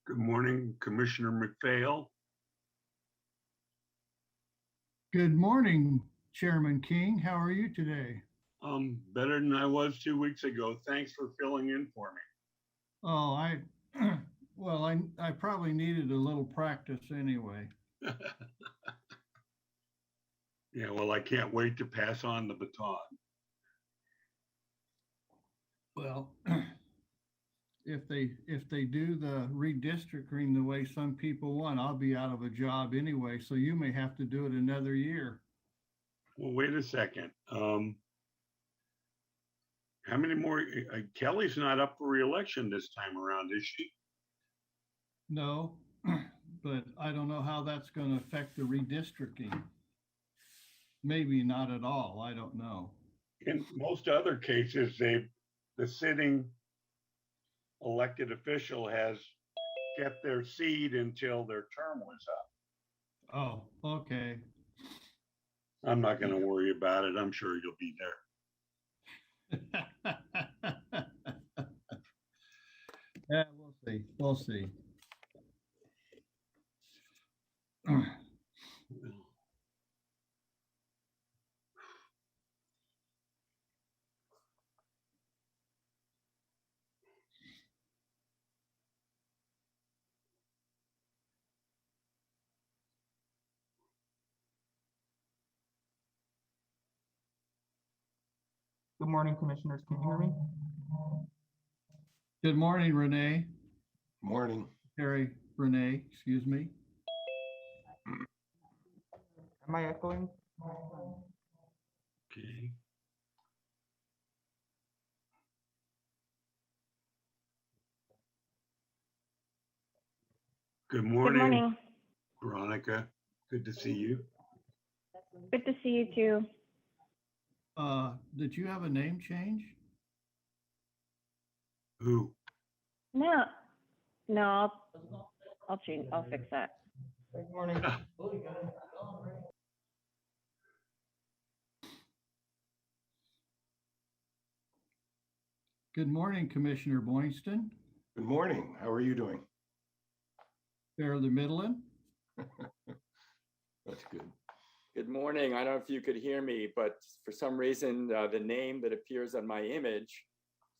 Good morning, Commissioner McPhail. Good morning, Chairman King. How are you today? Better than I was 2 weeks ago. Thanks for filling in for me. Oh, well, I probably needed a little practice anyway. Yeah, well, I can't wait to pass on the baton. Well, if they do the redistricting the way some people want, I'll be out of a job anyway, so you may have to do it another year. Well, wait a second. How many more? Kelly's not up for re-election this time around, is she? No, but I don't know how that's going to affect the redistricting. Maybe not at all. I don't know. In most other cases, the sitting elected official has kept their seat until their term was up. Oh, okay. I'm not going to worry about it. I'm sure you'll be there. Yeah, we'll see. We'll see. Good morning, commissioners. Can you hear me? Good morning, Renee. Morning. Renee, excuse me. Am I echoing? Okay. Good morning. Good morning. Veronica. Good to see you. Good to see you too. Did you have a name change? Who? No, I'll change. I'll fix that. Good morning. Good morning, Commissioner Boynston. Good morning. How are you doing? Fairly Midland. That's good. Good morning. I don't know if you could hear me, but for some reason, the name that appears on my image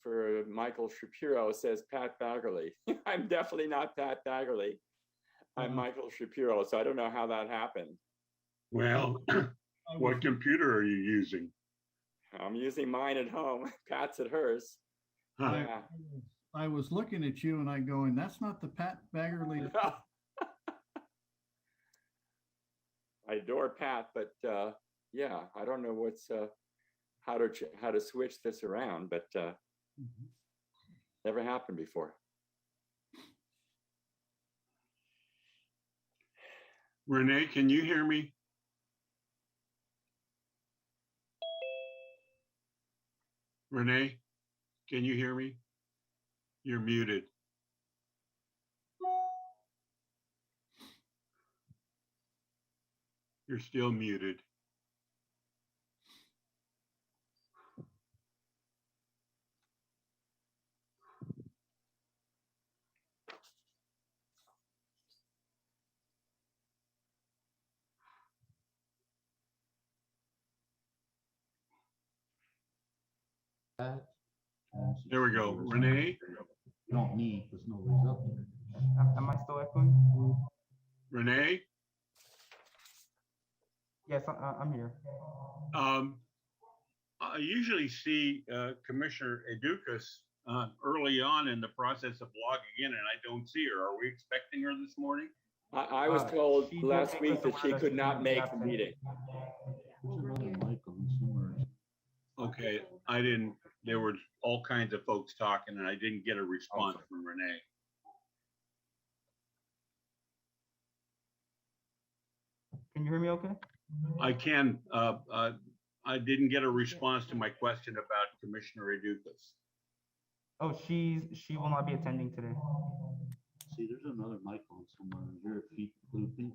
for Michael Shapiro says Pat Baggerly. I'm definitely not Pat Baggerly. I'm Michael Shapiro, so I don't know how that happened. Well, what computer are you using? I'm using mine at home. Pat's at hers. Huh. Yeah. I was looking at you and I going, that's not the Pat Baggerly. I adore Pat, but yeah, I don't know what's how to switch this around, but never happened before. Renee, can you hear me? Renee, can you hear me? You're muted. You're still muted. There we go. Renee? You don't need, because nobody's up there. Am I still echoing? Renee? Yes, I'm here. I usually see Commissioner Educas early on in the process of logging in, and I don't see her. Are we expecting her this morning? I was told she last did week make that us she aware could that not she make would the be meeting. There's another mic on somewhere. Okay, I didn't, there were all kinds of folks talking and I didn't get a response from Renee. Can you hear me okay? I can, I didn't get a response to my question about Commissioner Educas. Oh, she will not be attending today. See, there's another mic on somewhere. Your feet looping.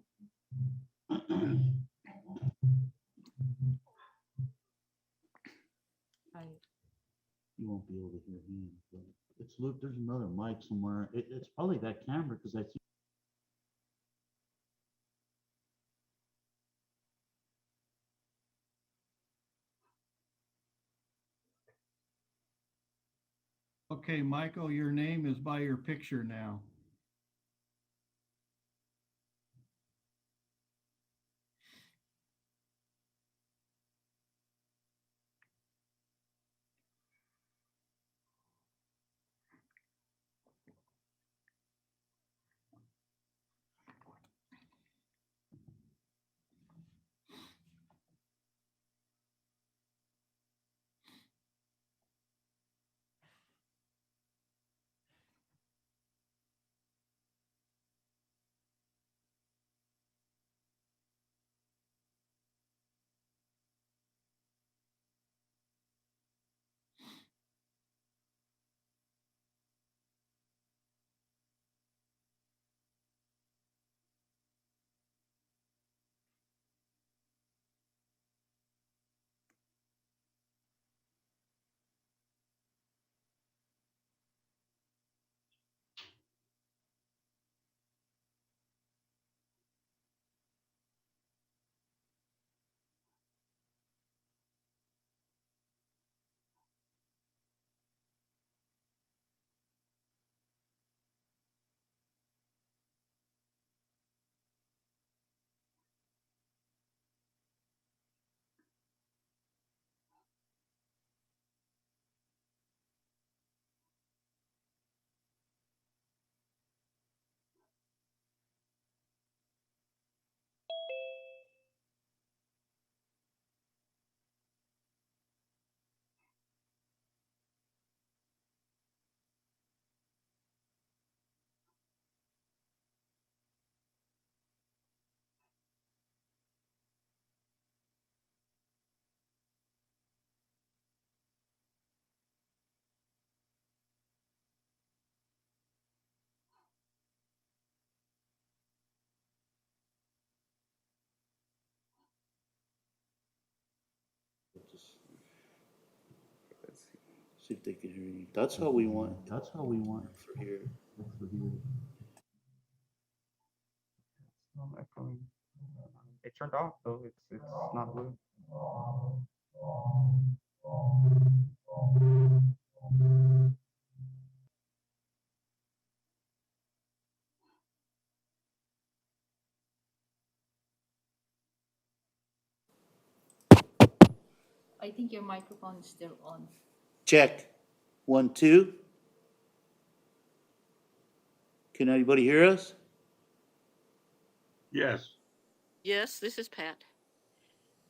You won't be able to your hand, but it's, look, there's another mic somewhere. It's probably that camera, because I see. Okay, Michael, your name is by your picture now. See if they can hear you. That's how we want it for here. For here. Still echoing. It turned off though. It's not blue. I think your microphone is still on. Check. 1, 2. Can anybody hear us? Yes. Yes, this is Pat.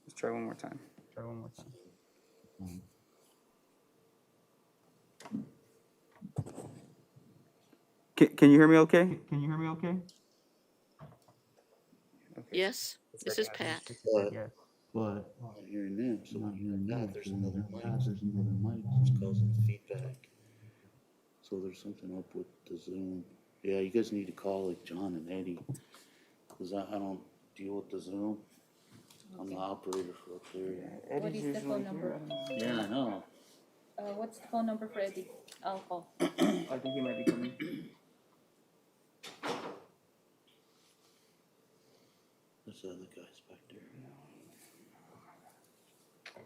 Let's try one more time. Try one more time. Can you hear me okay? Can you hear me okay? Okay. Yes, this is Pat. Yes. But I'm not hearing them. So not hearing that, there's another mic. There's another mic. It's causing feedback. So there's something up with the Zoom. Yeah, you guys need to call like John and Eddie, because I don't deal with the Zoom. I'm the operator for up there. What is the phone number? Yeah, I know. What's the phone number for Eddie? I'll call. I think he might be coming. There's the other guys back there.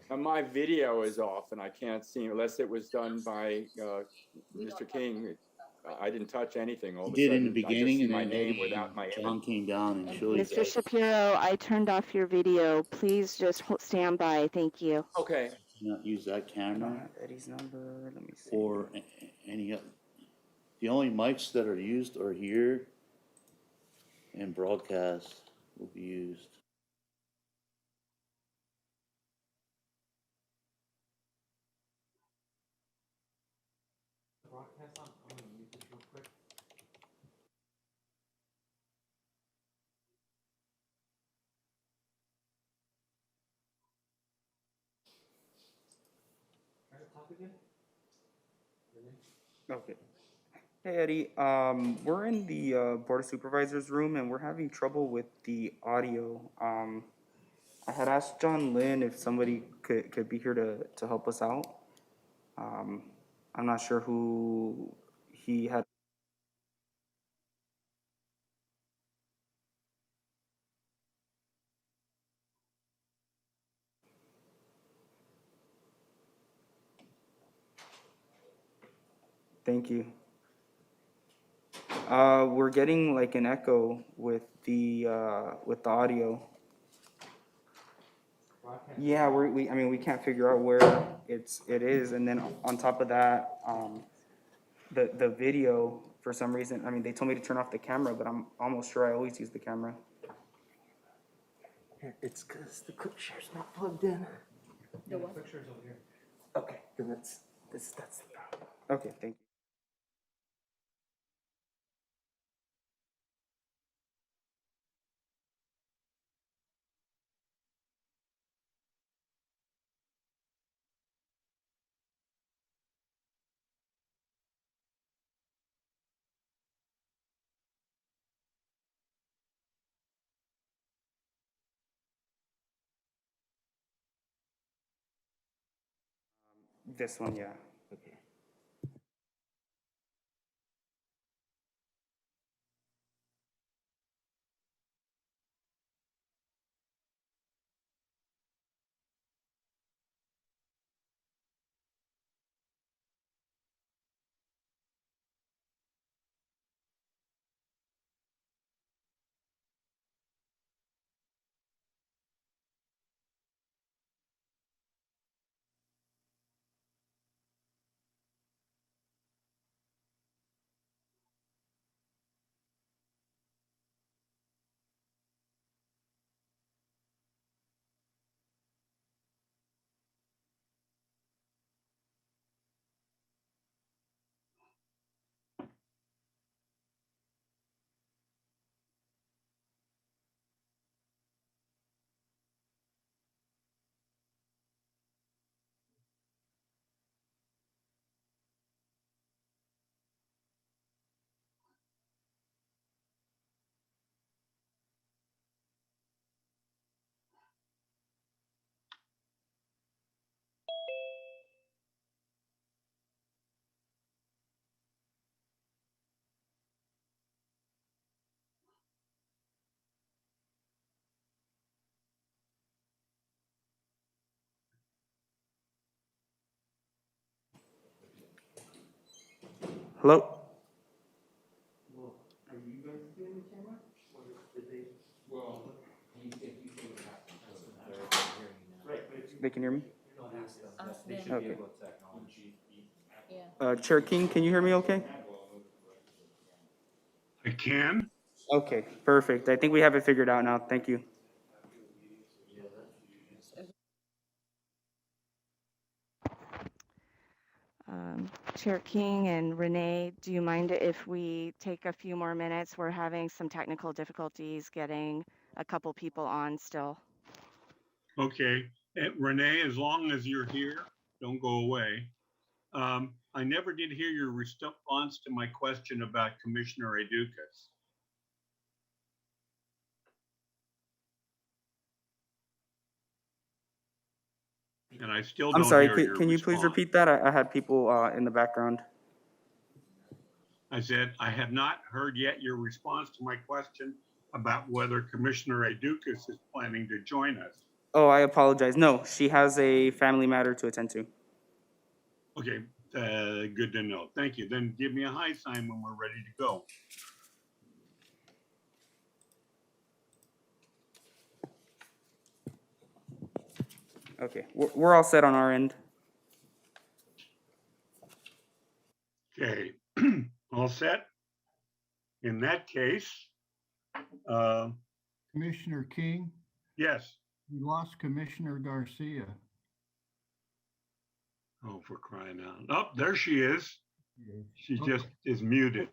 Now, my video is off and I can't see unless it was done by Mr. King. I didn't touch anything. All of a Did in the sudden, I just beginning, see and my then name Eddie without my and image. John came down and showed you Mr. guys. Shapiro, I turned off your video. Please just stand by. Thank you. Okay. Not use that I don't camera have Eddie's number. Let me see. or any other. The only mics that are used are here, and broadcast will be used. Okay. Hey Eddie, we're in the Board of Supervisors room and we're having trouble with the audio. I had asked John Lynn if somebody could be here to help us out. I'm not sure who he had. Thank you. We're getting like an echo with the audio. Yeah, I mean, we can't figure out where it is, and then on top of that, the video, for some reason, I mean, they told me to turn off the camera, but I'm almost sure I always use the camera. It's because the quick share's not plugged in. The what? Okay, then that's the problem. Okay, thank you. This one, yeah. Okay. Hello? They can hear me? Ask them. Okay. Yeah. Chair King, can you hear me okay? I can. Okay, perfect. I think we have it figured out now. Thank you. Chair King and Renee, do you mind if we take a few more minutes? We're having some technical difficulties getting a couple people on still. Okay. Renee, as long as you're here, don't go away. I never did hear your response to my question about Commissioner Adukas. And I still I'm don't sorry, hear your can you please response. repeat that? I had people in the background. I said, I have not heard yet your response to my question about whether Commissioner Adukas is planning to join us. Oh, I apologize. No, she has a family matter to attend to. Okay, good to know. Thank you. Then give me a high sign when we're ready to go. Okay, we're all set on our end. Okay, all set? In that case, Commissioner King, yes. we lost Commissioner Garcia. Oh, for crying out. Oh, there she is. She Okay. just is muted.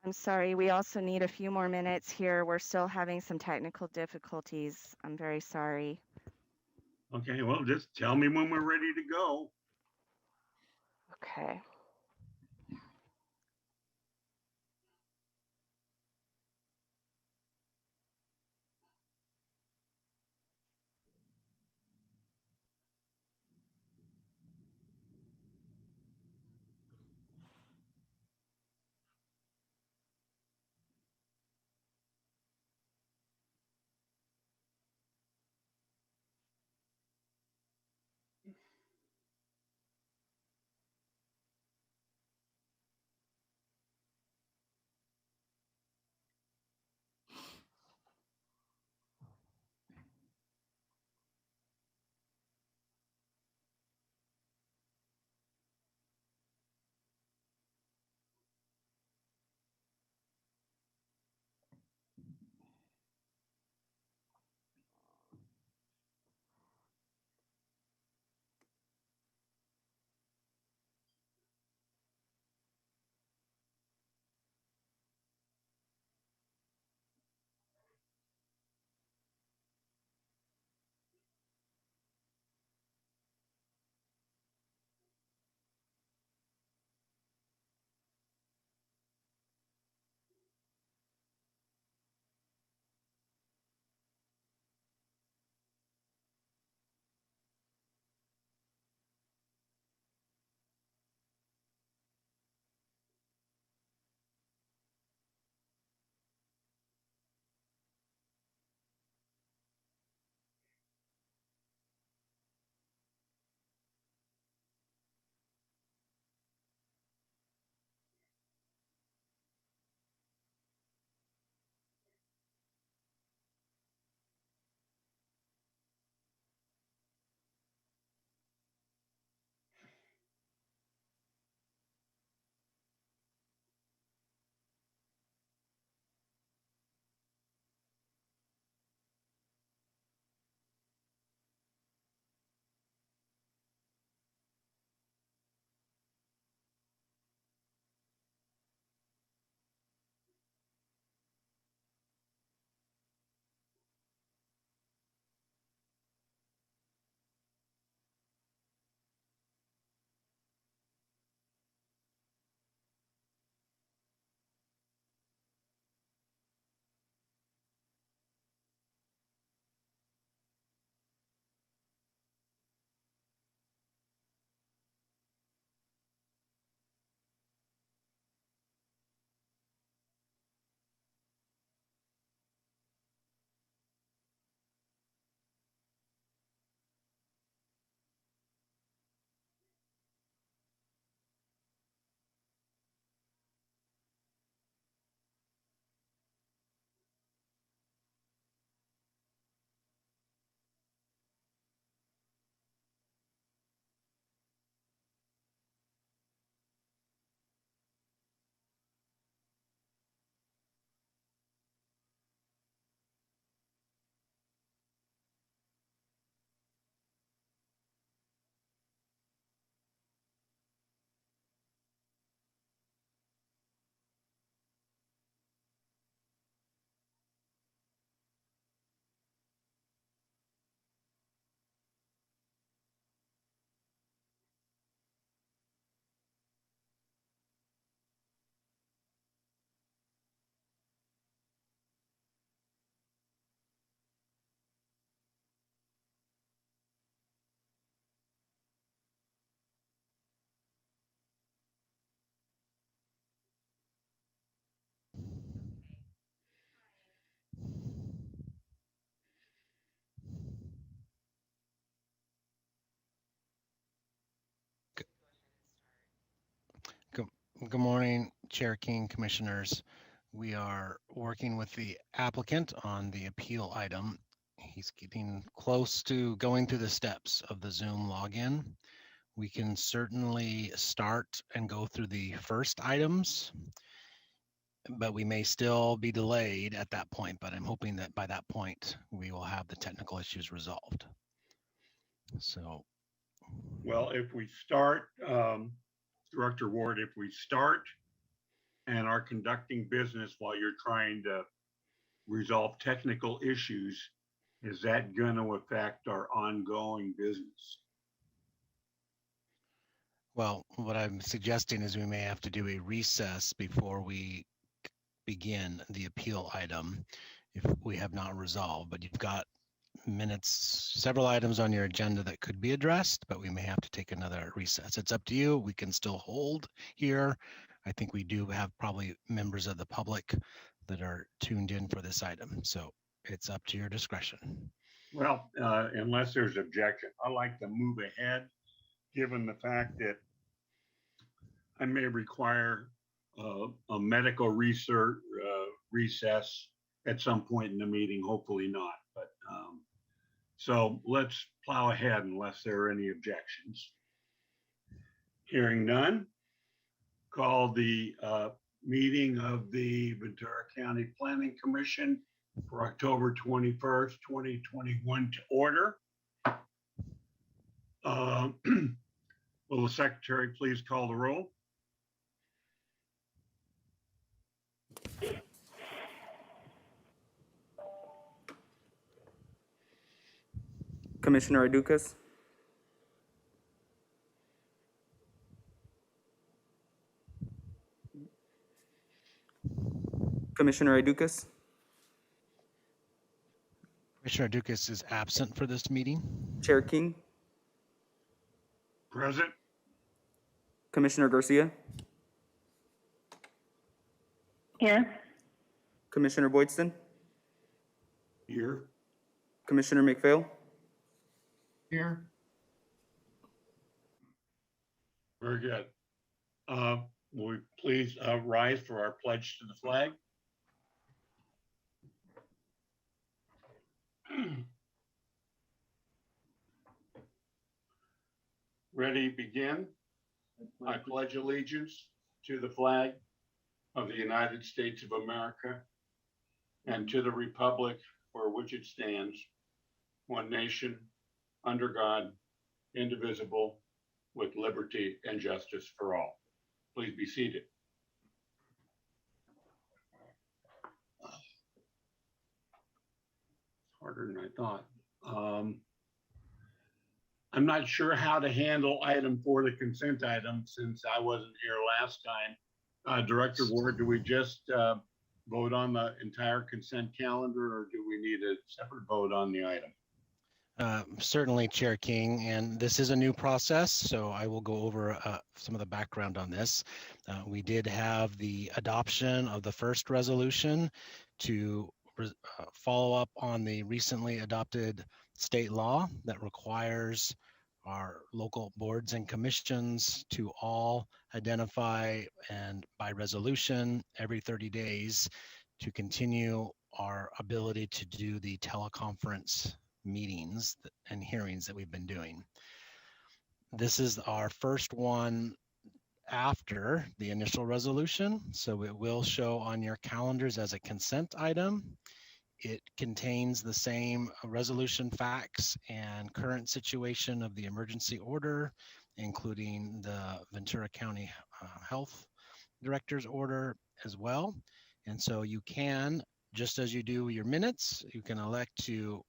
I'm sorry, we also need a few more minutes here. We're still having some technical difficulties. I'm very sorry. Okay, well, just tell me when we're ready to go. Okay. Good morning, Chair King, Commissioners. We are working with the applicant on the appeal item. He's getting close to going through the steps of the Zoom login. We can certainly start and go through the first items, but we may still be delayed at that point. But I'm hoping that by that point, we will have the technical issues resolved. So, Well, if we start, Director Ward, if we start and are conducting business while you're trying to resolve technical issues, is that going to affect our ongoing business? well, what I'm suggesting is we may have to do a recess before we begin the appeal item if we have not resolved, but you've got minutes, several items on your agenda that could be addressed, but we may have to take another recess. It's up to you. We can still hold here. I think we do have probably members of the public that are tuned in for this item. So it's up to your discretion. Well, unless there's objection, I like to move ahead, given the fact that I may require a medical research recess at some point in the meeting, hopefully not. But so let's plow ahead unless there are any objections. Hearing none, call the meeting of the Ventura County Planning Commission for October 21st, 2021 to order. Will the secretary please call the roll? Commissioner Dukas, Commissioner Dukas, Commissioner Dukas is absent for this meeting. Chair King, Present. Commissioner Garcia, Here. Commissioner Boydston, Here. Commissioner McPhail, Here, Very good. Will we please rise for our pledge to the flag? Ready, begin. I pledge allegiance to the flag of the United States of America and to the republic for which it stands, one nation, under God, indivisible, with liberty and justice for all. Please be seated. Harder than I thought. I'm not sure how to handle item 4, the consent item, since I wasn't here last time. Director Ward, do we just vote on the entire consent calendar, or do we need a separate vote on the item? Certainly, Chair King, and this is a new process, so I will go over some of the background on this. We did have the adoption of the first resolution to follow up on the recently adopted state law that requires our local boards and commissions to all identify and by resolution every 30 days to continue our ability to do the teleconference meetings and hearings that we've been doing. This is our first one after the initial resolution, so it will show on your calendars as a consent item. It contains the same resolution facts and current situation of the emergency order, including the Ventura County Health Director's order as well. And so you can, just as you do your minutes, you can elect to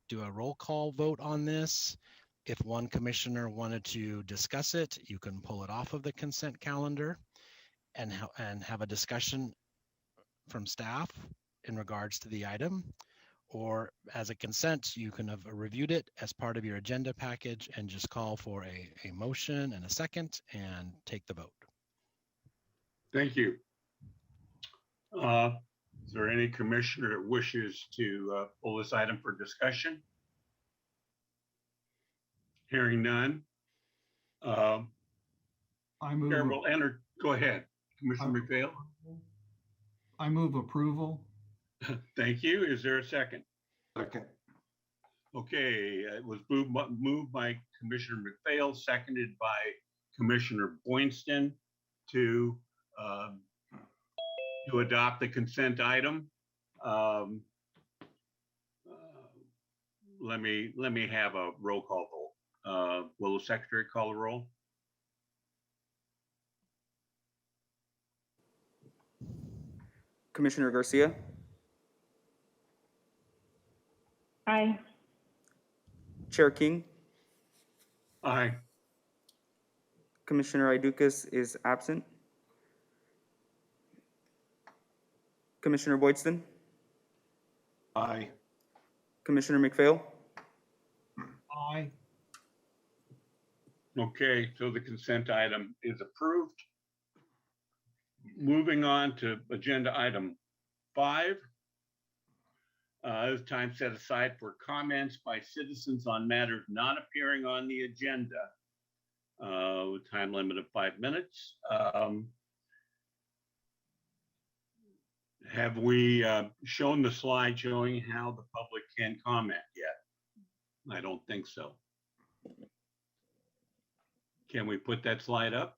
do a roll call vote on this. If one commissioner wanted to discuss it, you can pull it off of the consent calendar and have a discussion from staff in regards to the item. Or as a consent, you can have reviewed it as part of your agenda package and just call for a motion and a second and take the vote. Thank you. Is there any commissioner that wishes to pull this item for discussion? Hearing none. I move. Chair will enter. Go ahead. Commissioner McPhail? I move approval. Thank you. Is there a second? Second. Okay, it was moved by Commissioner McPhail, seconded by Commissioner Boynston to adopt the consent item. Let me have a roll call vote. Will the secretary call the roll? Commissioner Garcia, Aye. Chair King, Aye. Commissioner Idukas is absent. Commissioner Boydston, Aye. Commissioner McPhail, Aye. Okay, so the consent item is approved. Moving on to agenda item 5. This time set aside for comments by citizens on matters not appearing on the agenda. With time limit of 5 minutes. Have we shown the slide showing how the public can comment yet? I don't think so. Can we put that slide up?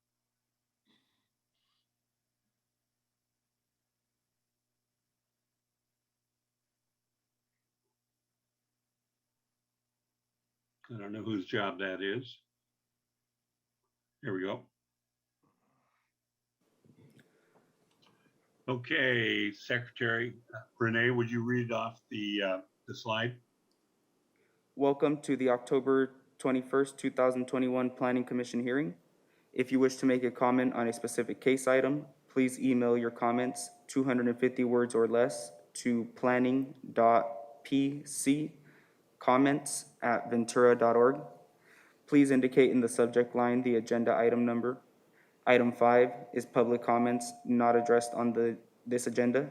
I don't know whose job that is. Here we go. Okay, Secretary Renee, would you read off the slide? welcome to the October 21st, 2021 Planning Commission hearing. If you wish to make a comment on a specific case item, please email your comments 250 words or less to planning.pc comments@ventura.org. Please indicate in the subject line the agenda item number. Item 5 is public comments not addressed on this agenda.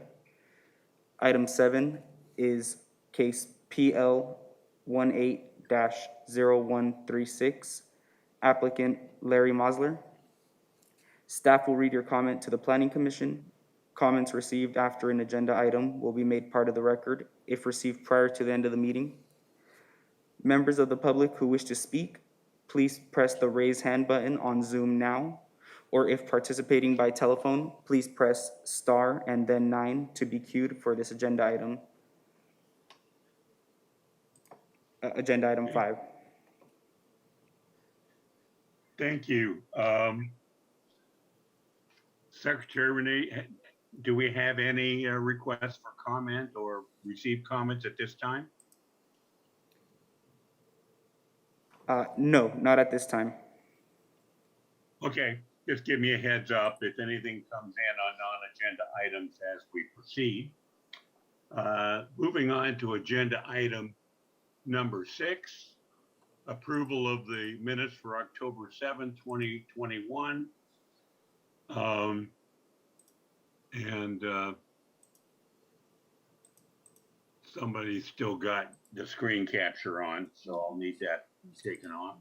Item 7 is case PL 18-0136, applicant Larry Mosler. Staff will read your comment to the Planning Commission. Comments received after an agenda item will be made part of the record if received prior to the end of the meeting. Members of the public who wish to speak, please press the raise hand button on Zoom now, or if participating by telephone, please press star and then 9 to be queued for this agenda item. Agenda item 5. Thank you. Secretary Renee, do we have any requests for comment or received comments at this time? No, not at this time. Okay, just give me a heads up if anything comes in on non-agenda items as we proceed. Moving on to agenda item number 6, approval of the minutes for October 7, 2021. Somebody's still got the screen capture on, so I'll need that taken off.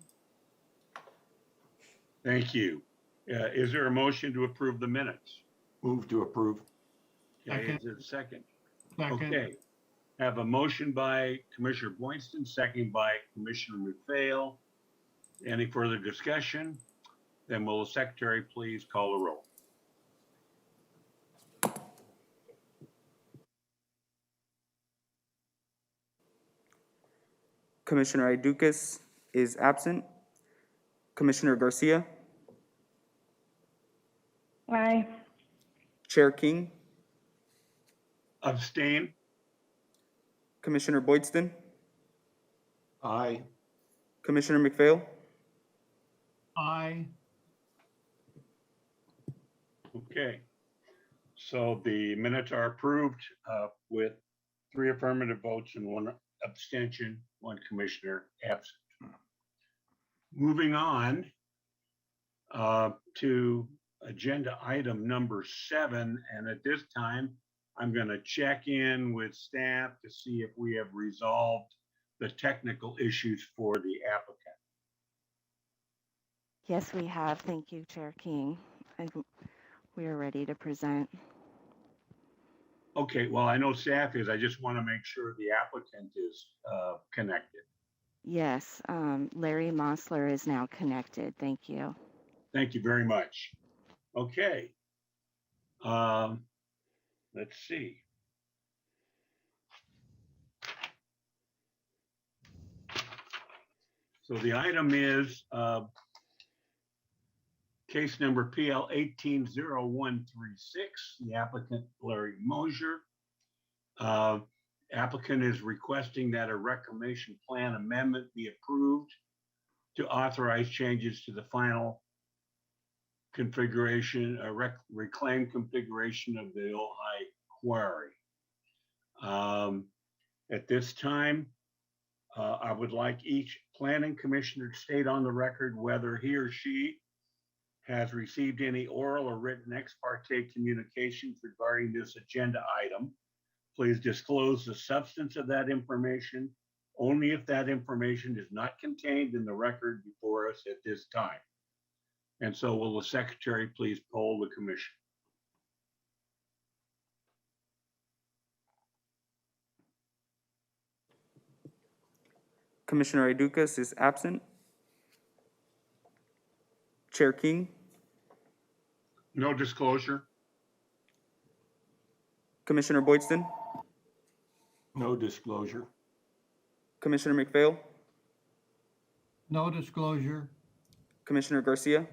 Thank you. Is there a motion to approve the minutes? Move to approve. Okay, is there a second? Second. Okay. Have a motion by Commissioner Boynston, second by Commissioner McPhail. Any further discussion? Then will the secretary please call the roll? Commissioner Idukas is absent. Commissioner Garcia, Aye. Chair King, Abstain? Commissioner Boydston, Aye. Commissioner McPhail, Aye. Okay. So the minutes are approved with 3 affirmative votes and 1 abstention, 1 commissioner absent. Moving on to agenda item number 7. And at this time, I'm going to check in with staff to see if we have resolved the technical issues for the applicant. Yes, we have. Thank you, Chair King. we are ready to present. Okay, well, I know staff is. I just want to make sure the applicant is connected. Yes, Larry Mossler is now connected. Thank you. Thank you very much. Okay. Let's see. So the item is case number PL 180136, the applicant Larry Mosier. Applicant is requesting that a reclamation plan amendment be approved to authorize changes to the final configuration, reclaimed configuration of the Ojai Quarry. At this time, I would like each planning commissioner to state on the record whether he or she has received any oral or written ex parte communications regarding this agenda item. Please disclose the substance of that information only if that information is not contained in the record before us at this time. And so will the secretary please poll the commission? Commissioner Dukas is absent. Chair King, No disclosure. Commissioner Boydston, No disclosure. Commissioner McPhail, No disclosure. Commissioner Garcia.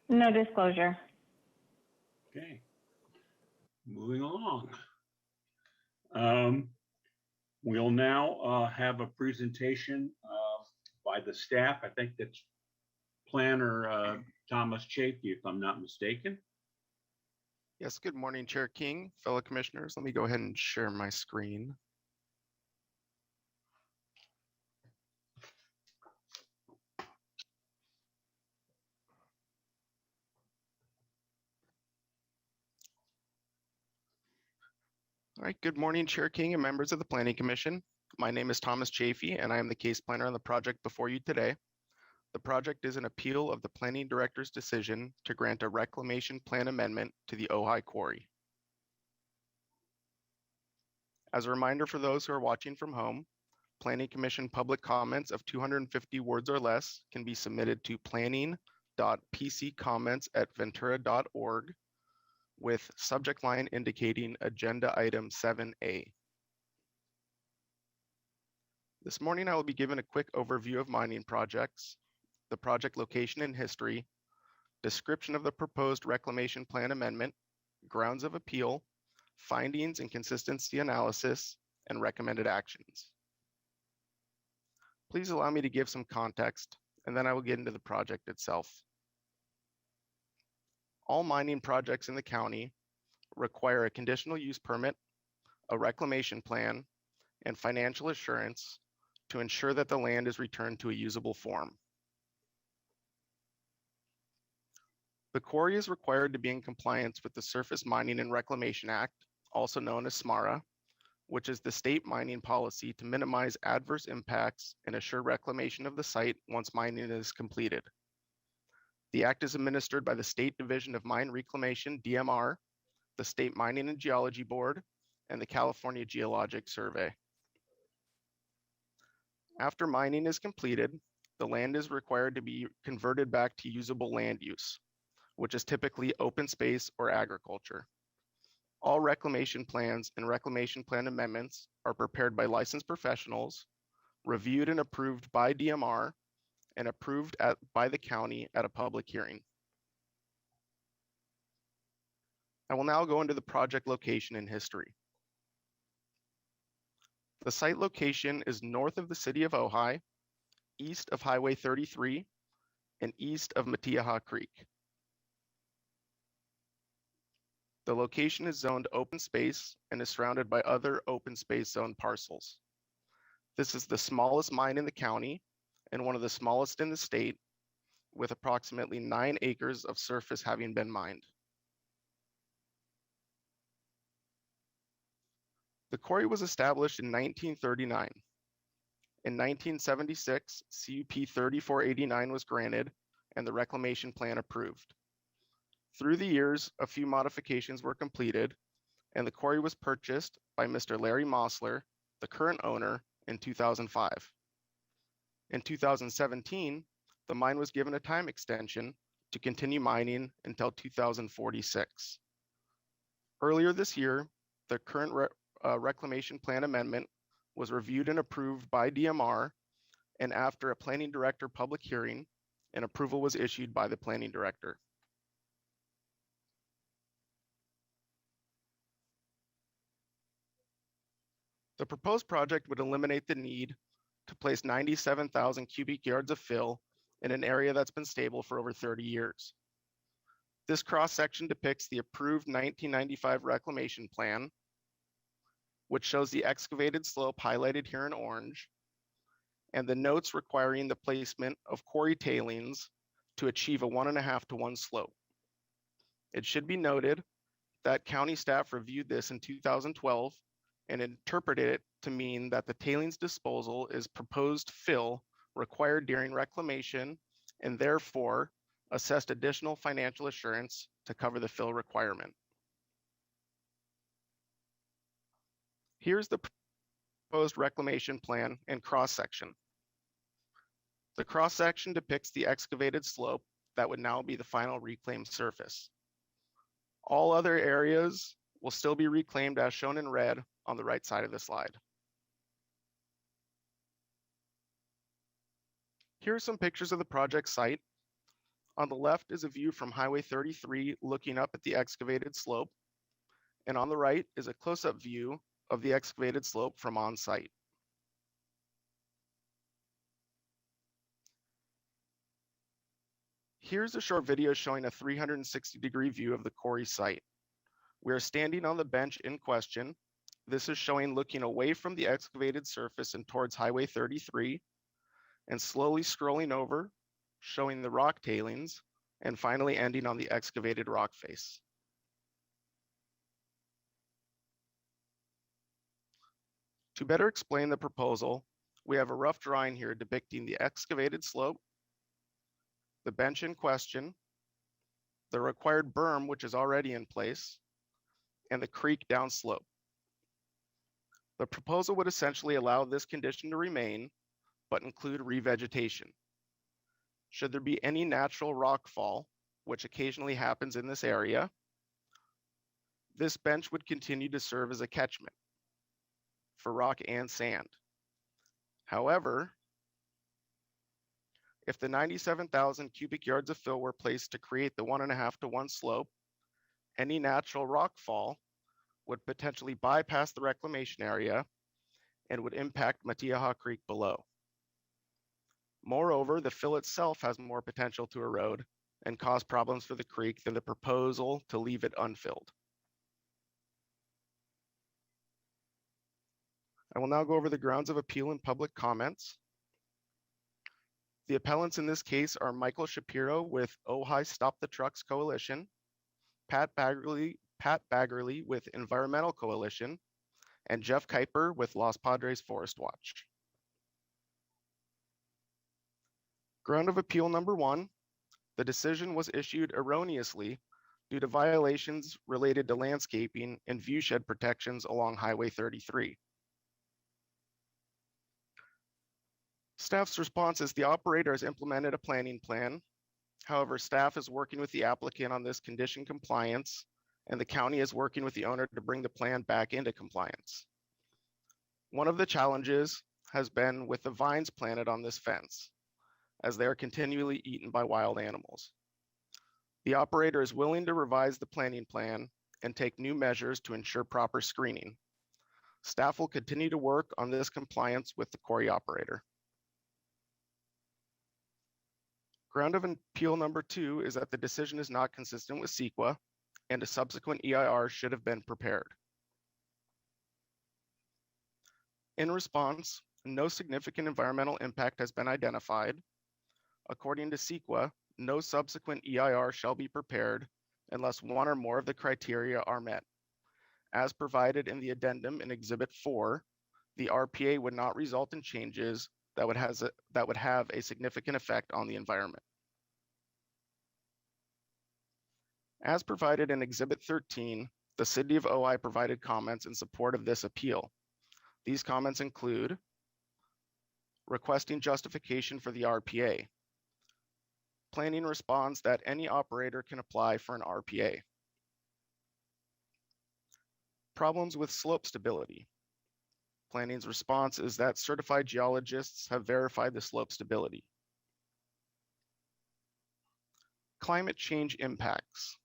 No disclosure. Okay. Moving along. We'll now have a presentation by the staff. I think that's planner Thomas Chafee, if I'm not mistaken. Yes, good morning, Chair King, fellow commissioners. Let me go ahead and share my screen. All right, good morning, Chair King and members of the Planning Commission. My name is Thomas Chafee, and I am the case planner on the project before you today. The project is an appeal of the Planning Director's decision to grant a reclamation plan amendment to the Ojai Quarry. As a reminder for those who are watching from home, Planning Commission public comments of 250 words or less can be submitted to planning.pccomments@ventura.org with subject line indicating agenda item 7A. This morning, I will be given a quick overview of mining projects, the project location and history, description of the proposed reclamation plan amendment, grounds of appeal, findings and consistency analysis, and recommended actions. Please allow me to give some context, and then I will get into the project itself. All mining projects in the county require a conditional use permit, a reclamation plan, and financial assurance to ensure that the land is returned to a usable form. The quarry is required to be in compliance with the Surface Mining and Reclamation Act, also known as SMARA, which is the state mining policy to minimize adverse impacts and assure reclamation of the site once mining is completed. The act is administered by the State Division of Mine Reclamation, DMR, the State Mining and Geology Board, and the California Geologic Survey. After mining is completed, the land is required to be converted back to usable land use, which is typically open space or agriculture. All reclamation plans and reclamation plan amendments are prepared by licensed professionals, reviewed and approved by DMR, and approved by the county at a public hearing. I will now go into the project location and history. The site location is north of the city of Ojai, east of Highway 33, and east of Matiaha Creek. The location is zoned open space and is surrounded by other open space zone parcels. This is the smallest mine in the county and one of the smallest in the state, with approximately 9 acres of surface having been mined. The quarry was established in 1939. In 1976, CUP 3489 was granted and the reclamation plan approved. Through the years, a few modifications were completed, and the quarry was purchased by Mr. Larry Mosler, the current owner, in 2005. In 2017, the mine was given a time extension to continue mining until 2046. Earlier this year, the current reclamation plan amendment was reviewed and approved by DMR, and after a planning director public hearing, an approval was issued by the planning director. The proposed project would eliminate the need to place 97,000 cubic yards of fill in an area that's been stable for over 30 years. This cross-section depicts the approved 1995 reclamation plan, which shows the excavated slope highlighted here in orange, and the notes requiring the placement of quarry tailings to achieve a 1.5 to 1 slope. It should be noted that county staff reviewed this in 2012 and interpreted it to mean that the tailings disposal is proposed fill required during reclamation, and therefore assessed additional financial assurance to cover the fill requirement. Here's the proposed reclamation plan and cross-section. The cross-section depicts the excavated slope that would now be the final reclaimed surface. All other areas will still be reclaimed as shown in red on the right side of the slide. Here are some pictures of the project site. On the left is a view from Highway 33 looking up at the excavated slope, and on the right is a close-up view of the excavated slope from on site. Here's a short video showing a 360-degree view of the quarry site. We are standing on the bench in question. This is showing looking away from the excavated surface and towards Highway 33, and slowly scrolling over, showing the rock tailings, and finally ending on the excavated rock face. To better explain the proposal, we have a rough drawing here depicting the excavated slope, the bench in question, the required berm, which is already in place, and the creek downslope. The proposal would essentially allow this condition to remain, but include revegetation. Should there be any natural rock fall, which occasionally happens in this area, this bench would continue to serve as a catchment for rock and sand. However, if the 97,000 cubic yards of fill were placed to create the 1.5 to 1 slope, any natural rock fall would potentially bypass the reclamation area and would impact Matiaha Creek below. Moreover, the fill itself has more potential to erode and cause problems for the creek than the proposal to leave it unfilled. I will now go over the grounds of appeal and public comments. The appellants in this case are Michael Shapiro with Ojai Stop the Trucks Coalition, Pat Baggerly with Environmental Coalition, and Jeff Kuiper with Los Padres Forest Watch. Ground of appeal number 1, the decision was issued erroneously due to violations related to landscaping and viewshed protections along Highway 33. Staff's response is the operator has implemented a planning plan. However, staff is working with the applicant on this condition compliance, and the county is working with the owner to bring the plan back into compliance. One of the challenges has been with the vines planted on this fence, as they are continually eaten by wild animals. The operator is willing to revise the planning plan and take new measures to ensure proper screening. Staff will continue to work on this compliance with the quarry operator. Ground of appeal number 2 is that the decision is not consistent with CEQA and a subsequent EIR should have been prepared. In response, no significant environmental impact has been identified. According to CEQA, no subsequent EIR shall be prepared unless one or more of the criteria are met. As provided in the addendum in Exhibit 4, the RPA would not result in changes that would have a significant effect on the environment. As provided in Exhibit 13, the City of Ojai provided comments in support of this appeal. These comments include requesting justification for the RPA. Planning responds that any operator can apply for an RPA. Problems with slope stability. Planning's response is that certified geologists have verified the slope stability. Climate change impacts.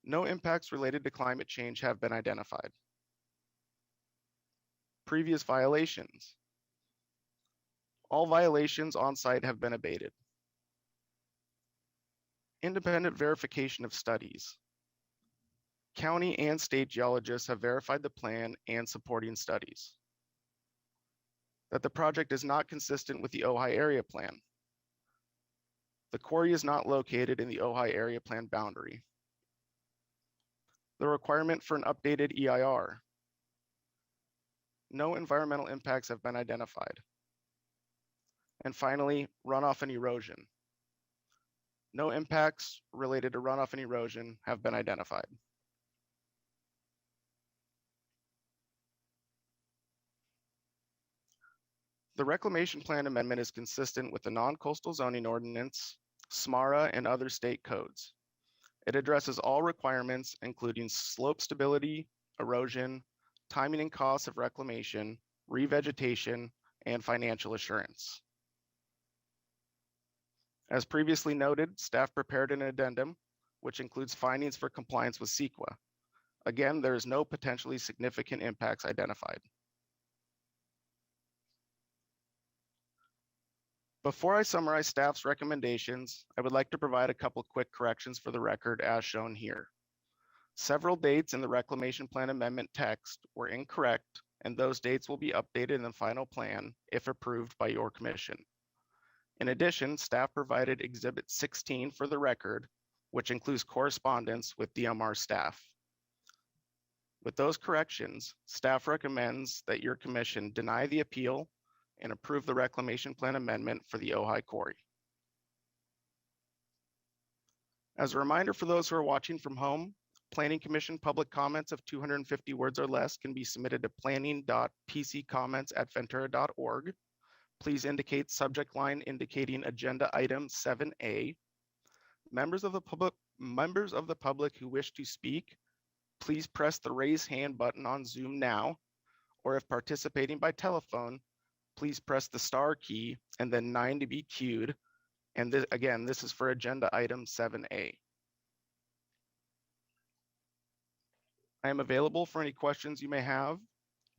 No impacts related to climate change have been identified. Previous violations. All violations on site have been abated. Independent verification of studies. County and state geologists have verified the plan and supporting studies. That the project is not consistent with the Ojai Area Plan. The quarry is not located in the Ojai Area Plan boundary. The requirement for an updated EIR. No environmental impacts have been identified. And finally, runoff and erosion. No impacts related to runoff and erosion have been identified. The Reclamation Plan amendment is consistent with the Non-Coastal Zoning Ordinance, SMARA, and other state codes. It addresses all requirements, including slope stability, erosion, timing and costs of reclamation, revegetation, and financial assurance. As previously noted, staff prepared an addendum, which includes findings for compliance with CEQA. Again, there is no potentially significant impacts identified. Before I summarize staff's recommendations, I would like to provide a couple quick corrections for the record as shown here. Several dates in the Reclamation Plan amendment text were incorrect, and those dates will be updated in the final plan if approved by your commission. In addition, staff provided Exhibit 16 for the record, which includes correspondence with DMR staff. With those corrections, staff recommends that your commission deny the appeal and approve the Reclamation Plan amendment for the Ojai Quarry. As a reminder for those who are watching from home, Planning Commission public comments of 250 words or less can be submitted to planning.pccomments@ventura.org. Please indicate subject line indicating agenda item 7A. Members of the public who wish to speak, please press the raise hand button on Zoom now, or if participating by telephone, please press the star key and then 9 to be queued. And this is for agenda item 7A. I am available for any questions you may have.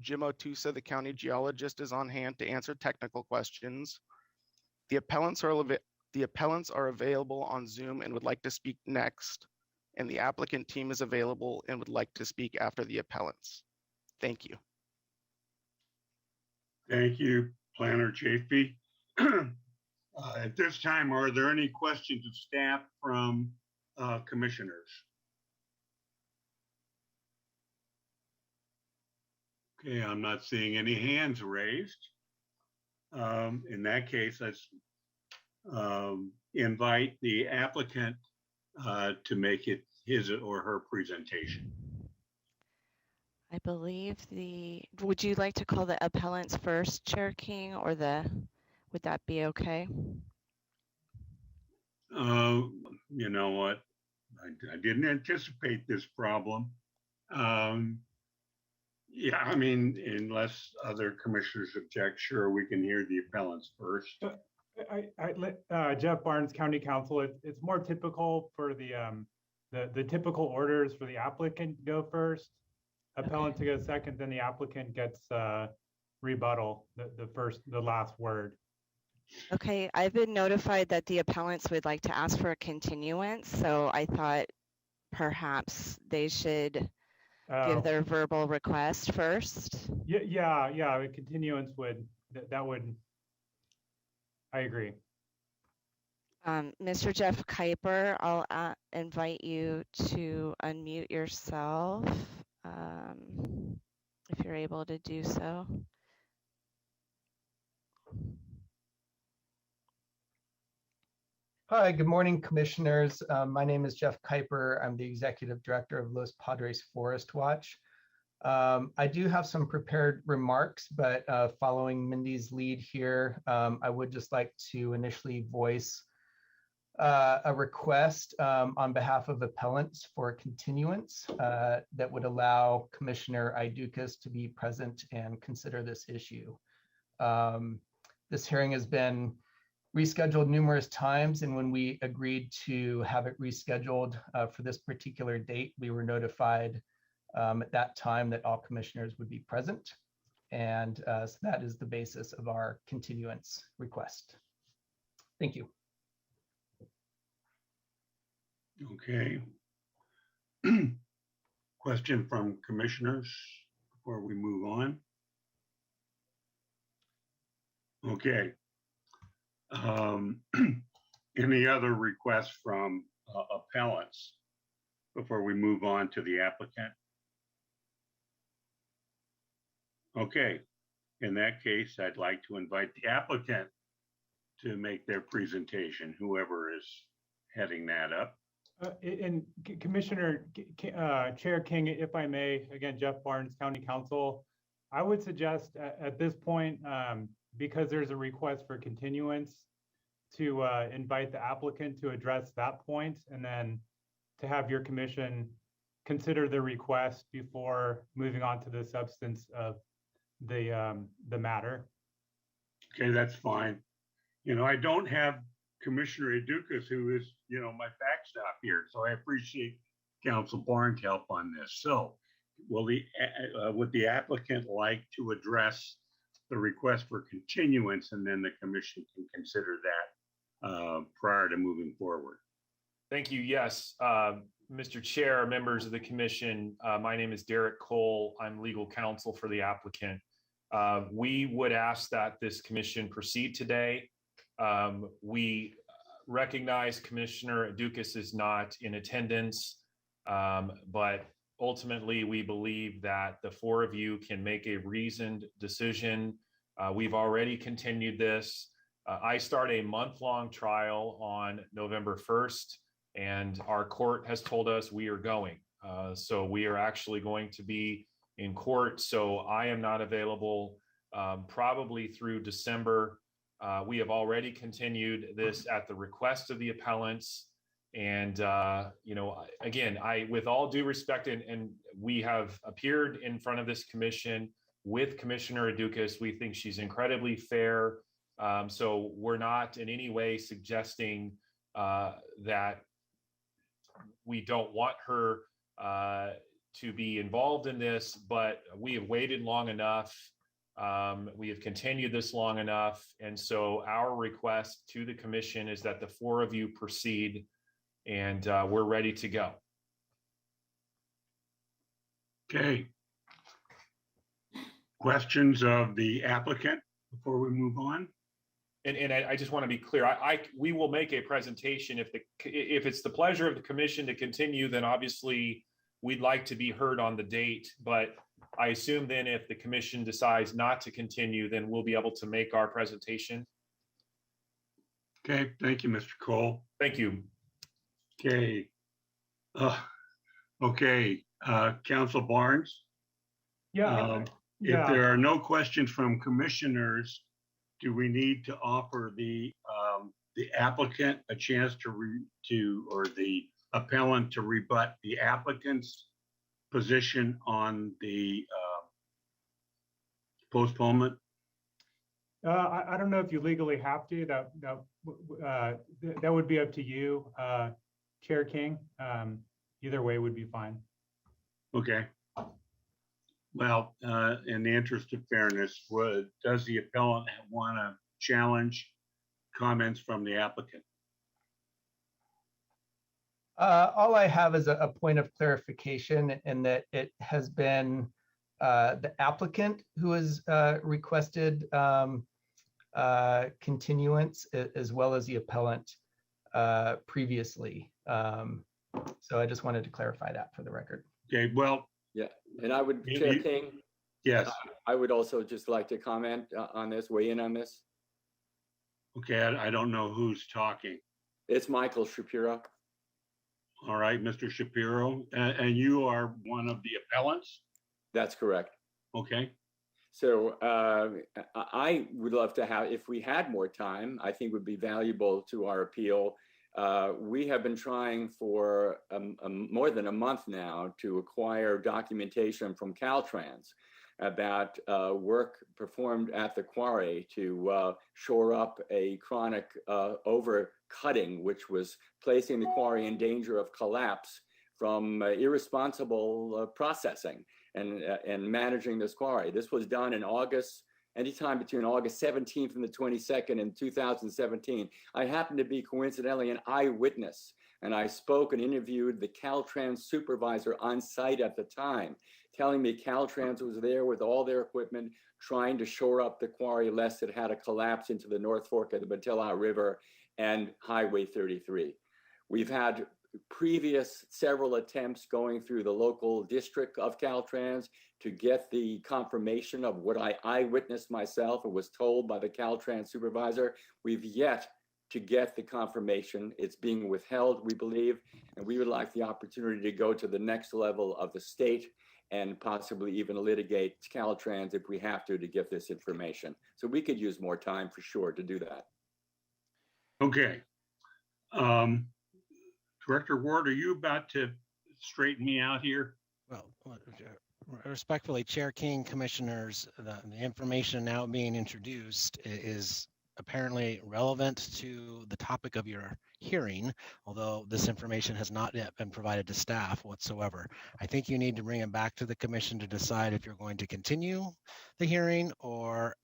Jim Otusa, the county geologist, is on hand to answer technical questions. The appellants are available on Zoom and would like to speak next, and the applicant team is available and would like to speak after the appellants. Thank you. Thank you, Planner Chafee. At this time, are there any questions of staff from commissioners? Okay, I'm not seeing any hands raised. In that case, let's invite the applicant to make it his or her presentation. I believe would you like to call the appellants first, Chair King, or would that be okay? You know what? I didn't anticipate this problem. Yeah, I mean, unless other commissioners object, sure, we can hear the appellants first. Jeff Barnes, County Counsel. It's more typical for the typical orders for the applicant to go first, appellant to go second, then the applicant gets rebuttal, the last word. Okay, I've been notified that the appellants would like to ask for a continuance, so I thought perhaps they should give their verbal request first. Yeah, a continuance would, I agree. Mr. Jeff Kuiper, I'll invite you to unmute yourself if you're able to do so. Hi, good morning, commissioners. My name is Jeff Kuiper. I'm the executive director of Los Padres Forest Watch. I do have some prepared remarks, but following Mindy's lead here, I would just like to initially voice a request on behalf of appellants for a continuance that would allow Commissioner Idukas to be present and consider this issue. This hearing has been rescheduled numerous times, and when we agreed to have it rescheduled for this particular date, we were notified at that time that all commissioners would be present. And so that is the basis of our continuance request. Thank you. Okay. Question from commissioners before we move on. Okay. Any other requests from appellants before we move on to the applicant? Okay, in that case, I'd like to invite the applicant to make their presentation, whoever is heading that up. And Commissioner, Chair King, if I may, again, Jeff Barnes, County Counsel, I would suggest at this point, because there's a request for continuance, to invite the applicant to address that point, and then to have your commission consider the request before moving on to the substance of the matter. Okay, that's fine. You know, I don't have Commissioner Idukas, who is, you know, my backstop here, so I appreciate Council Barnes' help on this. So, will would the applicant like to address the request for continuance, and then the commission can consider that prior to moving forward? Thank you. Yes, Mr. Chair, members of the commission, my name is Derek Cole. I'm legal counsel for the applicant. We would ask that this commission proceed today. We recognize Commissioner Idukas is not in attendance, but ultimately we believe that the four of you can make a reasoned decision. We've already continued this. I start a month-long trial on November 1st, and our court has told us we are going. So we are actually going to be in court. So I am not available probably through December. We have already continued this at the request of the appellants. And, you know, again, with all due respect, and we have appeared in front of this commission with Commissioner Idukas. We think she's incredibly fair. So we're not in any way suggesting that we don't want her to be involved in this, but we have waited long enough. We have continued this long enough. And so our request to the commission is that the four of you proceed, and we're ready to go. Okay. Questions of the applicant before we move on? And I just want to be clear. We will make a presentation if it's the pleasure of the commission to continue. Then obviously we'd like to be heard on the date. But I assume then if the commission decides not to continue, then we'll be able to make our presentation. Okay, thank you, Mr. Cole. Thank you. Okay. Okay, Council Barnes. Yeah. If there are no questions from commissioners, do we need to offer the applicant a chance or the appellant to rebut the applicant's position on the postponement? I don't know if you legally have to. That would be up to you, Chair King. Either way would be fine. Okay. Well, in the interest of fairness, does the appellant want to challenge comments from the applicant? All I have is a point of clarification, in that it has been the applicant who has requested continuance, as well as the appellant previously. So I just wanted to clarify that for the record. Okay, well. Yeah, and I would, Chair King. Yes. I would also just like to comment on this, weigh in on this. Okay, I don't know who's talking. It's Michael Shapiro. All right, Mr. Shapiro, and you are one of the appellants? That's correct. Okay. So I would love to have, if we had more time, I think would be valuable to our appeal. We have been trying for more than a month now to acquire documentation from Caltrans about work performed at the quarry to shore up a chronic overcutting, which was placing the quarry in danger of collapse from irresponsible processing and managing this quarry. This was done in August, anytime between August 17th and the 22nd in 2017. I happened to be coincidentally an eyewitness, and I spoke and interviewed the Caltrans supervisor on site at the time, telling me Caltrans was there with all their equipment, trying to shore up the quarry lest it had a collapse into the North Fork of the Batilla River and Highway 33. We've had previous several attempts going through the local district of Caltrans to get the confirmation of what I eyewitnessed myself and was told by the Caltrans supervisor. We've yet to get the confirmation. It's being withheld, we believe, and we would like the opportunity to go to the next level of the state and possibly even litigate Caltrans if we have to get this information. So we could use more time for sure to do that. Okay. Director Ward, are you about to straighten me out here? Well, respectfully, Chair King, Commissioners, the information now being introduced is apparently relevant to the topic of your hearing, although this information has not yet been provided to staff whatsoever. I think you need to bring it back to the commission to decide if you're going to continue the hearing or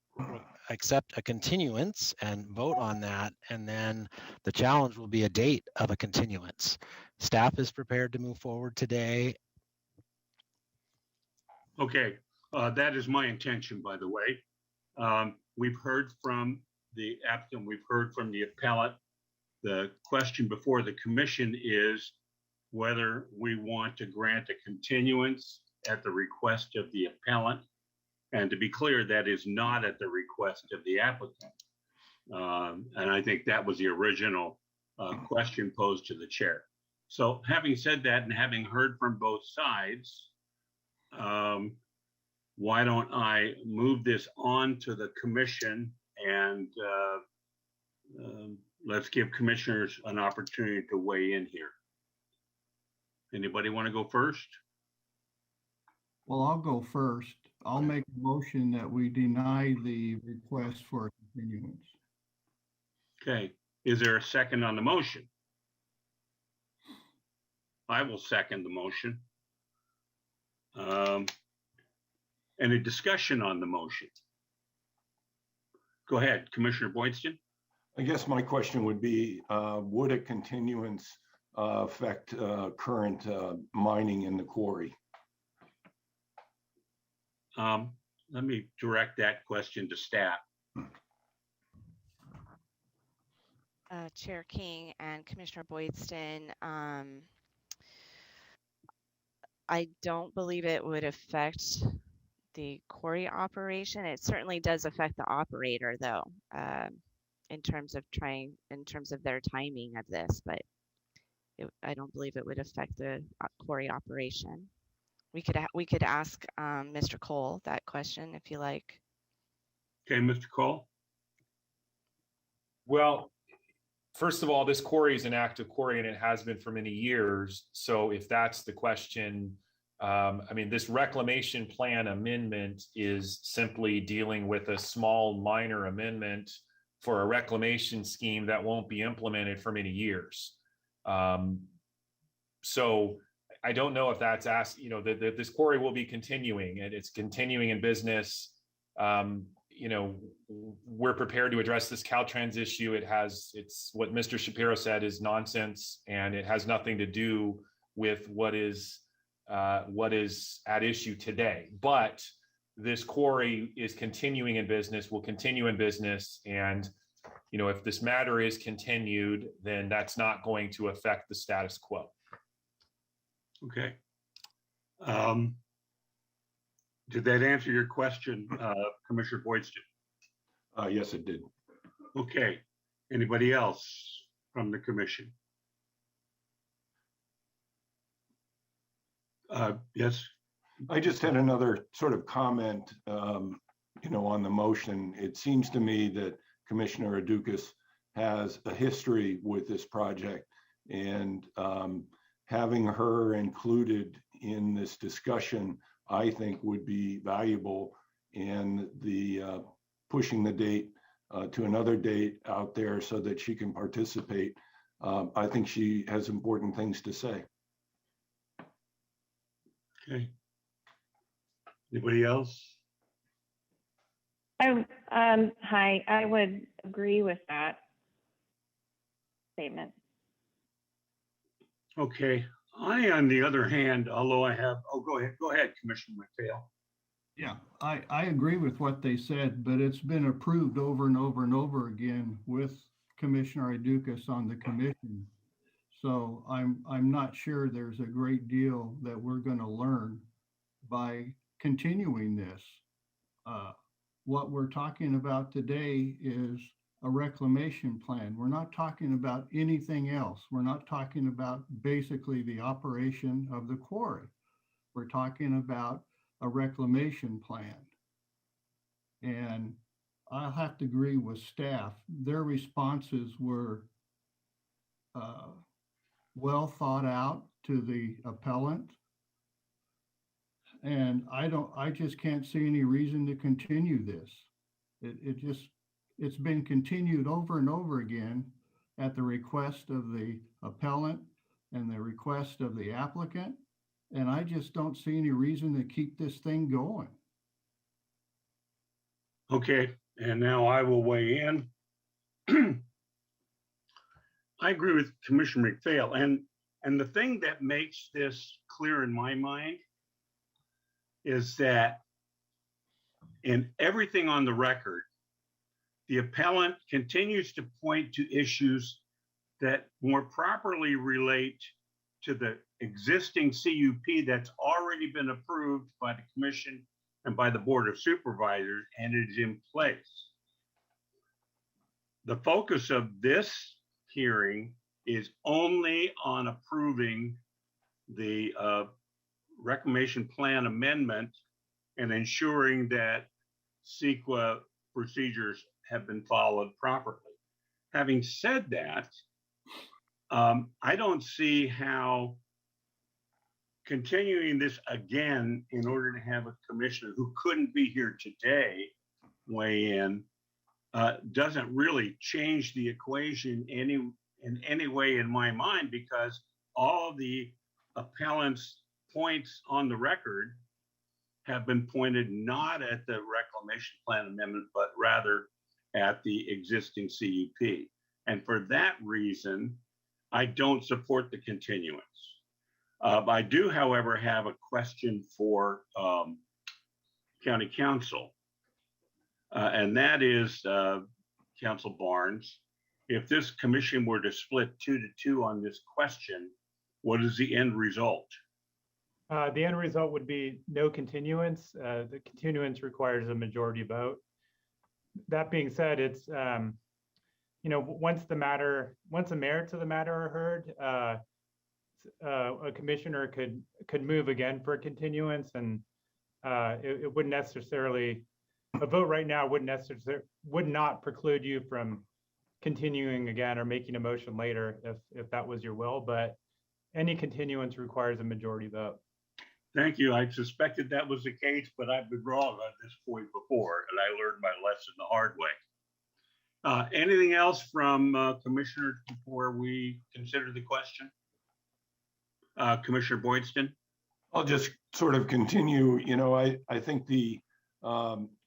accept a continuance and vote on that, and then the challenge will be a date of a continuance. Staff is prepared to move forward today. Okay, that is my intention, by the way. We've heard from the applicant, we've heard from the appellant. The question before the commission is whether we want to grant a continuance at the request of the appellant. And to be clear, that is not at the request of the applicant. And I think that was the original question posed to the chair. So having said that and having heard from both sides, why don't I move this on to the commission and let's give commissioners an opportunity to weigh in here. Anybody want to go first? Well, I'll go first. I'll make a motion that we deny the request for a continuance. Okay, is there a second on the motion? I will second the motion. Any discussion on the motion? Go ahead, Commissioner Boydston. I guess my question would be, would a continuance affect current mining in the quarry? Let me direct that question to staff. Chair King and Commissioner Boydston, I don't believe it would affect the quarry operation. It certainly does affect the operator, though, in terms of their timing of this, but I don't believe it would affect the quarry operation. We could ask Mr. Cole that question if you like. Okay, Mr. Cole. Well, first of all, this quarry is an active quarry and it has been for many years. So if that's the question, I mean, this reclamation plan amendment is simply dealing with a small minor amendment for a reclamation scheme that won't be implemented for many years. So I don't know if that's asked, you know, that this quarry will be continuing and it's continuing in business. You know, we're prepared to address this Caltrans issue. It's what Mr. Shapiro said is nonsense, and it has nothing to do with what is at issue today. But this quarry is continuing in business, will continue in business. And, you know, if this matter is continued, then that's not going to affect the status quo. Okay. Did that answer your question, Commissioner Boydston? Yes, it did. Okay. Anybody else? from the commission? Yes. I just had another sort of comment, on the motion. It seems to me that Commissioner Adukas has a history with this project, and having her included in this discussion, I think would be valuable in the pushing the date to another date out there so that she can participate. I think she has important things to say. Okay. Anybody else? Hi, I would agree with that statement. Okay. I, on the other hand, although I have, go ahead, Commissioner McPhail. Yeah, I agree with what they said, but it's been approved over and over and over again with Commissioner Adukas on the commission. So I'm not sure there's a great deal that we're going to learn by continuing this. What we're talking about today is a reclamation plan. We're not talking about anything else. We're not talking about basically the operation of the quarry. We're talking about a reclamation plan. And I'll have to agree with staff. Their responses were well thought out to the appellant. And I just can't see any reason to continue this. It's been continued over and over again at the request of the appellant and the request of the applicant. And I just don't see any reason to keep this thing going. Okay, and now I will weigh in. I agree with Commissioner McPhail, and the thing that makes this clear in my mind is that in everything on the record, the appellant continues to point to issues that more properly relate to the existing CUP that's already been approved by the commission and by the Board of Supervisors, and it is in place. The focus of this hearing is only on approving the reclamation plan amendment and ensuring that CEQA procedures have been followed properly. Having said that, I don't see how continuing this again in order to have a commissioner who couldn't be here today weigh in doesn't really change the equation in any way in my mind, because all the appellant's points on the record have been pointed not at the reclamation plan amendment, but rather at the existing CUP. And for that reason, I don't support the continuance. I do, however, have a question for County Council, and that is, Council Barnes, if this commission were to split 2-2 on this question, what is the end result? The end result would be no continuance. The continuance requires a majority vote. That being said, it's, once the merits of the matter are heard, a commissioner could move again for a continuance, and it wouldn't necessarily, a vote right now would not preclude you from continuing again or making a motion later if that was your will, but any continuance requires a majority vote. Thank you. I suspected that was the case, but I've been wrong on this point before, and I learned my lesson the hard way. Anything else from commissioners before we consider the question? Commissioner Boydston? I'll just sort of continue. I think the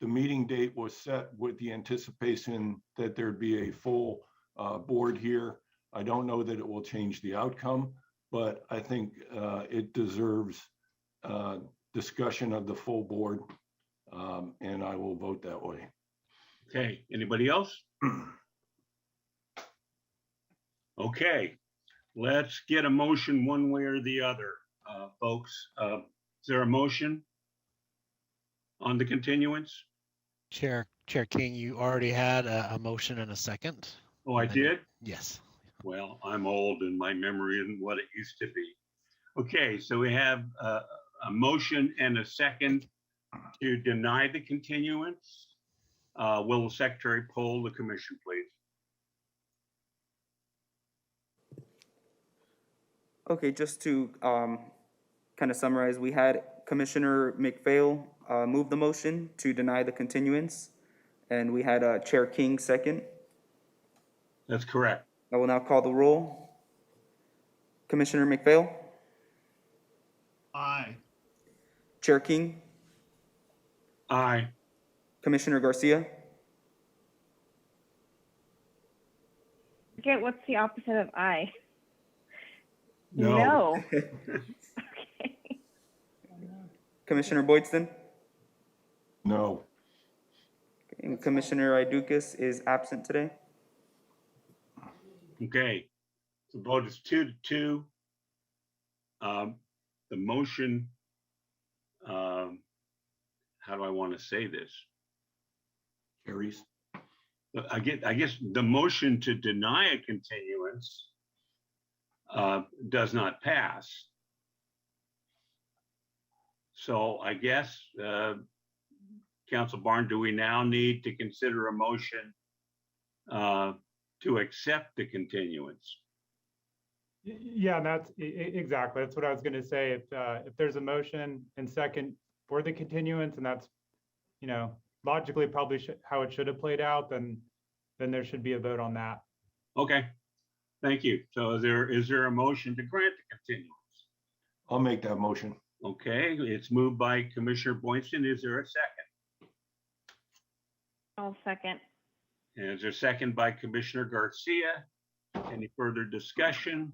meeting date was set with the anticipation that there'd be a full board here. I don't know that it will change the outcome, but I think it deserves discussion of the full board, and I will vote that way. Okay, anybody else? Okay, let's get a motion one way or the other, folks. Is there a motion on the continuance? Chair King, you already had a motion and a second. Oh, I did? Yes. Well, I'm old and my memory isn't what it used to be. Okay, so we have a motion and a second to deny the continuance. Will the secretary poll the commission, please? Okay, just to kind of summarize, we had Commissioner McPhail move the motion to deny the continuance, and we had Chair King second. That's correct. I will now call the roll. Commissioner McPhail, Aye. Chair King, Aye. Commissioner Garcia, Forget what's the opposite of I. No. No. Okay. Commissioner Boydston, No. and Commissioner Idukas is absent today. Okay, the vote is 2-2. The motion, how do I want to say this? Carries. I guess the motion to deny a continuance does not pass. So I guess, Council Barn, do we now need to consider a motion to accept the continuance? Yeah, that's exactly. That's what I was going to say. If there's a motion and second for the continuance, and that's, logically probably how it should have played out, then there should be a vote on that. Okay, thank you. So is there a motion to grant the continuance? I'll make that motion. Okay, it's moved by Commissioner Boydston. Is there a second? I'll second. And is there a second by Commissioner Garcia? Any further discussion?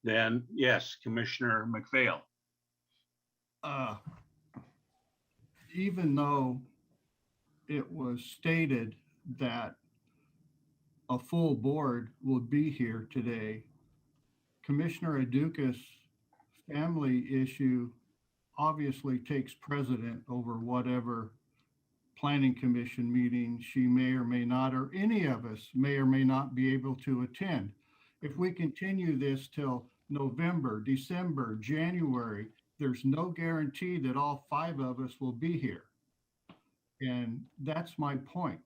Then yes, Commissioner McPhail. Even though it was stated that a full board will be here today, Commissioner Idukas' family issue obviously takes precedent over whatever planning commission meeting she may or may not, or any of us may or may not be able to attend. If we continue this till November, December, January, there's no guarantee that all 5 of us will be here. And that's my point.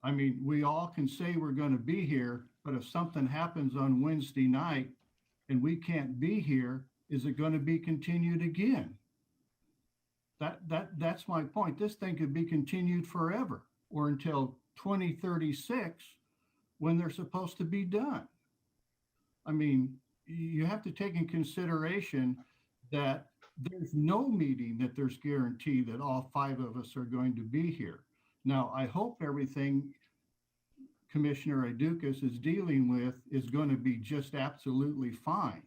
I mean, we all can say we're going to be here, but if something happens on Wednesday night and we can't be here, is it going to be continued again? That's my point. This thing could be continued forever or until 2036 when they're supposed to be done. I mean, you have to take in consideration that there's no meeting that there's guarantee that all 5 of us are going to be here. Now, I hope everything Commissioner Idukas is dealing with is going to be just absolutely fine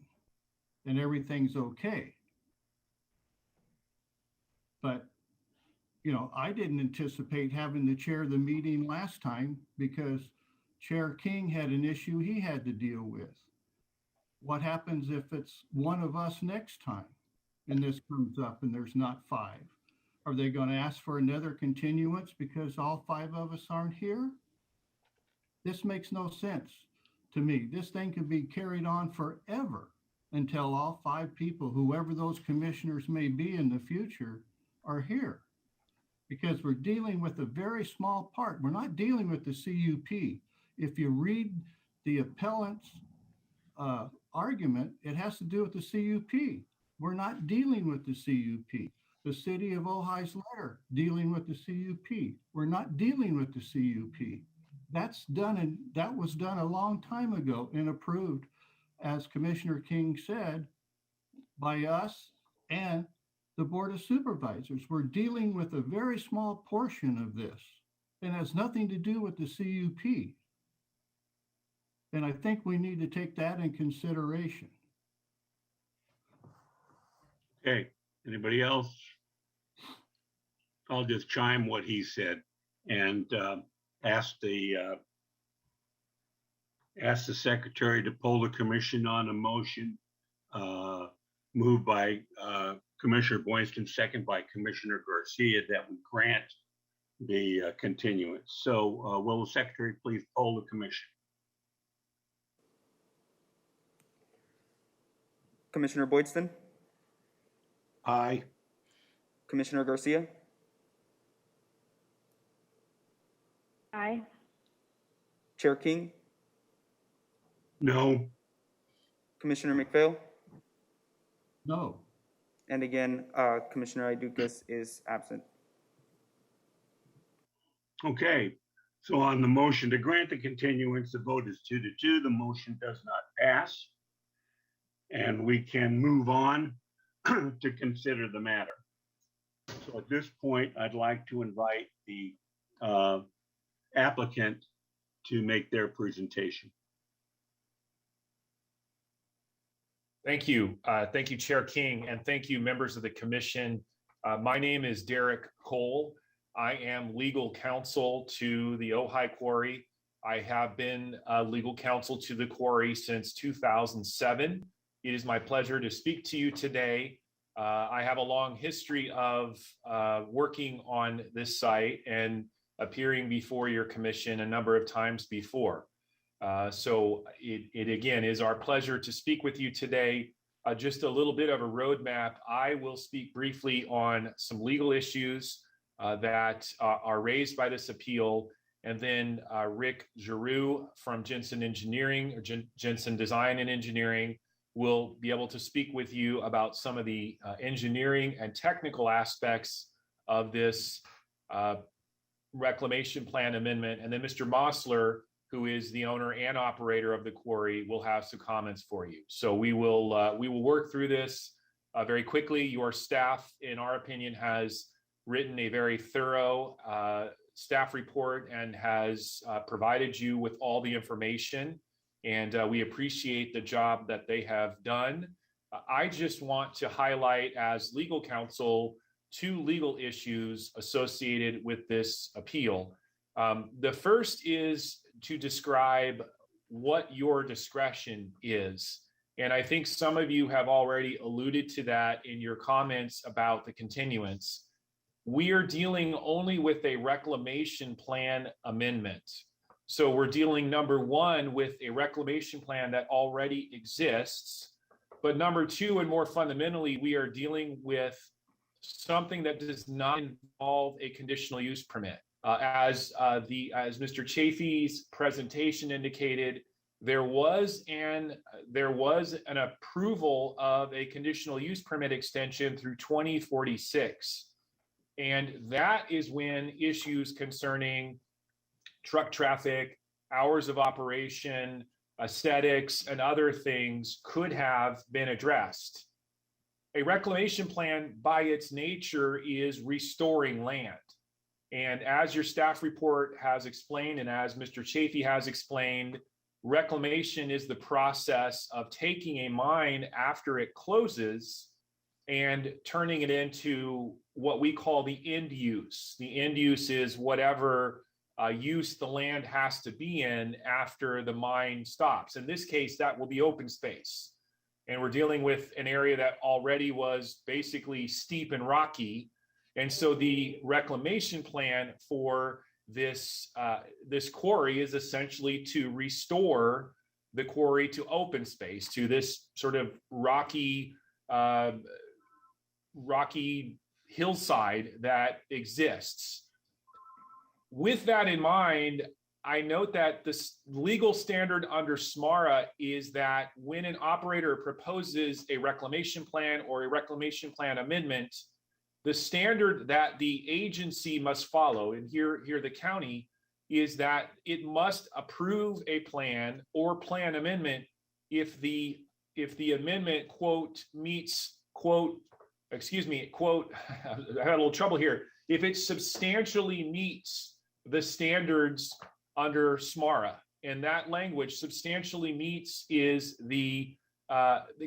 and everything's okay. But, I didn't anticipate having to chair the meeting last time because Chair King had an issue he had to deal with. What happens if it's one of us next time and this comes up and there's not 5? Are they going to ask for another continuance because all 5 of us aren't here? This makes no sense to me. This thing could be carried on forever until all 5 people, whoever those commissioners may be in the future, are here. Because we're dealing with a very small part. We're not dealing with the CUP. If you read the appellant's argument, it has to do with the CUP. We're not dealing with the CUP. The city of Ojai's letter dealing with the CUP. We're not dealing with the CUP. That's done, and that was done a long time ago and approved, as Commissioner King said, by us and the Board of Supervisors. We're dealing with a very small portion of this and has nothing to do with the CUP. And I think we need to take that in consideration. Okay, anybody else? I'll just chime what he said and ask the secretary to poll the commission on a motion moved by Commissioner Boydston, second by Commissioner Garcia, that would grant the continuance. So will the secretary please poll the commission? Commissioner Boydston, Aye. Commissioner Garcia, Aye. Chair King, No. Commissioner McPhail, No. and again, Commissioner Idukas is absent. Okay, so on the motion to grant the continuance, the vote is 2-2. The motion does not pass. And we can move on to consider the matter. So at this point, I'd like to invite the applicant to make their presentation. Thank you. Thank you, Chair King, and thank you, members of the commission. My name is Derek Cole. I am legal counsel to the Ojai Quarry. I have been legal counsel to the quarry since 2007. It is my pleasure to speak to you today. I have a long history of working on this site and appearing before your commission a number of times before. So it again is our pleasure to speak with you today. Just a little bit of a roadmap. I will speak briefly on some legal issues that are raised by this appeal. And then Rick Giroux from Jensen Engineering, or Jensen Design and Engineering, will be able to speak with you about some of the engineering and technical aspects of this reclamation plan amendment. And then Mr. Mosler, who is the owner and operator of the quarry, will have some comments for you. So we will work through this very quickly. Your staff, in our opinion, has written a very thorough staff report and has provided you with all the information. And we appreciate the job that they have done. I just want to highlight, as legal counsel, two legal issues associated with this appeal. The first is to describe what your discretion is. And I think some of you have already alluded to that in your comments about the continuance. We are dealing only with a reclamation plan amendment. So we're dealing, number one, with a reclamation plan that already exists. But number two, and more fundamentally, we are dealing with something that does not involve a conditional use permit. As Mr. Chafee's presentation indicated, there was an approval of a conditional use permit extension through 2046. And that is when issues concerning truck traffic, hours of operation, aesthetics, and other things could have been addressed. A reclamation plan, by its nature, is restoring land. And as your staff report has explained, and as Mr. Chafee has explained, reclamation is the process of taking a mine after it closes and turning it into what we call the end use. The end use is whatever use the land has to be in after the mine stops. In this case, that will be open space. And we're dealing with an area that already was basically steep and rocky. And so the reclamation plan for this quarry is essentially to restore the quarry to open space, to this sort of rocky hillside that exists. With that in mind, I note that the legal standard under SMARA is that when an operator proposes a reclamation plan or a reclamation plan amendment, the standard that the agency must follow, and here the county, is that it must approve a plan or plan amendment if the amendment, quote, meets, quote, quote, I had a little trouble here, if it substantially meets the standards under SMARA. And that language, substantially meets, is the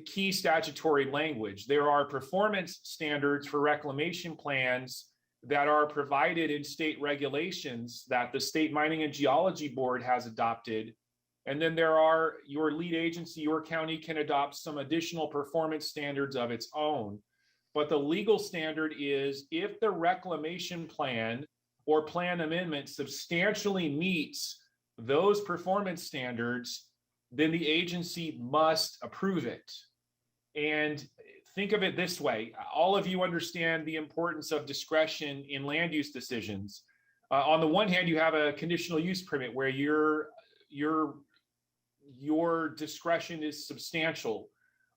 key statutory language. There are performance standards for reclamation plans that are provided in state regulations that the State Mining and Geology Board has adopted. And then there are, your lead agency, your county, can adopt some additional performance standards of its own. But the legal standard is if the reclamation plan or plan amendment substantially meets those performance standards, then the agency must approve it. And think of it this way. All of you understand the importance of discretion in land use decisions. On the one hand, you have a conditional use permit where your discretion is substantial.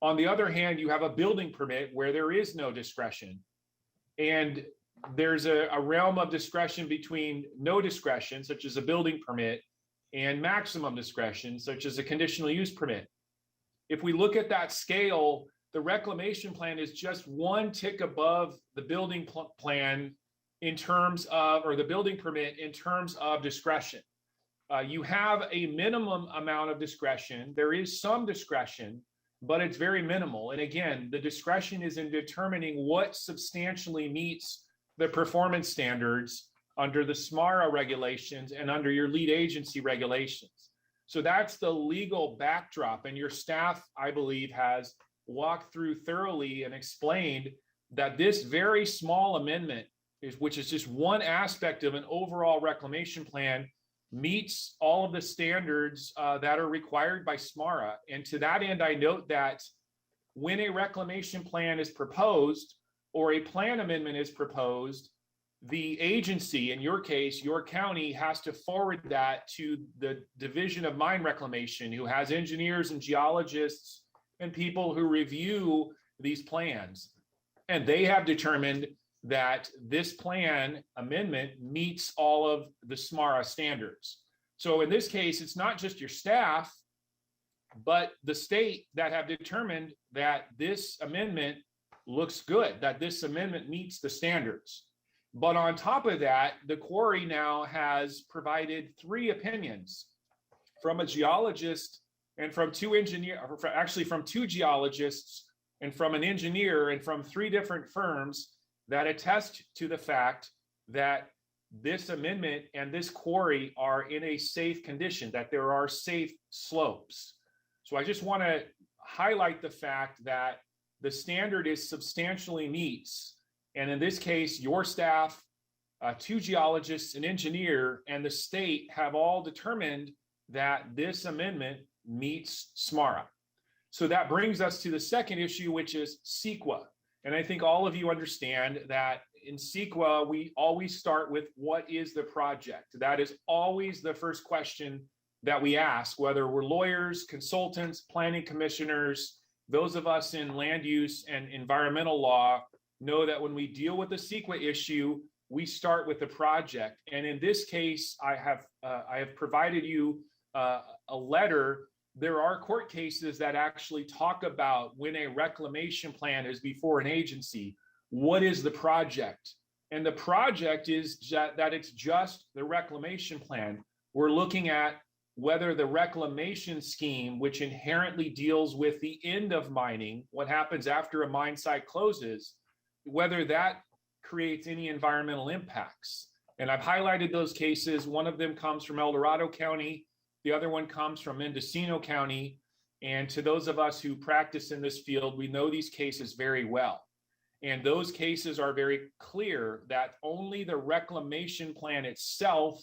On the other hand, you have a building permit where there is no discretion. And there's a realm of discretion between no discretion, such as a building permit, and maximum discretion, such as a conditional use permit. If we look at that scale, the reclamation plan is just one tick above the building plan in terms of, or the building permit in terms of discretion. You have a minimum amount of discretion. There is some discretion, but it's very minimal. And again, the discretion is in determining what substantially meets the performance standards under the SMARA regulations and under your lead agency regulations. So that's the legal backdrop. And your staff, I believe, has walked through thoroughly and explained that this very small amendment, which is just one aspect of an overall reclamation plan, meets all of the standards that are required by SMARA. And to that end, I note that when a reclamation plan is proposed or a plan amendment is proposed, the agency, in your case, your county, has to forward that to the Division of Mine Reclamation, who has engineers and geologists and people who review these plans. And they have determined that this plan amendment meets all of the SMARA standards. So in this case, it's not just your staff, but the state that have determined that this amendment looks good, that this amendment meets the standards. But on top of that, the quarry now has provided 3 opinions from a geologist and from 2 engineers, actually from 2 geologists and from an engineer and from 3 different firms that attest to the fact that this amendment and this quarry are in a safe condition, that there are safe slopes. So I just want to highlight the fact that the standard is substantially meets. And in this case, your staff, 2 geologists, an engineer, and the state have all determined that this amendment meets SMARA. So that brings us to the second issue, which is CEQA. And I think all of you understand that in CEQA, we always start with what is the project? That is always the first question that we ask, whether we're lawyers, consultants, planning commissioners, those of us in land use and environmental law know that when we deal with the CEQA issue, we start with the project. And in this case, I have provided you a letter. There are court cases that actually talk about when a reclamation plan is before an agency, what is the project? And the project is that it's just the reclamation plan. We're looking at whether the reclamation scheme, which inherently deals with the end of mining, what happens after a mine site closes, whether that creates any environmental impacts. And I've highlighted those cases. One of them comes from El Dorado County. The other one comes from Mendocino County. And to those of us who practice in this field, we know these cases very well. And those cases are very clear that only the reclamation plan itself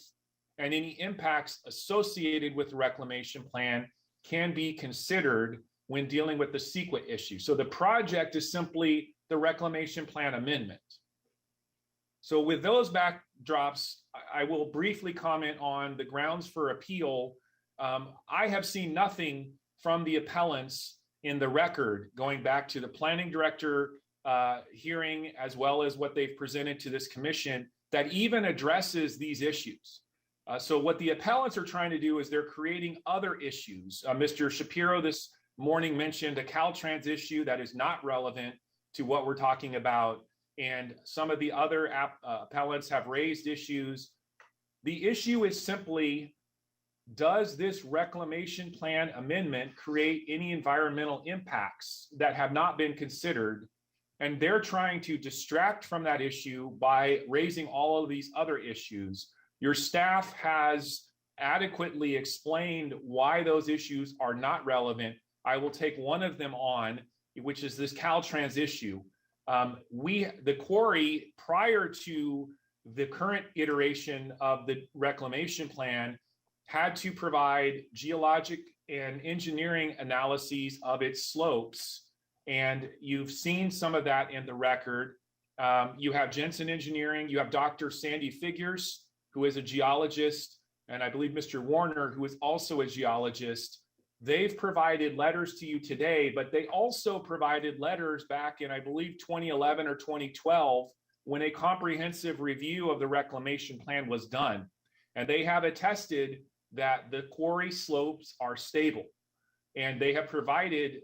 and any impacts associated with the reclamation plan can be considered when dealing with the CEQA issue. So the project is simply the reclamation plan amendment. So with those backdrops, I will briefly comment on the grounds for appeal. I have seen nothing from the appellants in the record going back to the planning director hearing, as well as what they've presented to this commission, that even addresses these issues. So what the appellants are trying to do is they're creating other issues. Mr. Shapiro this morning mentioned a Caltrans issue that is not relevant to what we're talking about. And some of the other appellants have raised issues. The issue is simply, does this reclamation plan amendment create any environmental impacts that have not been considered? And they're trying to distract from that issue by raising all of these other issues. Your staff has adequately explained why those issues are not relevant. I will take one of them on, which is this Caltrans issue. The quarry, prior to the current iteration of the reclamation plan, had to provide geologic and engineering analyses of its slopes And you've seen some of that in the record. You have Jensen Engineering, you have Dr. Sandy Figures, who is a geologist, and I believe Mr. Warner, who is also a geologist. They've provided letters to you today, but they also provided letters back in, I believe, 2011 or 2012, when a comprehensive review of the reclamation plan was done. And they have attested that the quarry slopes are stable. And they have provided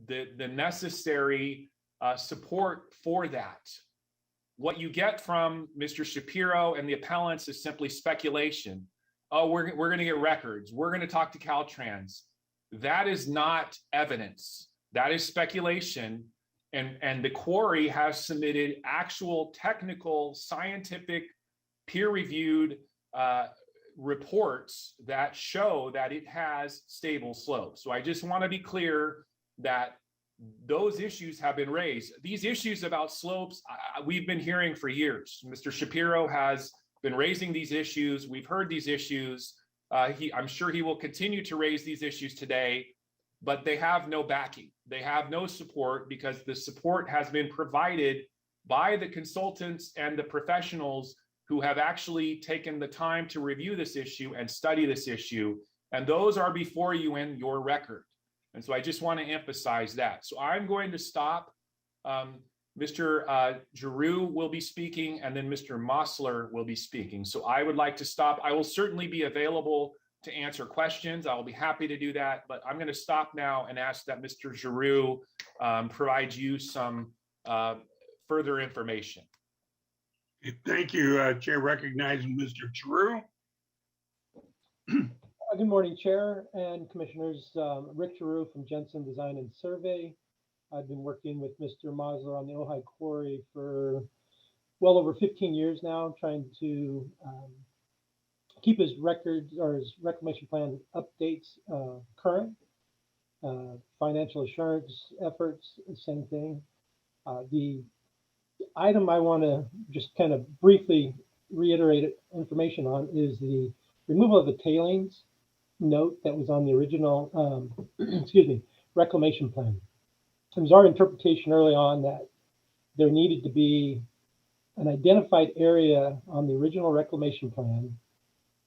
the necessary support for that. What you get from Mr. Shapiro and the appellants is simply speculation. Oh, we're going to get records. We're going to talk to Caltrans. That is not evidence. That is speculation. And the quarry has submitted actual technical, scientific, peer-reviewed reports that show that it has stable slopes. So I just want to be clear that those issues have been raised. These issues about slopes, we've been hearing for years. Mr. Shapiro has been raising these issues. We've heard these issues. I'm sure he will continue to raise these issues today, but they have no backing. They have no support because the support has been provided by the consultants and the professionals who have actually taken the time to review this issue and study this issue. And those are before you in your record. And so I just want to emphasize that. So I'm going to stop. Mr. Giroux will be speaking, and then Mr. Mosler will be speaking. So I would like to stop. I will certainly be available to answer questions. I will be happy to do that, but I'm going to stop now and ask that Mr. Giroux provide you some further information. Thank you, Chair. Recognizing Mr. Giroux. Good morning, Chair and Commissioners. Rick Giroux from Jensen Design and Survey. I've been working with Mr. Mosler on the Ojai Quarry for well over 15 years now, trying to keep his records or his reclamation plan updates current. Financial assurance efforts, same thing. The item I want to just kind of briefly reiterate information on is the removal of the tailings note that was on the original, reclamation plan. It was our interpretation early on that there needed to be an identified area on the original reclamation plan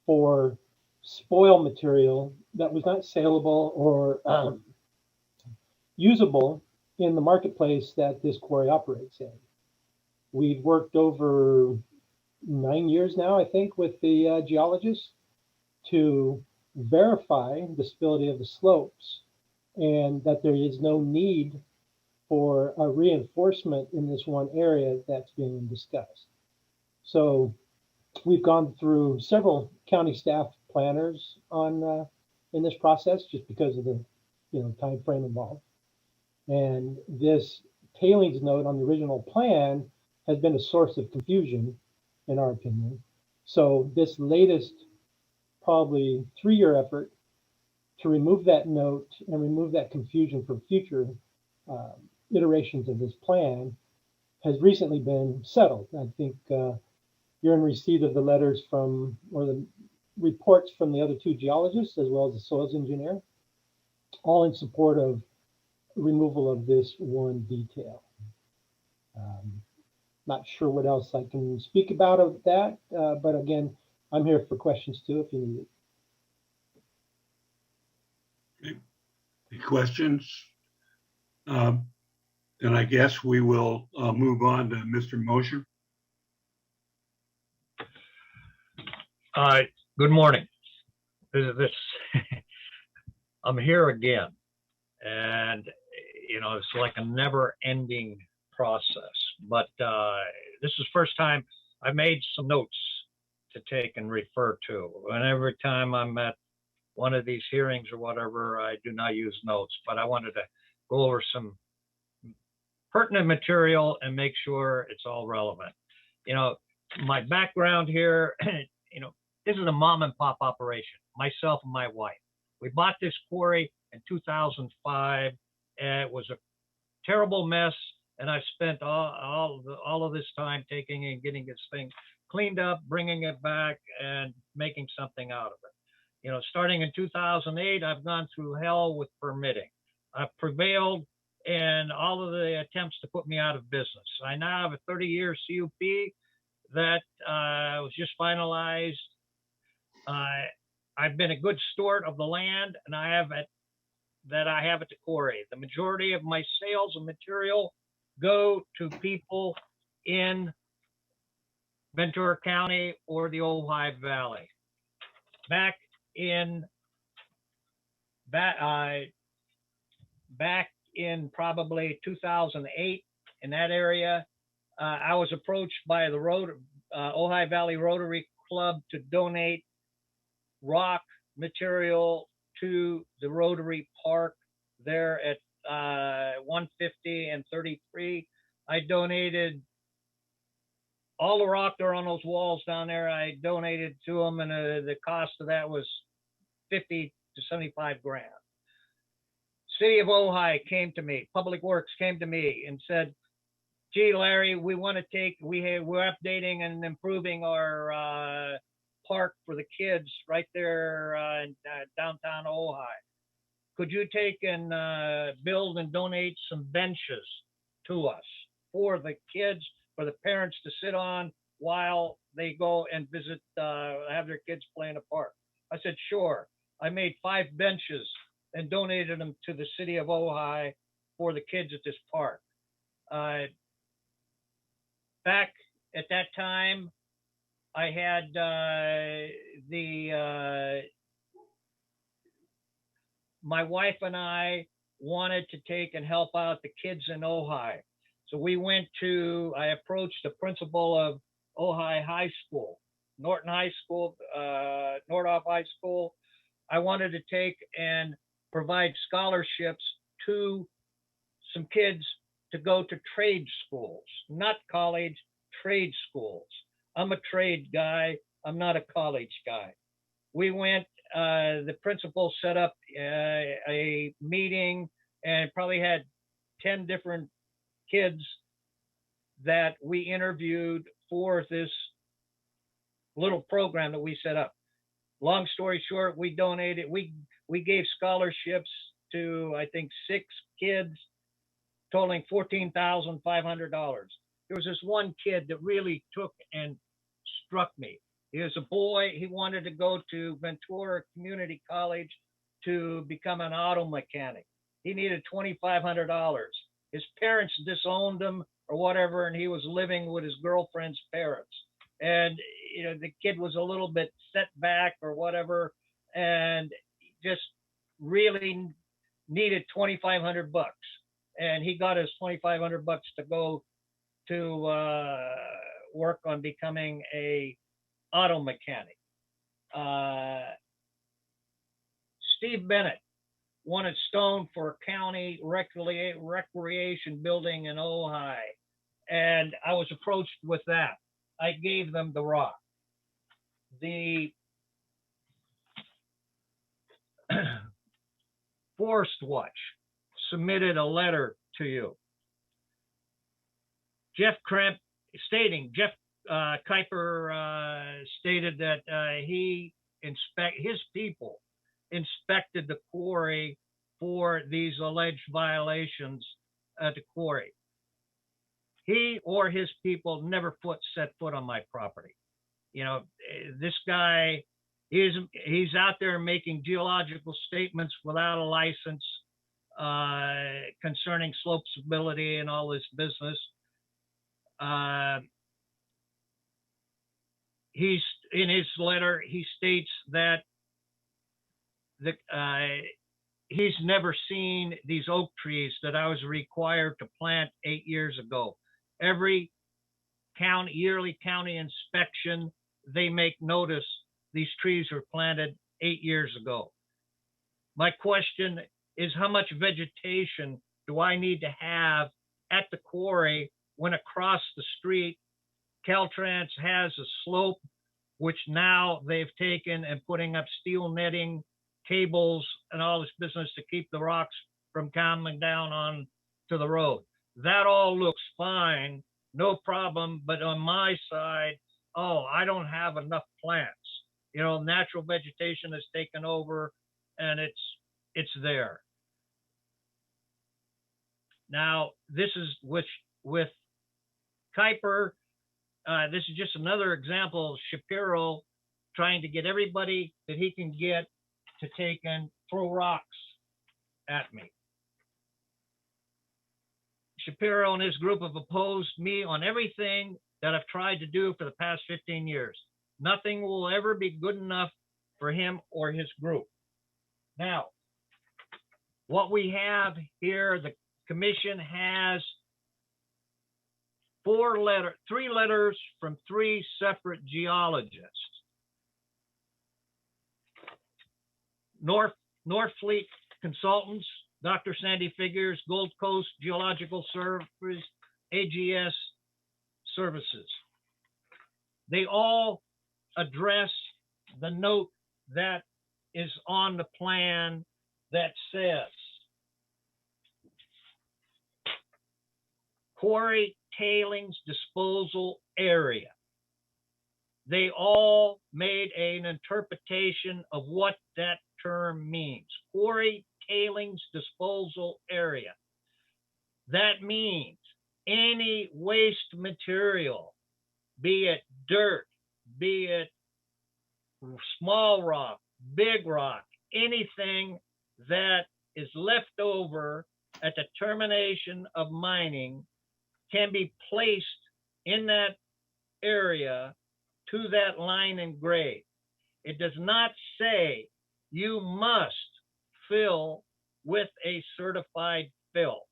for spoil material that was not saleable or usable in the marketplace that this quarry operates in. We've worked over 9 years now, I think, with the geologists to verify the stability of the slopes and that there is no need for a reinforcement in this one area that's being discussed. So we've gone through several county staff planners on in this process just because of the time frame involved. And this tailings note on the original plan has been a source of confusion, in our opinion. So this latest, probably 3-year effort to remove that note and remove that confusion for future iterations of this plan has recently been settled. I think you're in receipt of the letters from, or the reports from the other 2 geologists, as well as the soils engineer, all in support of removal of this one detail. Not sure what else I can speak about of that, but again, I'm here for questions too if you need it. Okay. Any questions? Then I guess we will move on to Mr. Mosher. Good morning. I'm here again, and it's like a never-ending process. But this is the first time I made some notes to take and refer to. And every time I'm at one of these hearings or whatever, I do not use notes. But I wanted to go over some pertinent material and make sure it's all relevant. My background here, this is a mom and pop operation, myself and my wife. We bought this quarry in 2005. And it was a terrible mess. And I spent all of this time taking and getting this thing cleaned up, bringing it back and making something out of it. Starting in 2008, I've gone through hell with permitting. I've prevailed in all of the attempts to put me out of business. I now have a 30-year CUP that was just finalized. I've been a good steward of the land, and I have at the quarry. The majority of my sales of material go to people in Ventura County or the Ojai Valley. Back in probably 2008, in that area, I was approached by the Ojai Valley Rotary Club to donate rock material to the Rotary Park there at 150 and 33. I donated all the rock there on those walls down there. I donated to them, and the cost of that was 50 to 75 grand. City of Ojai came to me, Public Works came to me and said, gee, Larry, we're updating and improving our park for the kids right there in downtown Ojai. Could you take and build and donate some benches to us for the kids, for the parents to sit on while they go and visit, have their kids play in a park? I said, sure. I made 5 benches and donated them to the city of Ojai for the kids at this park. Back at that time, I had my wife and I wanted to take and help out the kids in Ojai. So I approached the principal of Ojai High School, Norton High School, Nordhoff High School. I wanted to take and provide scholarships to some kids to go to trade schools, not college, trade schools. I'm a trade guy. I'm not a college guy. We went, the principal set up a meeting and probably had 10 different kids that we interviewed for this little program that we set up. Long story short, we gave scholarships to, I think, 6 kids, totaling $14,500. There was this one kid that really took and struck me. He was a boy. He wanted to go to Ventura Community College to become an auto mechanic. He needed $2,500. His parents disowned him or whatever, and he was living with his girlfriend's parents. And the kid was a little bit set back or whatever, and just really needed $2,500. And he got his $2,500 to go to work on becoming a auto mechanic. Steve Bennett wanted stone for a county recreation building in Ojai, and I was approached with that. I gave them the rock. The Forest Watch submitted a letter to you. Jeff Kuiper stated that his people inspected the quarry for these alleged violations at the quarry. He or his people never set foot on my property. This guy, he's out there making geological statements without a license concerning slope stability and all this business. He's in his letter, he states that he's never seen these oak trees that I was required to plant 8 years ago. Every yearly county inspection, they make notice these trees were planted 8 years ago. My question is, how much vegetation do I need to have at the quarry when across the street Caltrans has a slope, which now they've taken and putting up steel netting, cables, and all this business to keep the rocks from coming down on to the road. That all looks fine, no problem, but on my side, I don't have enough plants. Natural vegetation has taken over and it's there. Now, this is with Kuiper. This is just another example of Shapiro trying to get everybody that he can get to take and throw rocks at me. Shapiro and his group have opposed me on everything that I've tried to do for the past 15 years. Nothing will ever be good enough for him or his group. Now, what we have here, the commission has three letters from three separate geologists. Northfleet Consultants, Dr. Sandy Figures, Gold Coast Geological Service, AGS Services. They all address the note that is on the plan that says Quarry Tailings Disposal Area. They all made an interpretation of what that term means. Quarry Tailings Disposal Area. That means any waste material, be it dirt, be it small rock, big rock, anything that is left over at the termination of mining can be placed in that area to that line and grade. It does not say you must fill with a certified fill.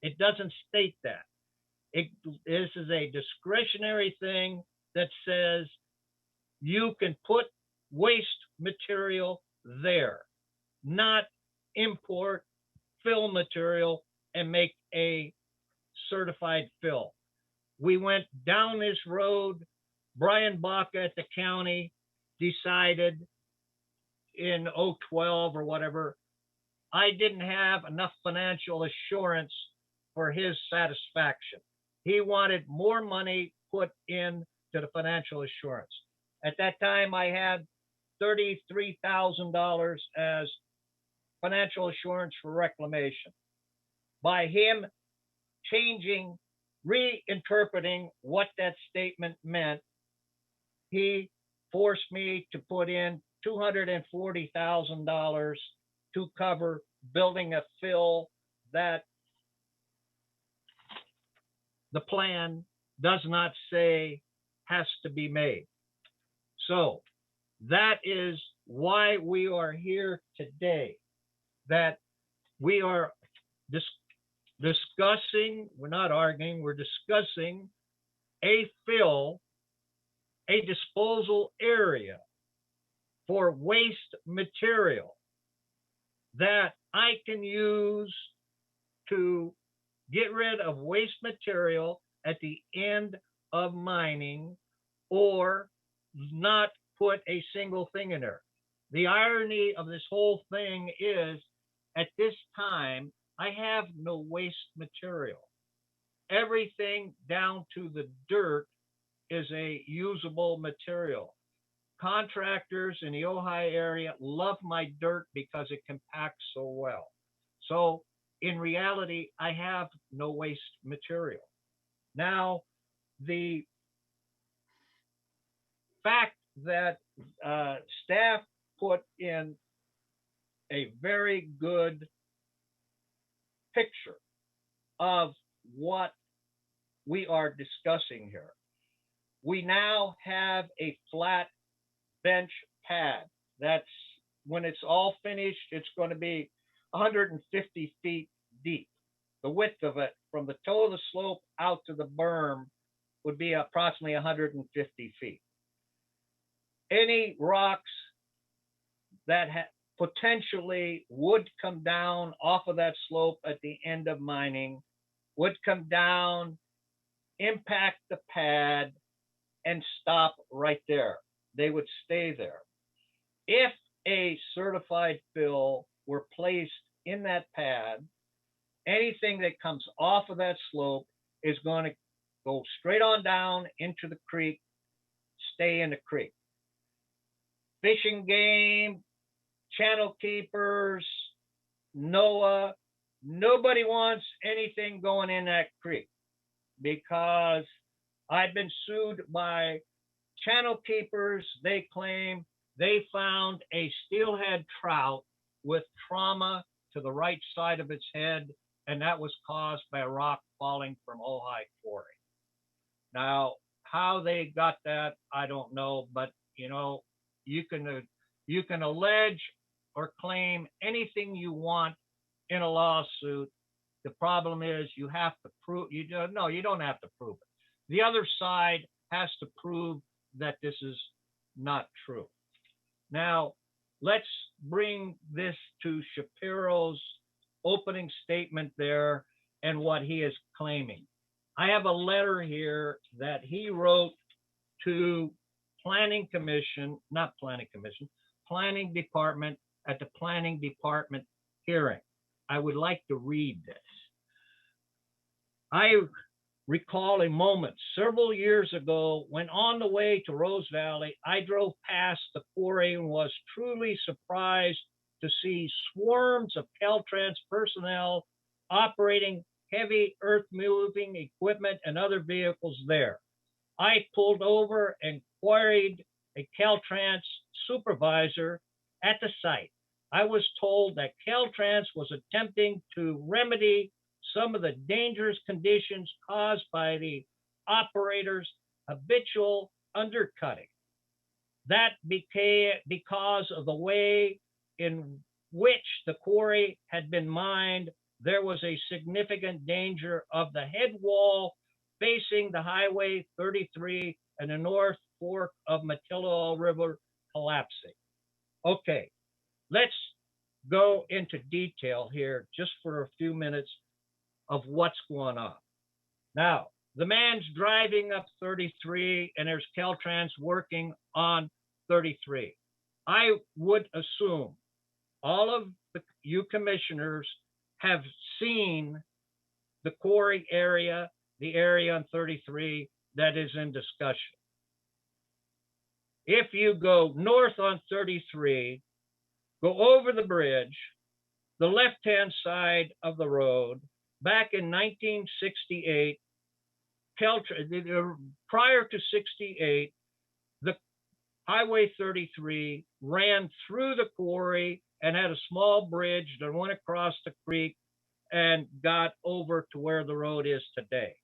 It doesn't state that. This is a discretionary thing that says you can put waste material there, not import fill material and make a certified fill. We went down this road. Brian Baca at the county decided in 2012 or whatever, I didn't have enough financial assurance for his satisfaction. He wanted more money put into the financial assurance. At that time, I had $33,000 as financial assurance for reclamation. By him changing, reinterpreting what that statement meant, he forced me to put in $240,000 to cover building a fill that the plan does not say has to be made. So that is why we are here today, that we are discussing, we're not arguing, we're discussing a fill, a disposal area for waste material that I can use to get rid of waste material at the end of mining or not put a single thing in there. The irony of this whole thing is at this time, I have no waste material. Everything down to the dirt is a usable material. Contractors in the Ojai area love my dirt because it compacts so well. So in reality, I have no waste material. Now, the fact that staff put in a very good picture of what we are discussing here. We now have a flat bench pad. That's, when it's all finished, it's going to be 150 feet deep. The width of it from the toe of the slope out to the berm would be approximately 150 feet. Any rocks that potentially would come down off of that slope at the end of mining would come down, impact the pad, and stop right there. They would stay there. If a certified fill were placed in that pad, anything that comes off of that slope is going to go straight on down into the creek, stay in the creek. Fishing game, channel keepers, NOAA, nobody wants anything going in that creek because I've been sued by channel keepers. They claim they found a steelhead trout with trauma to the right side of its head, and that was caused by a rock falling from Ojai Quarry. Now, how they got that, I don't know, but you know, you can allege or claim anything you want in a lawsuit. The problem is you have to prove, you don't have to prove it. The other side has to prove that this is not true. Now, let's bring this to Shapiro's opening statement there and what he is claiming. I have a letter here that he wrote to Planning Department at the Planning Department hearing. I would like to read this. I recall a moment several years ago when on the way to Rose Valley, I drove past the quarry and was truly surprised to see swarms of Caltrans personnel operating heavy earth moving equipment and other vehicles there. I pulled over and queried a Caltrans supervisor at the site. I was told that Caltrans was attempting to remedy some of the dangerous conditions caused by the operator's habitual undercutting. That became because of the way in which the quarry had been mined. There was a significant danger of the head wall facing the Highway 33 and the North Fork of Matillo River collapsing. Okay, let's go into detail here just for a few minutes of what's going on. Now, the man's driving up 33 and there's Caltrans working on 33. I would assume all of you commissioners have seen the quarry area, the area on 33 that is in discussion. If you go north on 33, go over the bridge, the left-hand side of the road, back in 1968, prior to 68, the Highway 33 ran through the quarry and had a small bridge that went across the creek and got over to where the road is today.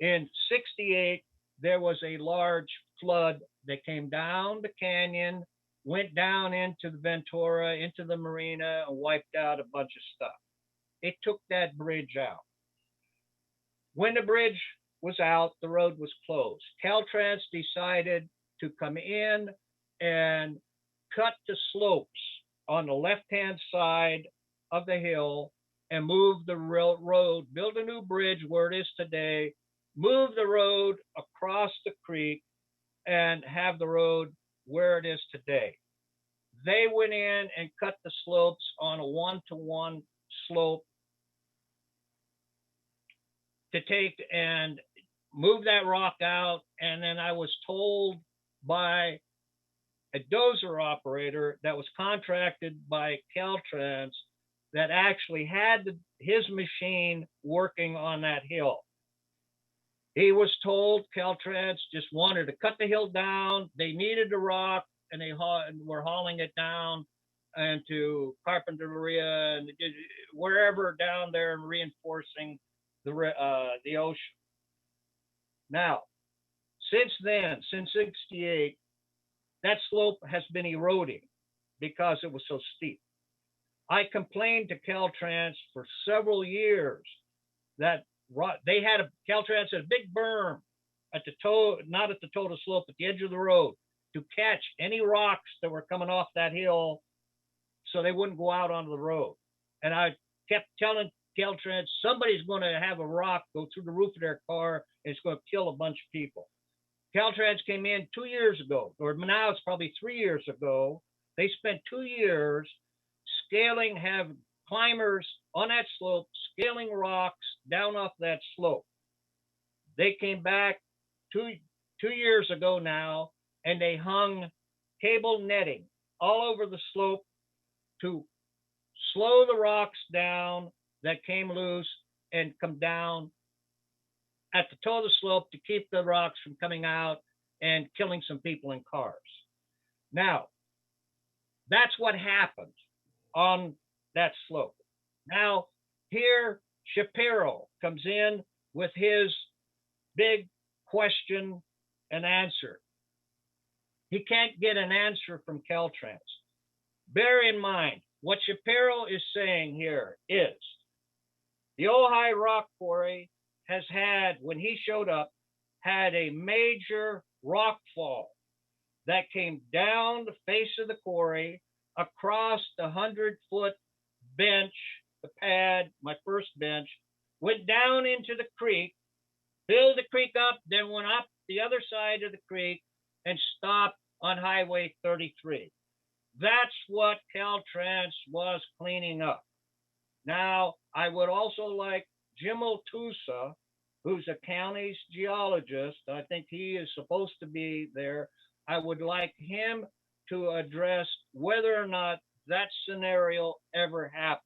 In 68, there was a large flood that came down the canyon, went down into the Ventura, into the marina, and wiped out a bunch of stuff. It took that bridge out. When the bridge was out, the road was closed. Caltrans decided to come in and cut the slopes on the left-hand side of the hill and move the road, build a new bridge where it is today, move the road across the creek and have the road where it is today. They went in and cut the slopes on a one-to-one slope to take and move that rock out. And then I was told by a dozer operator that was contracted by Caltrans that actually had his machine working on that hill. He was told Caltrans just wanted to cut the hill down. They needed the rock and they were hauling it down into Carpinteria and wherever down there and reinforcing the ocean. Now, since then, since 68, that slope has been eroding because it was so steep. I complained to Caltrans for several years that Caltrans had a big berm at the toe, not at the toe of the slope, at the edge of the road to catch any rocks that were coming off that hill so they wouldn't go out onto the road. And I kept telling Caltrans, somebody's going to have a rock go through the roof of their car and it's going to kill a bunch of people. Caltrans came in 2 years ago, or now it's probably 3 years ago. They spent 2 years have climbers on that slope, scaling rocks down off that slope. They came back two years ago now, and they hung cable netting all over the slope to slow the rocks down that came loose and come down at the toe of the slope to keep the rocks from coming out and killing some people in cars. Now, that's what happened on that slope. Now, here Shapiro comes in with his big question and answer. He can't get an answer from Caltrans. Bear in mind, what Shapiro is saying here is the Ojai Rock Quarry has had, when he showed up, had a major rock fall that came down the face of the quarry, across the 100-foot bench, the pad, my first bench, went down into the creek, filled the creek up, then went up the other side of the creek and stopped on Highway 33. That's what Caltrans was cleaning up. Now, I would also like Jim Otusa, who's a county's geologist, I think he is supposed to be there. I would like him to address whether or not that scenario ever happened.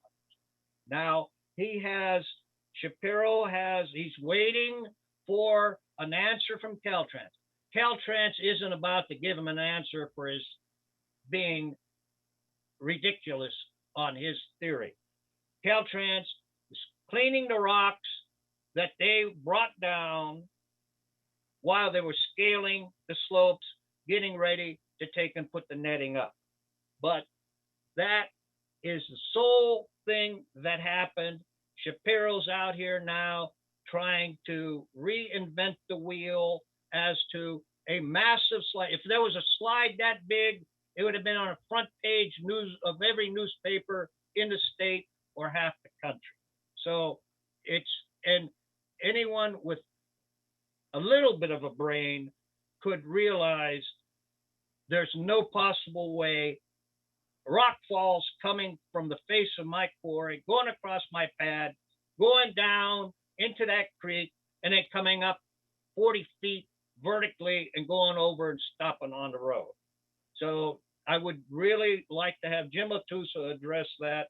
Now, Shapiro he's waiting for an answer from Caltrans. Caltrans isn't about to give him an answer for his being ridiculous on his theory. Caltrans is cleaning the rocks that they brought down while they were scaling the slopes, getting ready to take and put the netting up. But that is the sole thing that happened. Shapiro's out here now trying to reinvent the wheel as to a massive slide. If there was a slide that big, it would have been on a front page news of every newspaper in the state or half the country. So and anyone with a little bit of a brain could realize there's no possible way rock falls coming from the face of my quarry, going across my pad, going down into that creek, and then coming up 40 feet vertically and going over and stopping on the road. So I would really like to have Jim Otusa address that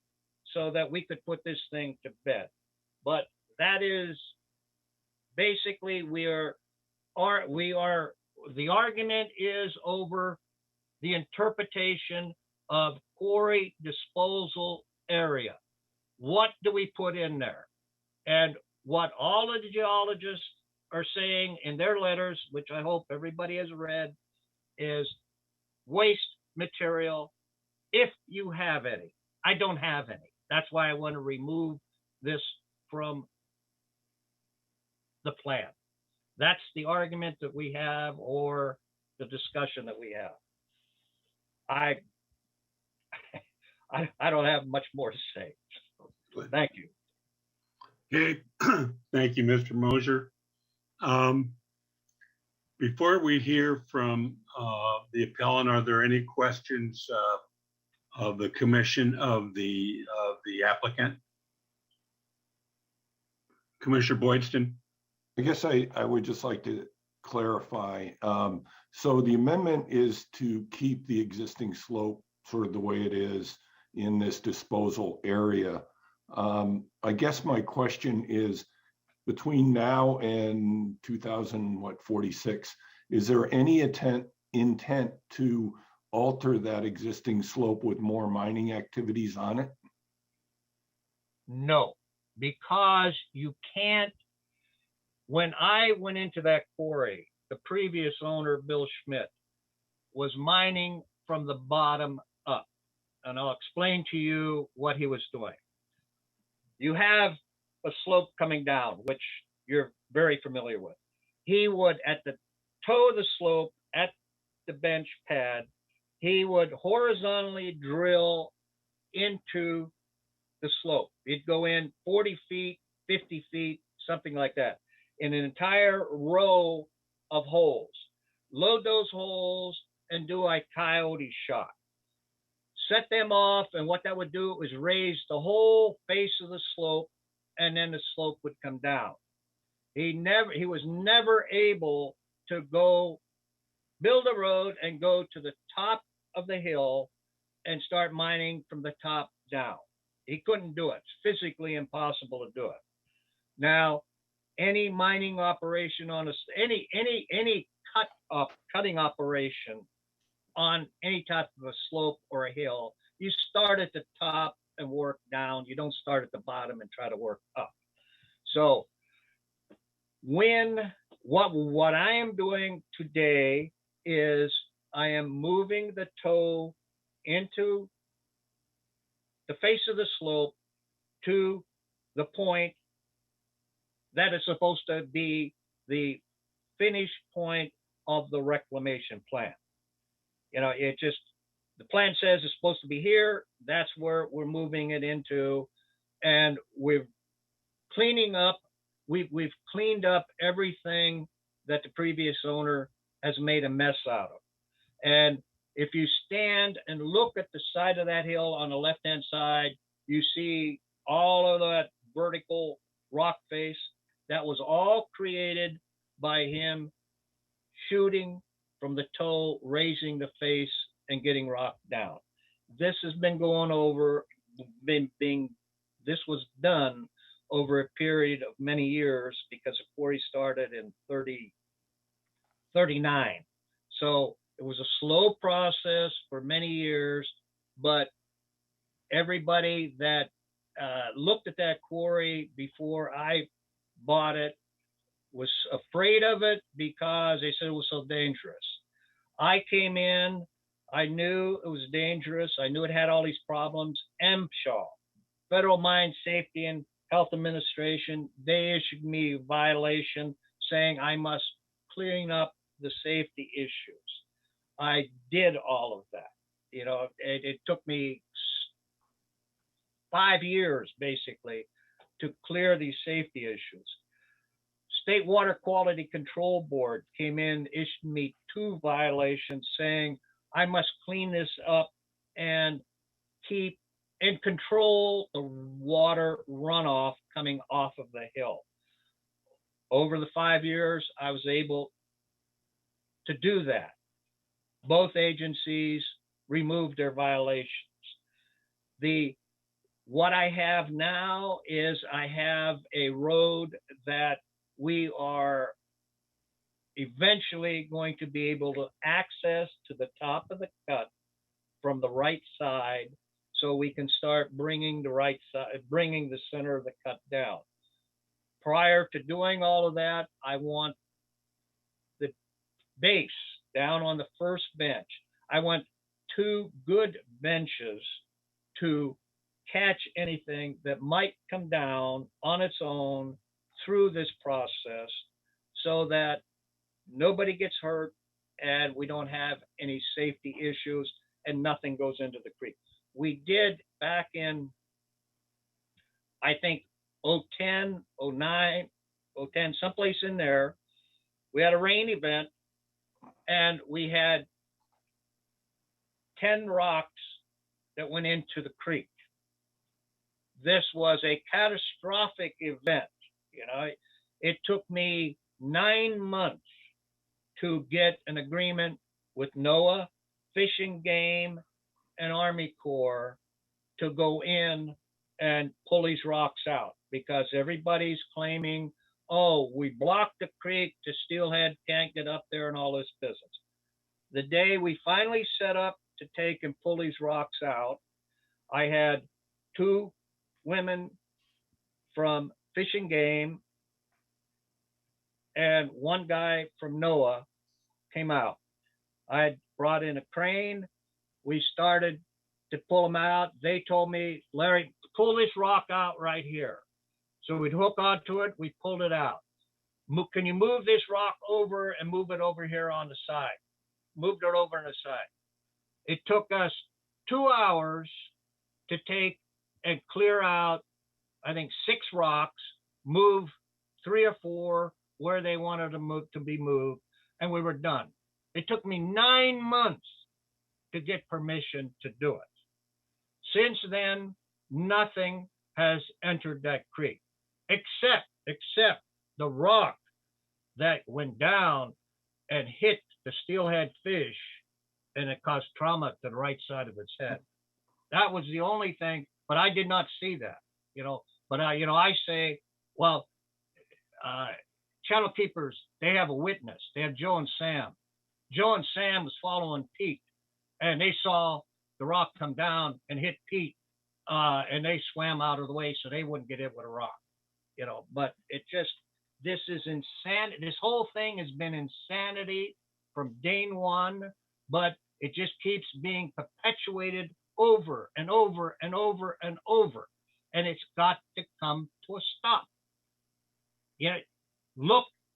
so that we could put this thing to bed. But that is basically the argument is over the interpretation of quarry disposal area. What do we put in there? And what all of the geologists are saying in their letters, which I hope everybody has read, is waste material, if you have any. I don't have any. That's why I want to remove this from the plan. That's the argument that we have, or the discussion that we have. I don't have much more to say. Thank you. Okay, thank you, Mr. Mosier. Before we hear from the appellant, are there any questions of the commission of the applicant? Commissioner Boydston? I guess I would just like to clarify. So the amendment is to keep the existing slope sort of the way it is in this disposal area. I guess my question is, between now and 2046, is there any intent to alter that existing slope with more mining activities on it? No, because you can't. When I went into that quarry, the previous owner, Bill Schmidt, was mining from the bottom up. And I'll explain to you what he was doing. You have a slope coming down, which you're very familiar with. He would, at the toe of the slope, at the bench pad, he would horizontally drill into the slope. He'd go in 40 feet, 50 feet, something like that, in an entire row of holes. Load those holes and do a coyote shot. Set them off, and what that would do is raise the whole face of the slope, and then the slope would come down. He was never able to go build a road and go to the top of the hill and start mining from the top down. He couldn't do it. It's physically impossible to do it. Now, any mining operation on any cutting operation on any type of a slope or a hill, you start at the top and work down. You don't start at the bottom and try to work up. So what I am doing today is I am moving the toe into the face of the slope to the point that is supposed to be the finish point of the reclamation plan. You know, the plan says it's supposed to be here. That's where we're moving it into. And we're cleaning up. We've cleaned up everything that the previous owner has made a mess out of. And if you stand and look at the side of that hill on the left-hand side, you see all of that vertical rock face. That was all created by him shooting from the toe, raising the face, and getting rocked down. This has been going over, this was done over a period of many years because the quarry started in 39. So it was a slow process for many years, but everybody that looked at that quarry before I bought it was afraid of it because they said it was so dangerous. I came in, I knew it was dangerous. I knew it had all these problems. MSHA, Federal Mine Safety and Health Administration, they issued me a violation saying I must clean up the safety issues. I did all of that. You know, it took me 5 years basically to clear these safety issues. State Water Quality Control Board came in, issued me 2 violations saying I must clean this up and keep and control the water runoff coming off of the hill. Over the 5 years, I was able to do that. Both agencies removed their violations. What I have now is I have a road that we are eventually going to be able to access to the top of the cut from the right side, so we can start bringing the center of the cut down. Prior to doing all of that, I want the base down on the first bench. I want 2 good benches to catch anything that might come down on its own through this process so that nobody gets hurt and we don't have any safety issues and nothing goes into the creek. We did back in, I think, 2010, 2009, 2010, someplace in there, we had a rain event and we had 10 rocks that went into the creek. This was a catastrophic event. You know, it took me 9 months to get an agreement with NOAA, Fish and Game, and Army Corps to go in and pull these rocks out because everybody's claiming, oh, we blocked the creek, the steelhead can't get up there and all this business. The day we finally set up to take and pull these rocks out, I had 2 women from Fish and Game and 1 guy from NOAA came out. I had brought in a crane. We started to pull them out. They told me, Larry, pull this rock out right here. So we'd hook onto it. We pulled it out. Can you move this rock over and move it over here on the side? Moved it over on the side. It took us 2 hours to take and clear out, I think, 6 rocks, move 3 or 4 where they wanted to be moved, and we were done. It took me 9 months to get permission to do it. Since then, nothing has entered that creek, except the rock that went down and hit the steelhead fish, and it caused trauma to the right side of its head. That was the only thing but I did not see that, but I say, well, channel keepers, they have a witness. They have Joe and Sam. Joe and Sam was following Pete, and they saw the rock come down and hit Pete, and they swam out of the way so they wouldn't get hit with a rock, but this is insanity. This whole thing has been insanity from day one, but it just keeps being perpetuated over and over and over and over. And it's got to come to a stop.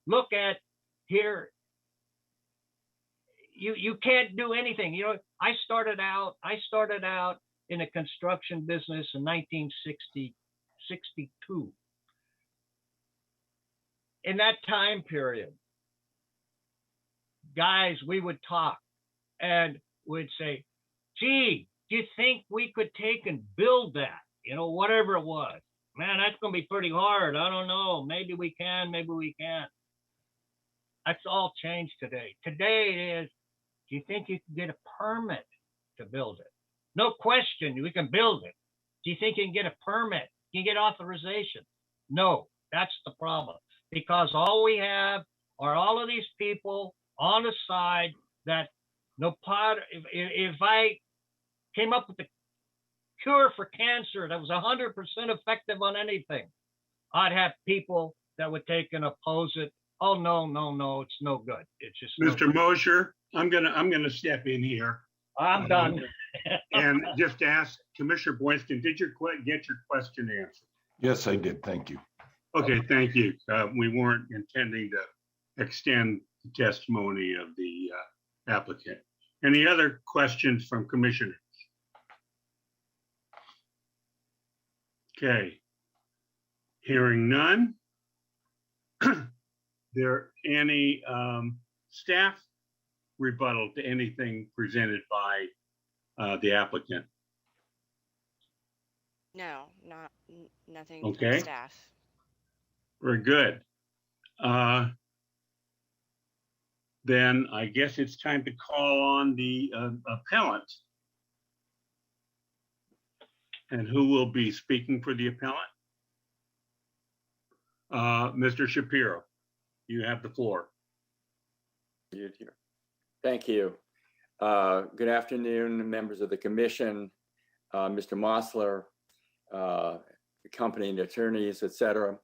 Look at here. You can't do anything. I started out in a construction business in 1962. In that time period, guys, we would talk and would say, gee, do you think we could take and build that? Whatever it was. Man, that's going to be pretty hard. I don't know. Maybe we can, maybe we can't. That's all changed today. Today it is, do you think you can get a permit to build it? No question, we can build it. Do you think you can get a permit? Can you get authorization? No, that's the problem. Because all we have are all of these people on the side that if I came up with the cure for cancer that was 100% effective on anything, I'd have people that would take and oppose it. Oh, no, it's no good. It's just Mr. Mosher, I'm gonna step in here. I'm done. And just ask Commissioner Boydston, did you get your question answered? Yes, I did. Thank you. Okay, thank you. We weren't intending to extend the testimony of the applicant. Any other questions from commissioners? Okay. Hearing none. There any staff rebuttal to anything presented by the applicant? No, nothing Okay. from staff. Very good. Then I guess it's time to call on the appellant. And who will be speaking for the appellant? Mr. Shapiro, you have the floor. Thank you. Good afternoon, members of the commission, Mr. Mosler, accompanying attorneys, etc.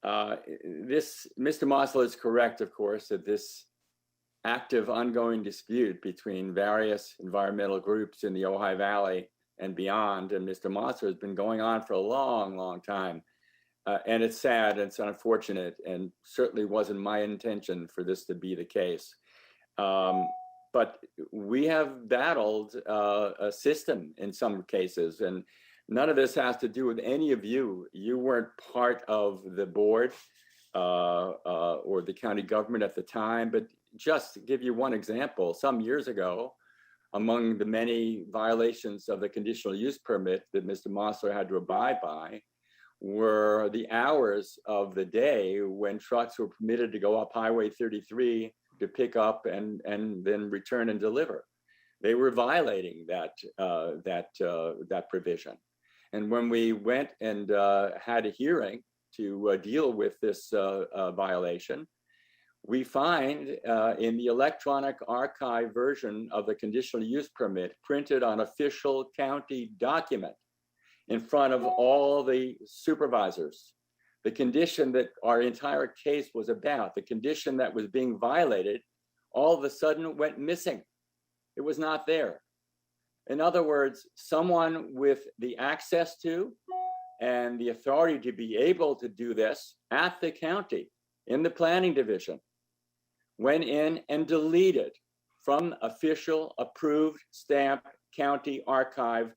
Mr. Mosler is correct, of course, that this active ongoing dispute between various environmental groups in the Ojai Valley and beyond, and Mr. Mosler has been going on for a long, long time. And it's sad, it's unfortunate, and certainly wasn't my intention for this to be the case. But we have battled a system in some cases, and none of this has to do with any of you. You weren't part of the board or the county government at the time, but just to give you one example, some years ago, among the many violations of the conditional use permit that Mr. Mosler had to abide by were the hours of the day when trucks were permitted to go up Highway 33 to pick up and then return and deliver. They were violating that provision. And when we went and had a hearing to deal with this violation, we find in the electronic archive version of the conditional use permit printed on official county document in front of all the supervisors, the condition that our entire case was about, the condition that was being violated, all of a sudden went missing. It was not there. In other words, someone with the access to and the authority to be able to do this at the county in the planning division went in and deleted from official approved stamped county archived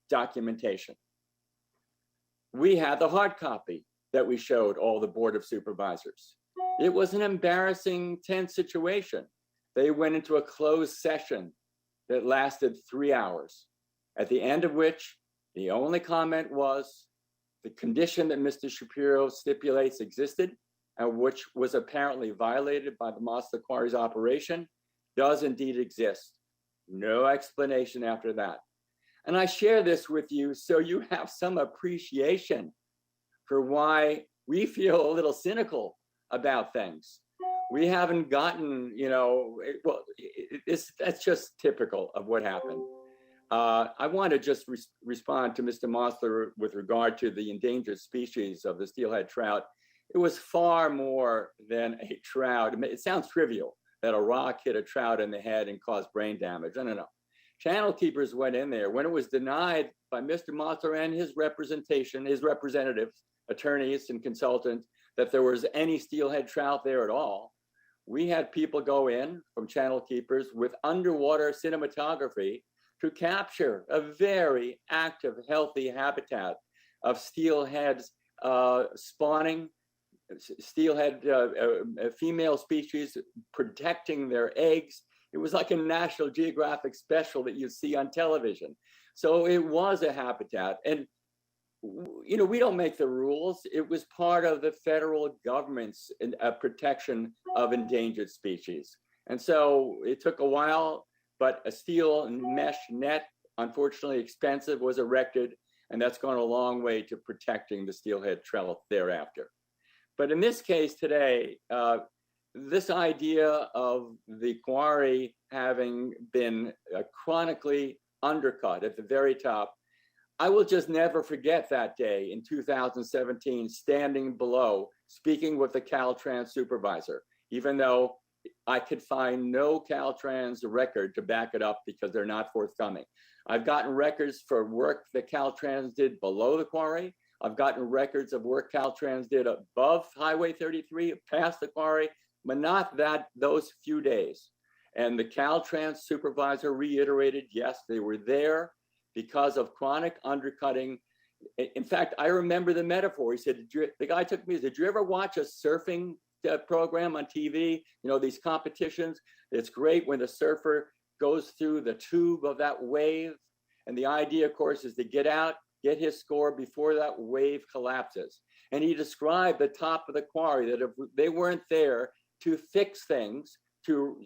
documentation. We had the hard copy that we showed all the Board of Supervisors. It was an embarrassing, tense situation. They went into a closed session that lasted 3 hours, at the end of which the only comment was the condition that Mr. Shapiro stipulates existed, and which was apparently violated by the Mosler Quarry's operation, does indeed exist. No explanation after that. And I share this with you so you have some appreciation for why we feel a little cynical about things. We haven't gotten, that's just typical of what happened. I want to just respond to Mr. Mosler with regard to the endangered species of the steelhead trout. It was far more than a trout. It sounds trivial that a rock hit a trout in the head and caused brain damage. No. Channel keepers went in there. When it was denied by Mr. Mosler and his representatives, attorneys and consultants, that there was any steelhead trout there at all, we had people go in from channel keepers with underwater cinematography to capture a very active, healthy habitat of steelheads spawning, steelhead female species protecting their eggs. It was like a National Geographic special that you see on television. So it was a habitat. And, we don't make the rules. It was part of the federal government's protection of endangered species. And so it took a while, but a steel mesh net, unfortunately expensive, was erected. And that's gone a long way to protecting the steelhead trout thereafter. But in this case today, this idea of the quarry having been chronically undercut at the very top, I will just never forget that day in 2017, standing below, speaking with the Caltrans supervisor, even though I could find no Caltrans record to back it up because they're not forthcoming. I've gotten records for work that Caltrans did below the quarry. I've gotten records of work Caltrans did above Highway 33, past the quarry, but not those few days. And the Caltrans supervisor reiterated, yes, they were there because of chronic undercutting. In fact, I remember the metaphor. He said, the guy took me, did you ever watch a surfing program on TV? These competitions. It's great when the surfer goes through the tube of that wave. And the idea, of course, is to get out, get his score before that wave collapses. And he described the top of the quarry, that if they weren't there to fix things, to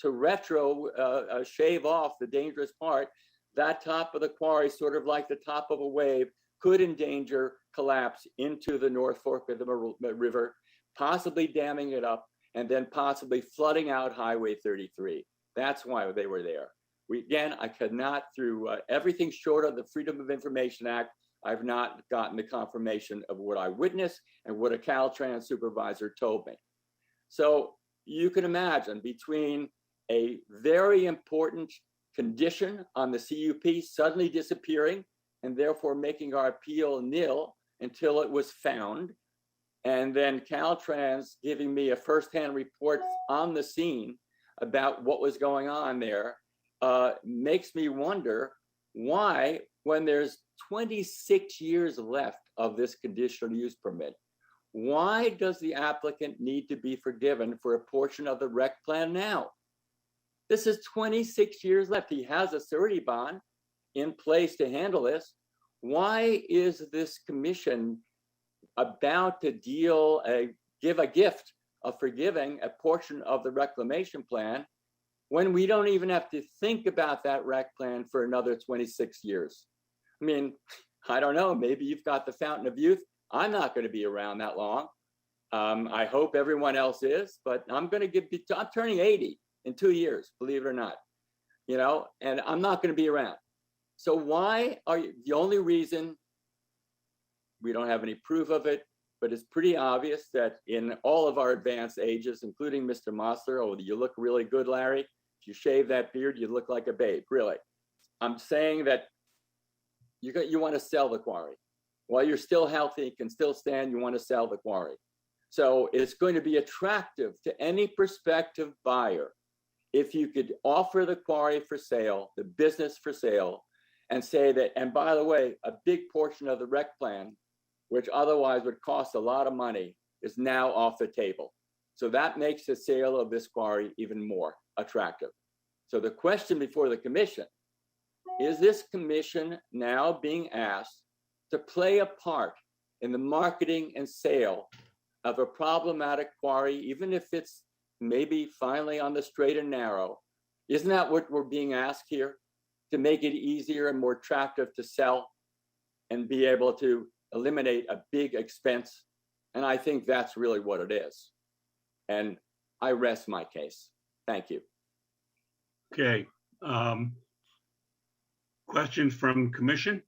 retro shave off the dangerous part, that top of the quarry, sort of like the top of a wave, could endanger collapse into the North Fork of the river, possibly damming it up, and then possibly flooding out Highway 33. That's why they were there. I could not, through everything short of the Freedom of Information Act, I've not gotten the confirmation of what I witnessed and what a Caltrans supervisor told me. So you can imagine, between a very important condition on the CUP suddenly disappearing and therefore making our appeal nil until it was found, and then Caltrans giving me a firsthand report on the scene about what was going on there, makes me wonder why, when there's 26 years left of this conditional use permit, why does the applicant need to be forgiven for a portion of the rec plan now? This is 26 years left. He has a surety bond in place to handle this. Why is this commission about to give a gift of forgiving a portion of the reclamation plan when we don't even have to think about that rec plan for another 26 years? I mean, I don't know, maybe you've got the fountain of youth. I'm not going to be around that long. I hope everyone else is, but I'm turning 80 in 2 years, believe it or not, and I'm not going to be around. So why are you, the only reason, we don't have any proof of it, but it's pretty obvious that in all of our advanced ages, including Mr. Mosler, oh, you look really good, Larry. If you shave that beard, you look like a babe, really. I'm saying that you want to sell the quarry. While you're still healthy, can still stand, you want to sell the quarry. So it's going to be attractive to any prospective buyer if you could offer the quarry for sale, the business for sale, and say that, and by the way, a big portion of the rec plan, which otherwise would cost a lot of money, is now off the table. So that makes the sale of this quarry even more attractive. So the question before the commission, is this commission now being asked to play a part in the marketing and sale of a problematic quarry, even if it's maybe finally on the straight and narrow? Isn't that what we're being asked here? to make it easier and more attractive to sell and be able to eliminate a big expense. And I think that's really what it is. And I rest my case. Thank you. Okay. Questions from commission?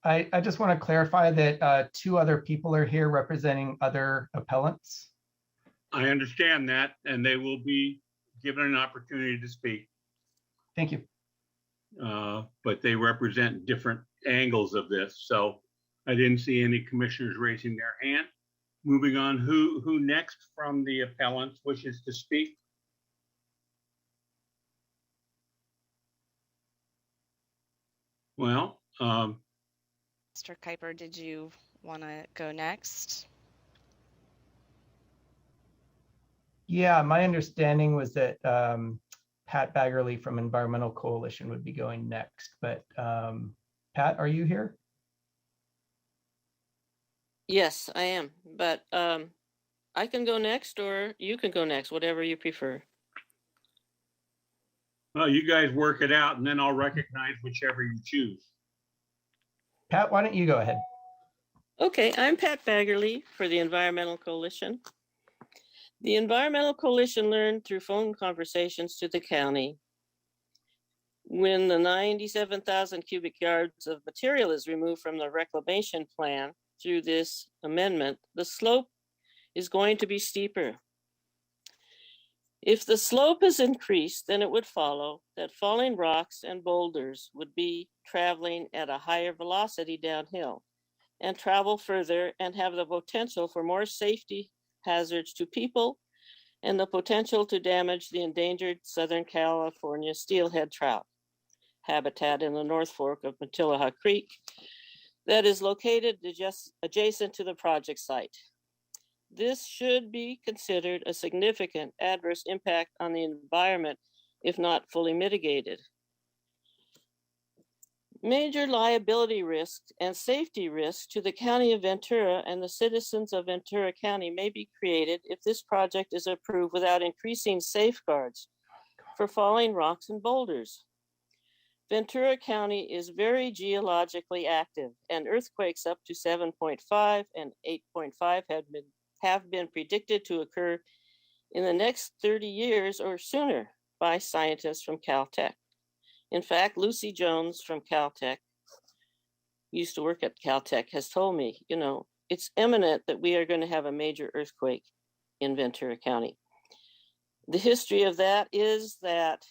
I just want to clarify that 2 other people are here representing other appellants. I understand that, and they will be given an opportunity to speak. Thank you. But they represent different angles of this. So I didn't see any commissioners raising their hand. Moving on, who next from the appellants wishes to speak? Well, Mr. Kuiper, did you want to go next? Yeah, my understanding was that Pat Baggerly from Environmental Coalition would be going next, but Pat, are you here? Yes, I am, but I can go next or you can go next, whatever you prefer. well, you guys work it out and then I'll recognize whichever you choose. Pat, why don't you go ahead? Okay, I'm Pat Baggerly for the Environmental Coalition. The Environmental Coalition learned through phone conversations to the county when the 97,000 cubic yards of material is removed from the reclamation plan through this amendment, the slope is going to be steeper. If the slope is increased, then it would follow that falling rocks and boulders would be traveling at a higher velocity downhill and travel further and have the potential for more safety hazards to people and the potential to damage the endangered Southern California steelhead trout habitat in the North Fork of Matilaha Creek that is located just adjacent to the project site. This should be considered a significant adverse impact on the environment if not fully mitigated. Major liability risks and safety risks to the County of Ventura and the citizens of Ventura County may be created if this project is approved without increasing safeguards for falling rocks and boulders. Ventura County is very geologically active, and earthquakes up to 7.5 and 8.5 have been predicted to occur in the next 30 years or sooner by scientists from Caltech. In fact, Lucy Jones from Caltech, used to work at Caltech, has told me, you know, it's imminent that we are going to have a major earthquake in Ventura County. The history of that is that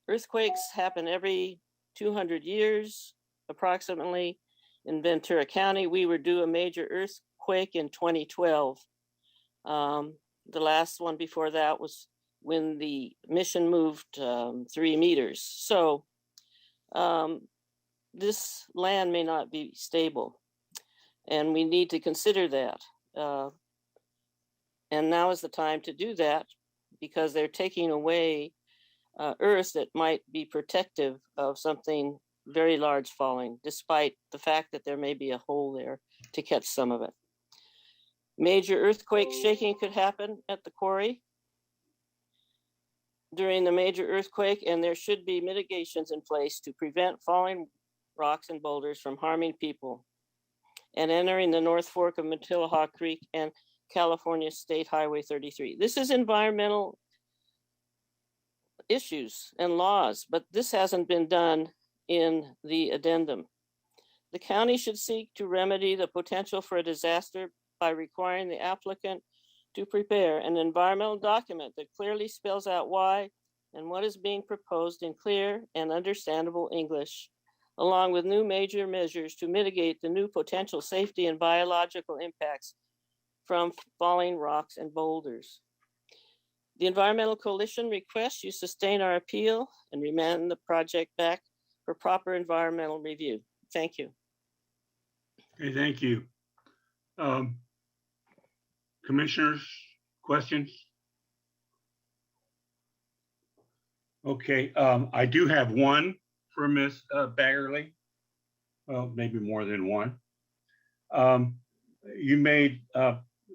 earthquakes happen every 200 years, approximately. In Ventura County, we were due a major earthquake in 2012. The last one before that was when the mission moved 3 meters. So this land may not be stable, and we need to consider that. And now is the time to do that because they're taking away earth that might be protective of something very large falling, despite the fact that there may be a hole there to catch some of it. Major earthquake shaking could happen at the quarry during the major earthquake, and there should be mitigations in place to prevent falling rocks and boulders from harming people and entering the North Fork of Matilaha Creek and California State Highway 33. This is environmental issues and laws, but this hasn't been done in the addendum. The county should seek to remedy the potential for a disaster by requiring the applicant to prepare an environmental document that clearly spells out why and what is being proposed in clear and understandable English, along with new major measures to mitigate the new potential safety and biological impacts from falling rocks and boulders. The Environmental Coalition requests you sustain our appeal and remand the project back for proper environmental review. Thank you. Okay, thank you. Commissioners, questions? Okay, I do have one for Ms. Baggerly. Well, maybe more than one. You made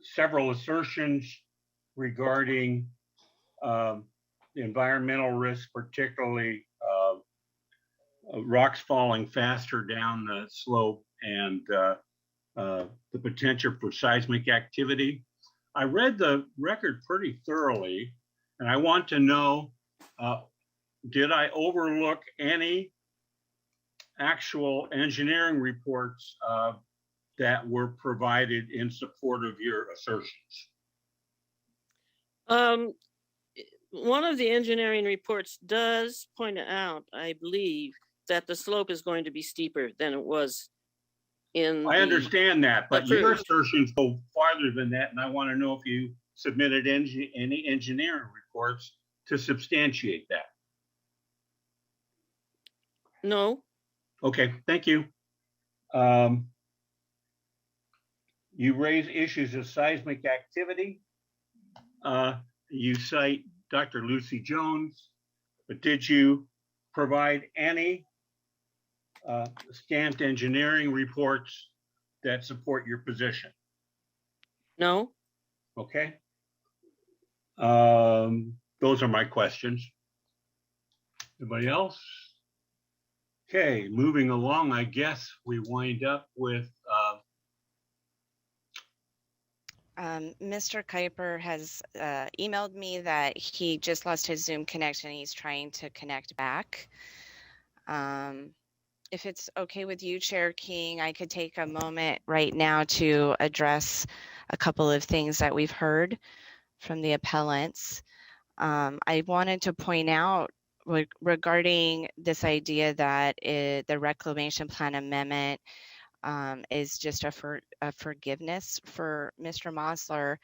several assertions regarding environmental risk, particularly rocks falling faster down the slope and the potential for seismic activity. I read the record pretty thoroughly, and I want to know, did I overlook any actual engineering reports that were provided in support of your assertions? One of the engineering reports does point out, I believe, that the slope is going to be steeper than it was in. I understand that, but your approved. assertions go farther than that, and I want to know if you submitted any engineering reports to substantiate that. No. Okay, thank you. You raise issues of seismic activity. You cite Dr. Lucy Jones, but did you provide any scant engineering reports that support your position? No. Okay. Those are my questions. Anybody else? Okay, moving along, I guess we wind up with Mr. Kuiper has emailed me that he just lost his Zoom connection. He's trying to connect back. If it's okay with you, Chair King, I could take a moment right now to address a couple of things that we've heard from the appellants. I wanted to point out regarding this idea that the reclamation plan amendment is just a forgiveness for Mr. Mosler.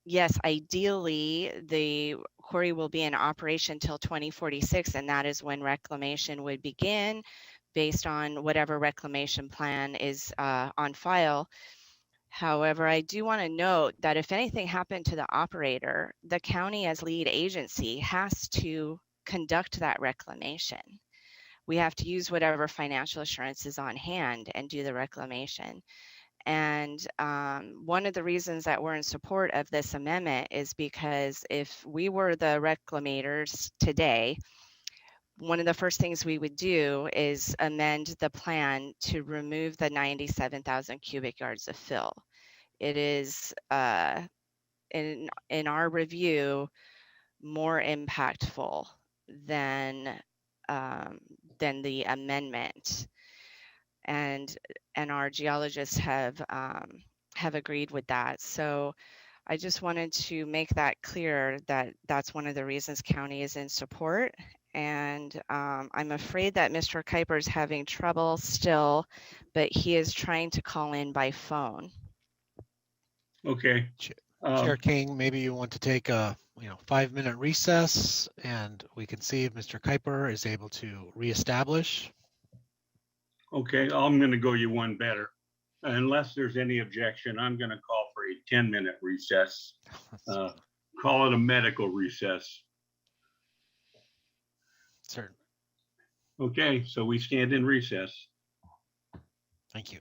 Yes, ideally, the quarry will be in operation till 2046, and that is when reclamation would begin based on whatever reclamation plan is on file. However, I do want to note that if anything happened to the operator, the county as lead agency has to conduct that reclamation. We have to use whatever financial assurance is on hand and do the reclamation. And one of the reasons that we're in support of this amendment is because if we were the reclamators today, one of the first things we would do is amend the plan to remove the 97,000 cubic yards of fill. It is, in our review, more impactful than the amendment, and our geologists have agreed with that. So I just wanted to make that clear that that's one of the reasons county is in support. And I'm afraid that Mr. Kuiper is having trouble still, but he is trying to call in by phone. Okay. Chair King, maybe you want to take a 5-minute recess, and we can see if Mr. Kuiper is able to reestablish. Okay, I'm going to go you one better. Unless there's any objection, I'm going to call for a 10-minute recess. Call it a medical recess. Certainly. Okay, so we stand in recess. Thank you.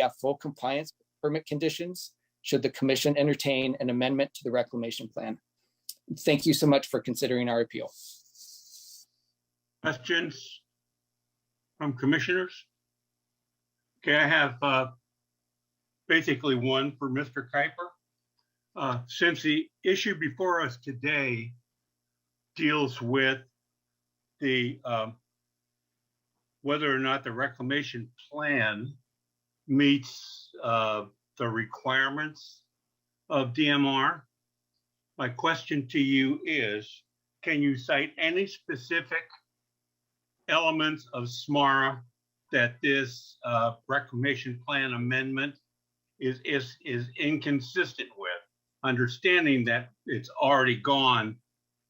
have full compliance with permit conditions should the commission entertain an amendment to the reclamation plan. Thank you so much for considering our appeal. Questions from commissioners? Okay, I have basically one for Mr. Kuiper. Since the issue before us today deals with the whether or not the reclamation plan meets the requirements of DMR, my question to you is, can you cite any specific elements of SMARA that this reclamation plan amendment is inconsistent with, understanding that it's already gone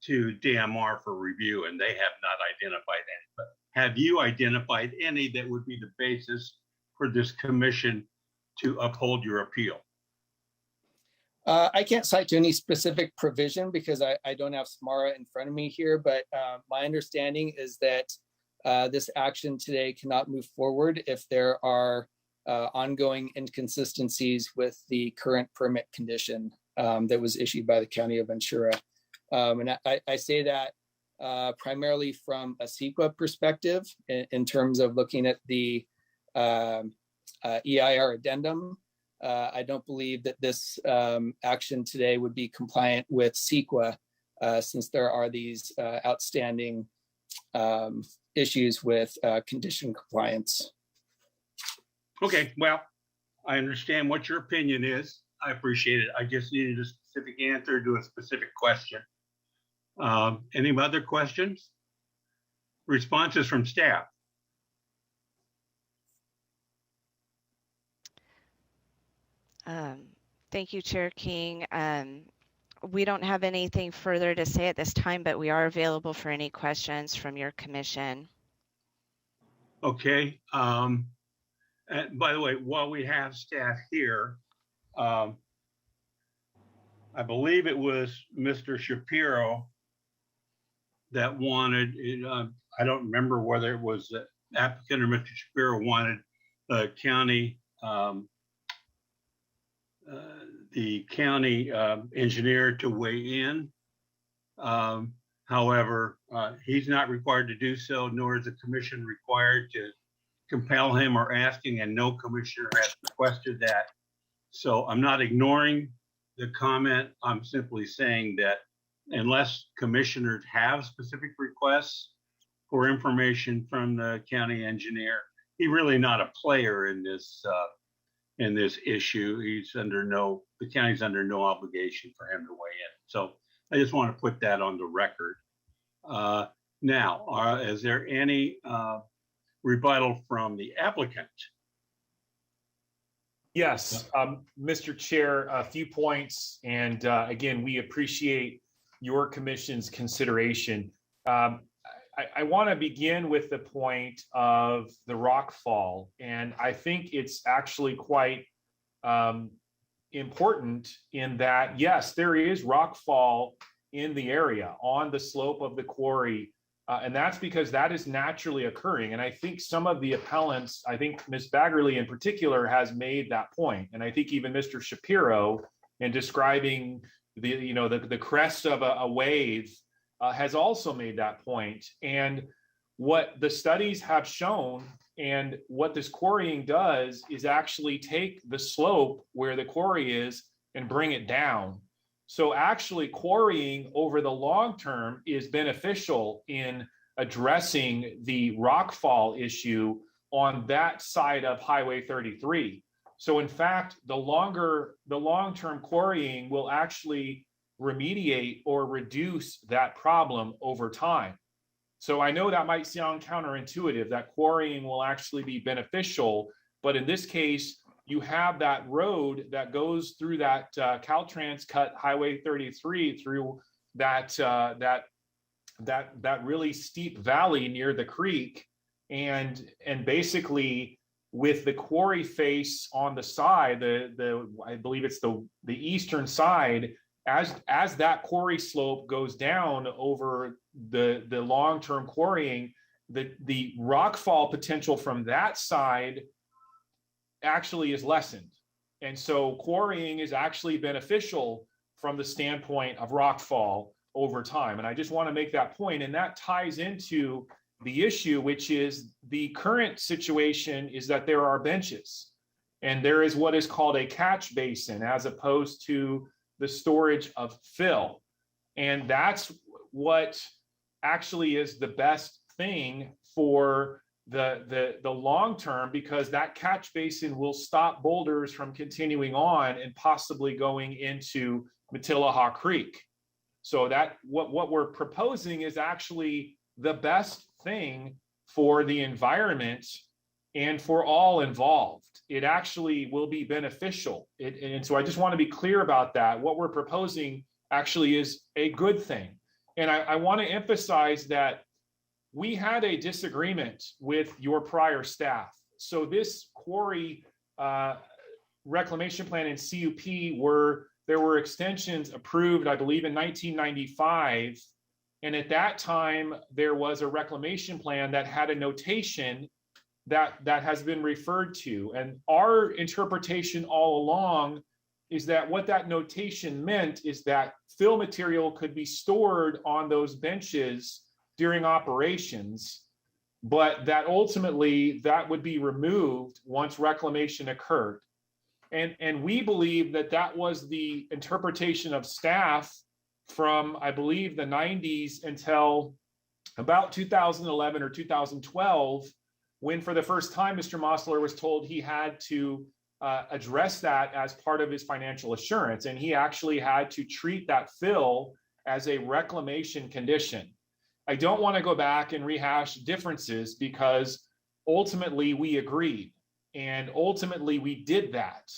to DMR for review and they have not identified any? But have you identified any that would be the basis for this commission to uphold your appeal? I can't cite to any specific provision because I don't have SMARA in front of me here, but my understanding is that this action today cannot move forward if there are ongoing inconsistencies with the current permit condition that was issued by the County of Ventura. And I say that primarily from a CEQA perspective in terms of looking at the EIR addendum. I don't believe that this action today would be compliant with CEQA since there are these outstanding issues with condition compliance. Okay, well, I understand what your opinion is. I appreciate it. I just needed a specific answer to a specific question. Any other questions? Responses from staff? Thank you, Chair King. We don't have anything further to say at this time, but we are available for any questions from your commission. Okay. And by the way, while we have staff here, I believe it was Mr. Shapiro that wanted, I don't remember whether it was the applicant or Mr. Shapiro wanted the county engineer to weigh in. However, he's not required to do so, nor is the commission required to compel him or asking, and no commissioner has requested that. So I'm not ignoring the comment. I'm simply saying that unless commissioners have specific requests for information from the county engineer, he's really not a player in this issue. He's under the county's under no obligation for him to weigh in. So I just want to put that on the record. Now, is there any rebuttal from the applicant? Yes, Mr. Chair, a few points. And again, we appreciate your commission's consideration. I want to begin with the point of the rock fall. And I think it's actually quite important in that, yes, there is rock fall in the area on the slope of the quarry. And that's because that is naturally occurring. And I think some of the appellants, I think Ms. Baggerly in particular has made that point. And I think even Mr. Shapiro in describing the crest of a wave has also made that point. And what the studies have shown and what this quarrying does is actually take the slope where the quarry is and bring it down. So actually quarrying over the long term is beneficial in addressing the rockfall issue on that side of Highway 33. So in fact, the long-term quarrying will actually remediate or reduce that problem over time. So I know that might sound counterintuitive, that quarrying will actually be beneficial, but in this case, you have that road that goes through that Caltrans cut Highway 33 through that really steep valley near the creek, and basically with the quarry face on the side, I believe it's the eastern side, as that quarry slope goes down over the long-term quarrying, the rockfall potential from that side actually is lessened. And so quarrying is actually beneficial from the standpoint of rockfall over time. And I just want to make that point, and that ties into the issue, which is the current situation is that there are benches and there is what is called a catch basin as opposed to the storage of fill. And that's what actually is the best thing for the long term, because that catch basin will stop boulders from continuing on and possibly going into Matilaha Creek. So that what we're proposing is actually the best thing for the environment and for all involved. It actually will be beneficial. And so I just want to be clear about that. What we're proposing actually is a good thing. And I want to emphasize that we had a disagreement with your prior staff. So this quarry reclamation plan and CUP there were extensions approved, I believe, in 1995. And at that time, there was a reclamation plan that had a notation that has been referred to. And our interpretation all along is that what that notation meant is that fill material could be stored on those benches during operations, but that ultimately that would be removed once reclamation occurred. And we believe that that was the interpretation of staff from, I believe, the 90s until about 2011 or 2012, when for the first time, Mr. Mosler was told he had to address that as part of his financial assurance. And he actually had to treat that fill as a reclamation condition. I don't want to go back and rehash differences because ultimately we agreed. And ultimately we did that,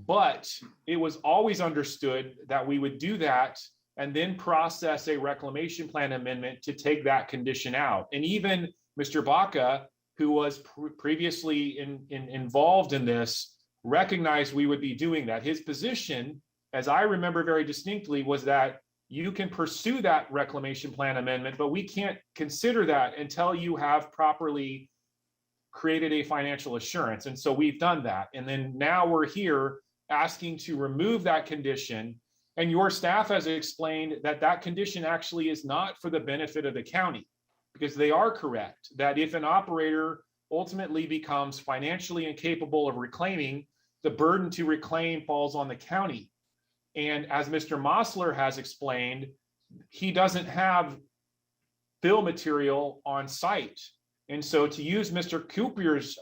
but it was always understood that we would do that and then process a reclamation plan amendment to take that condition out. And even Mr. Baca, who was previously involved in this, recognized we would be doing that. His position, as I remember very distinctly, was that you can pursue that reclamation plan amendment, but we can't consider that until you have properly created a financial assurance. And so we've done that. And then now we're here asking to remove that condition. And your staff has explained that that condition actually is not for the benefit of the county, because they are correct that if an operator ultimately becomes financially incapable of reclaiming, the burden to reclaim falls on the county. And as Mr. Mosler has explained, he doesn't have fill material on site. And so to use Mr. Cooper's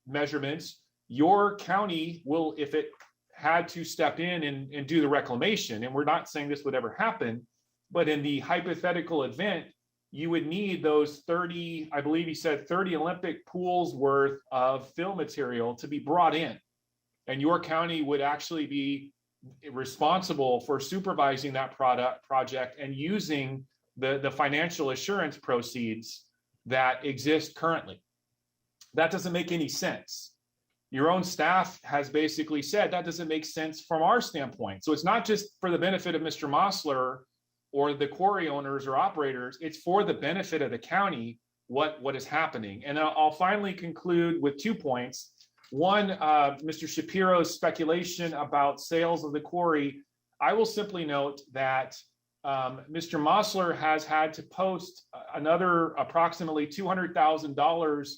measurements, your county will, if it had to step in and do the reclamation, and we're not saying this would ever happen, but in the hypothetical event, you would need those 30, I believe he said 30 Olympic pools worth of fill material to be brought in. And your county would actually be responsible for supervising that project and using the financial assurance proceeds that exist currently. That doesn't make any sense. Your own staff has basically said that doesn't make sense from our standpoint. So it's not just for the benefit of Mr. Mosler or the quarry owners or operators, it's for the benefit of the county what is happening. And I'll finally conclude with 2 points. One, Mr. Shapiro's speculation about sales of the quarry. I will simply note that Mr. Mosler has had to post another approximately $200,000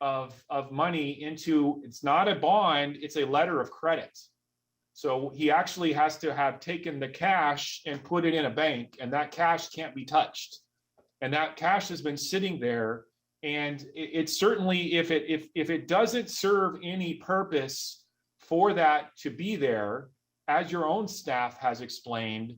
of money into, it's not a bond, it's a letter of credit. So he actually has to have taken the cash and put it in a bank, and that cash can't be touched. And that cash has been sitting there. And it certainly, if it doesn't serve any purpose for that to be there, as your own staff has explained,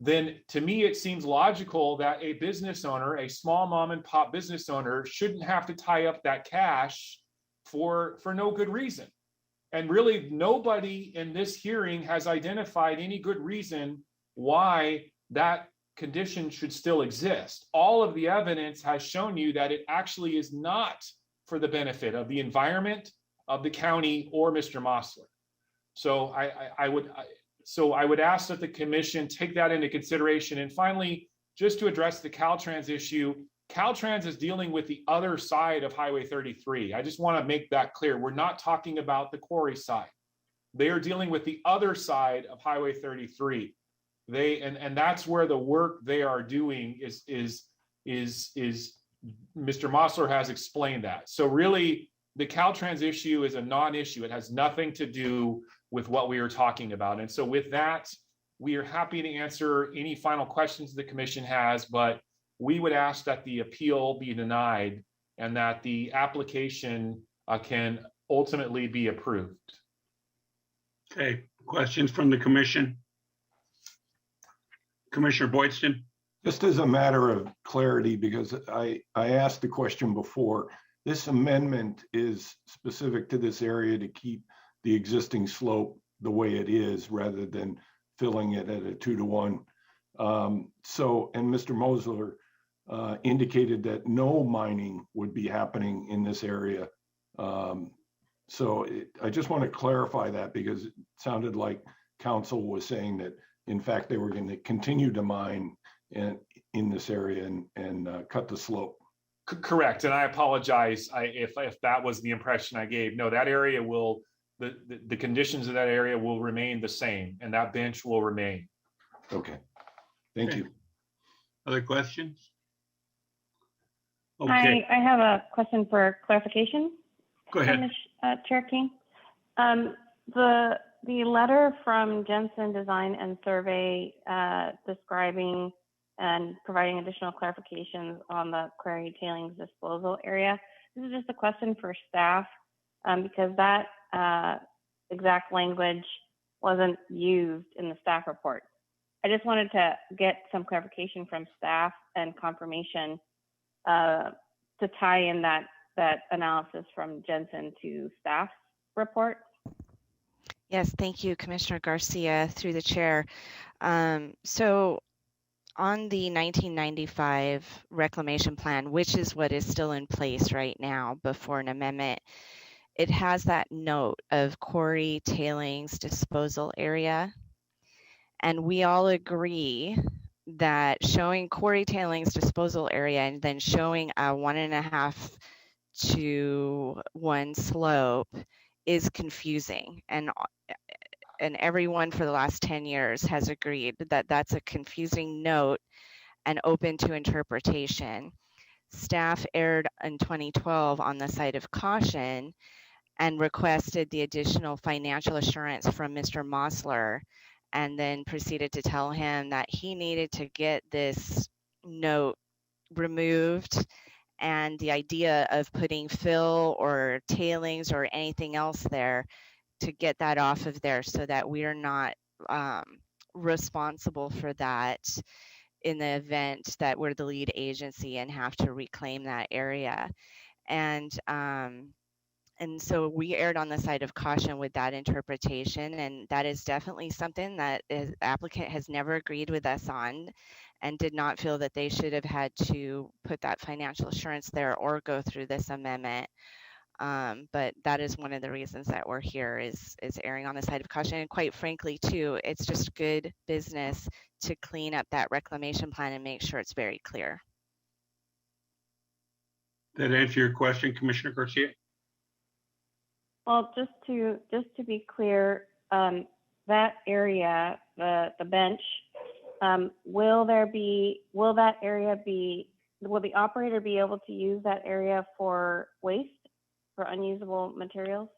then to me, it seems logical that a business owner, a small mom and pop business owner, shouldn't have to tie up that cash for no good reason. And really, nobody in this hearing has identified any good reason why that condition should still exist. All of the evidence has shown you that it actually is not for the benefit of the environment, of the county, or Mr. Mosler. So I would ask that the commission take that into consideration. And finally, just to address the Caltrans issue, Caltrans is dealing with the other side of Highway 33. I just want to make that clear. We're not talking about the quarry side. They are dealing with the other side of Highway 33. And that's where the work they are doing is Mr. Mosler has explained that. So really, the Caltrans issue is a non-issue. It has nothing to do with what we are talking about. And so with that, we are happy to answer any final questions the commission has, but we would ask that the appeal be denied and that the application can ultimately be approved. Okay, questions from the commission? Commissioner Boydston? Just as a matter of clarity, because I asked the question before, this amendment is specific to this area to keep the existing slope the way it is rather than filling it at a 2-to-1. So, and Mr. Mosler indicated that no mining would be happening in this area. I just want to clarify that because it sounded like council was saying that, in fact, they were going to continue to mine in this area and cut the slope. Correct. And I apologize if that was the impression I gave. No, that area will, the conditions of that area will remain the same and that bench will remain. Okay. Thank you. Other questions? Okay. I have a question for clarification. Go ahead. Chair King. The letter from Jensen Design and Survey describing and providing additional clarifications on the Quarry tailings disposal area. This is just a question for staff because that exact language wasn't used in the staff report. I just wanted to get some clarification from staff and confirmation to tie in that analysis from Jensen to staff's report. Yes, thank you, Commissioner Garcia, through the chair. So on the 1995 Reclamation Plan, which is what is still in place right now before an amendment, it has that note of Quarry tailings disposal area. And we all agree that showing Quarry tailings disposal area and then showing a 1.5 to 1 slope is confusing. And everyone for the last 10 years has agreed that that's a confusing note and open to interpretation. Staff erred in 2012 on the side of caution and requested the additional financial assurance from Mr. Mosler, and then proceeded to tell him that he needed to get this note removed, and the idea of putting fill or tailings or anything else there to get that off of there so that we're not responsible for that in the event that we're the lead agency and have to reclaim that area. And so we erred on the side of caution with that interpretation, and that is definitely something that the applicant has never agreed with us on and did not feel that they should have had to put that financial assurance there or go through this amendment. But that is one of the reasons that we're here is erring on the side of caution. And quite frankly, too, it's just good business to clean up that reclamation plan and make sure it's very clear. That answer your question, Commissioner Garcia? Well, just to be clear, that area, the bench, will the operator be able to use that area for waste, for unusable materials?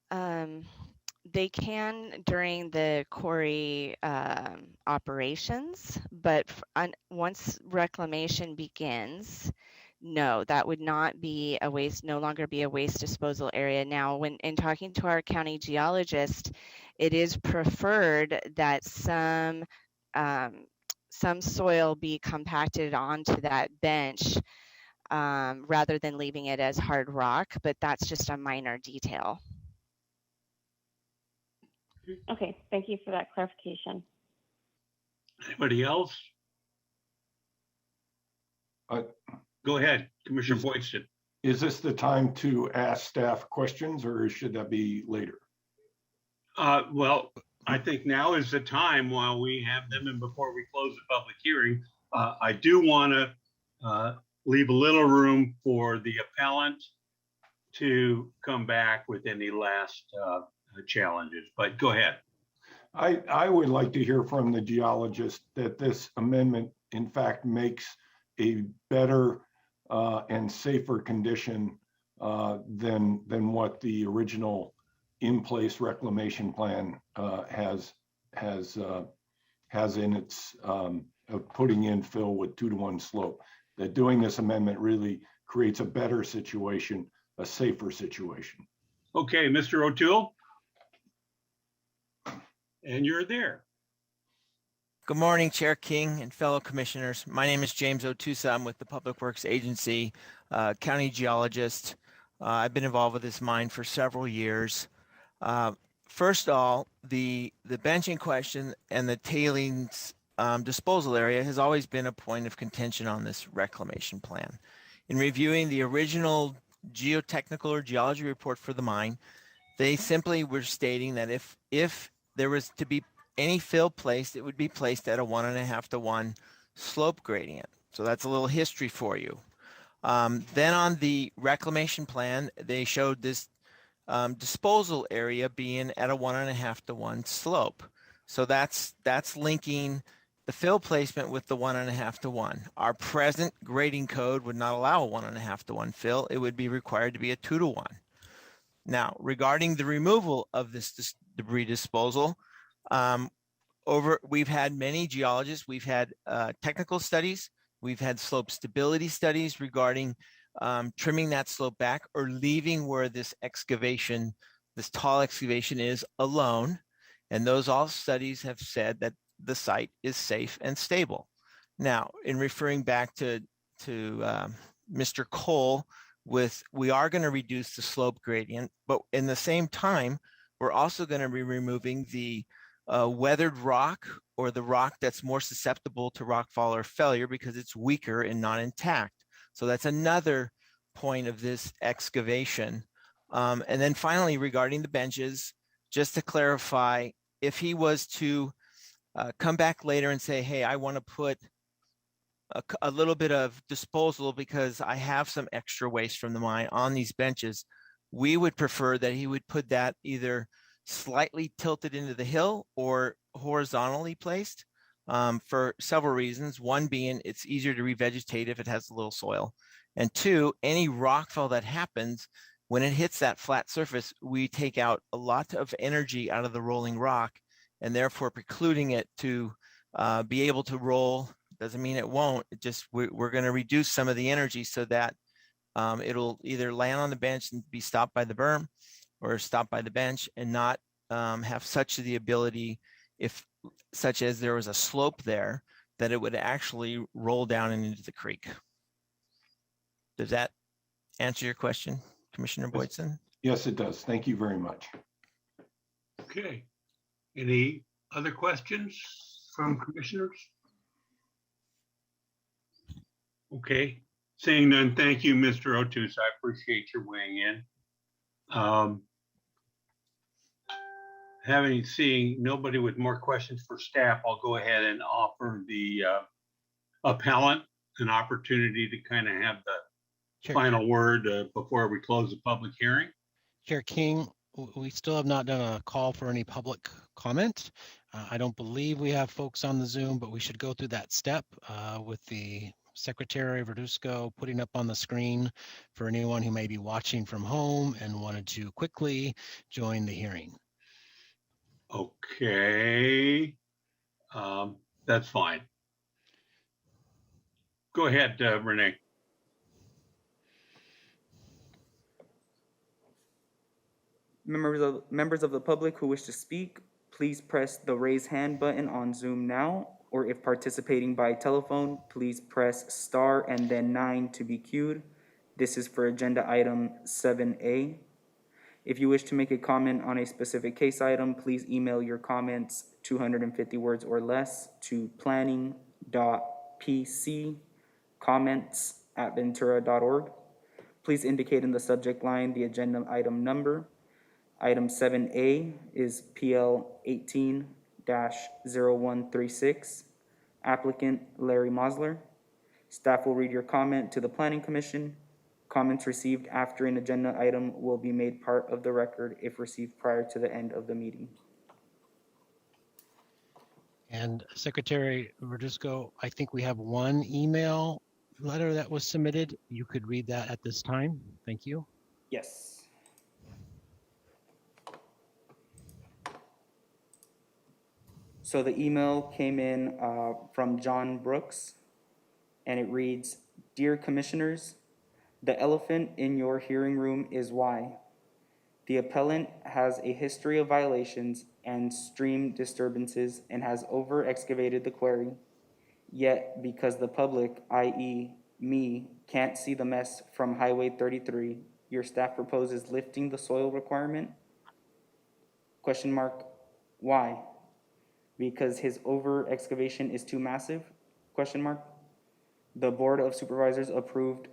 They can during the quarry operations, but once reclamation begins, no, that would not be a waste, no longer be a waste disposal area. Now, when in talking to our county geologist, it is preferred that some soil be compacted onto that bench rather than leaving it as hard rock, but that's just a minor detail. Okay, thank you for that clarification. Anybody else? Go ahead, Commissioner Boydston. Is this the time to ask staff questions or should that be later? Well, I think now is the time while we have them and before we close the public hearing. I do want to leave a little room for the appellant to come back with any last challenges, but go ahead. I would like to hear from the geologist that this amendment, in fact, makes a better and safer condition than what the original in-place reclamation plan has in its of putting in fill with 2-to-1 slope. That doing this amendment really creates a better situation, a safer situation. Okay, Mr. O'Toole. And you're there. Good morning, Chair King and fellow commissioners. My name is James O'Tusa. I'm with the Public Works Agency, county geologist. I've been involved with this mine for several years. First of all, the bench in question and the tailings disposal area has always been a point of contention on this reclamation plan. In reviewing the original geotechnical or geology report for the mine, they simply were stating that if there was to be any fill placed, it would be placed at a 1.5-to-1 slope gradient. So that's a little history for you. Then on the reclamation plan, they showed this disposal area being at a 1.5-to-1 slope. So that's linking the fill placement with the 1.5-to-1. Our present grading code would not allow a 1.5-to-1 fill. It would be required to be a 2-to-1. Now, regarding the removal of this debris disposal, we've had many geologists, we've had technical studies, we've had slope stability studies regarding trimming that slope back or leaving where this excavation, this tall excavation is alone. And those all studies have said that the site is safe and stable. Now, in referring back to Mr. Cole, we are going to reduce the slope gradient, but in the same time, we're also going to be removing the weathered rock or the rock that's more susceptible to rockfall or failure because it's weaker and not intact. So that's another point of this excavation. And then finally, regarding the benches, just to clarify, if he was to come back later and say, hey, I want to put a little bit of disposal because I have some extra waste from the mine on these benches, we would prefer that he would put that either slightly tilted into the hill or horizontally placed for several reasons. One being it's easier to revegetate if it has a little soil. And two, any rockfall that happens, when it hits that flat surface, we take out a lot of energy out of the rolling rock and therefore precluding it to be able to roll. Doesn't mean it won't. It just we're going to reduce some of the energy so that it'll either land on the bench and be stopped by the berm or stopped by the bench and not have such the ability, if such as there was a slope there, that it would actually roll down and into the creek. Does that answer your question, Commissioner Boydson? Yes, it does. Thank you very much. Okay. Any other questions from commissioners? Okay. Seeing none, thank you, Mr. O'Toole. I appreciate your weighing in. Seeing nobody with more questions for staff, I'll go ahead and offer the appellant an opportunity to kind of have the final word before we close the public hearing. Chair King, we still have not done a call for any public comment. I don't believe we have folks on the Zoom, but we should go through that step with the Secretary Verduzco putting up on the screen for anyone who may be watching from home and wanted to quickly join the hearing. Okay, that's fine. Go ahead, Renee. Members of the public who wish to speak, please press the raise hand button on Zoom now, or if participating by telephone, please press star and then 9 to be queued. This is for agenda item 7A. If you wish to make a comment on a specific case item, please email your comments 250 words or less to planning.pc comments@ventura.org. Please indicate in the subject line the agenda item number. Item 7A is PL 18-0136. Applicant Larry Mosler. Staff will read your comment to the Planning Commission. Comments received after an agenda item will be made part of the record if received prior to the end of the meeting. And Secretary Verduzco, I think we have one email letter that was submitted. You could read that at this time. Thank you. Yes. So the email came in from John Brooks, and it reads, "Dear Commissioners, the elephant in your hearing room is why. The appellant has a history of violations and stream disturbances and has over-excavated the quarry. Yet, because the public, i.e. me, can't see the mess from Highway 33, your staff proposes lifting the soil requirement? Question mark, why? Because his over-excavation is too massive? Question mark. The Board of Supervisors approved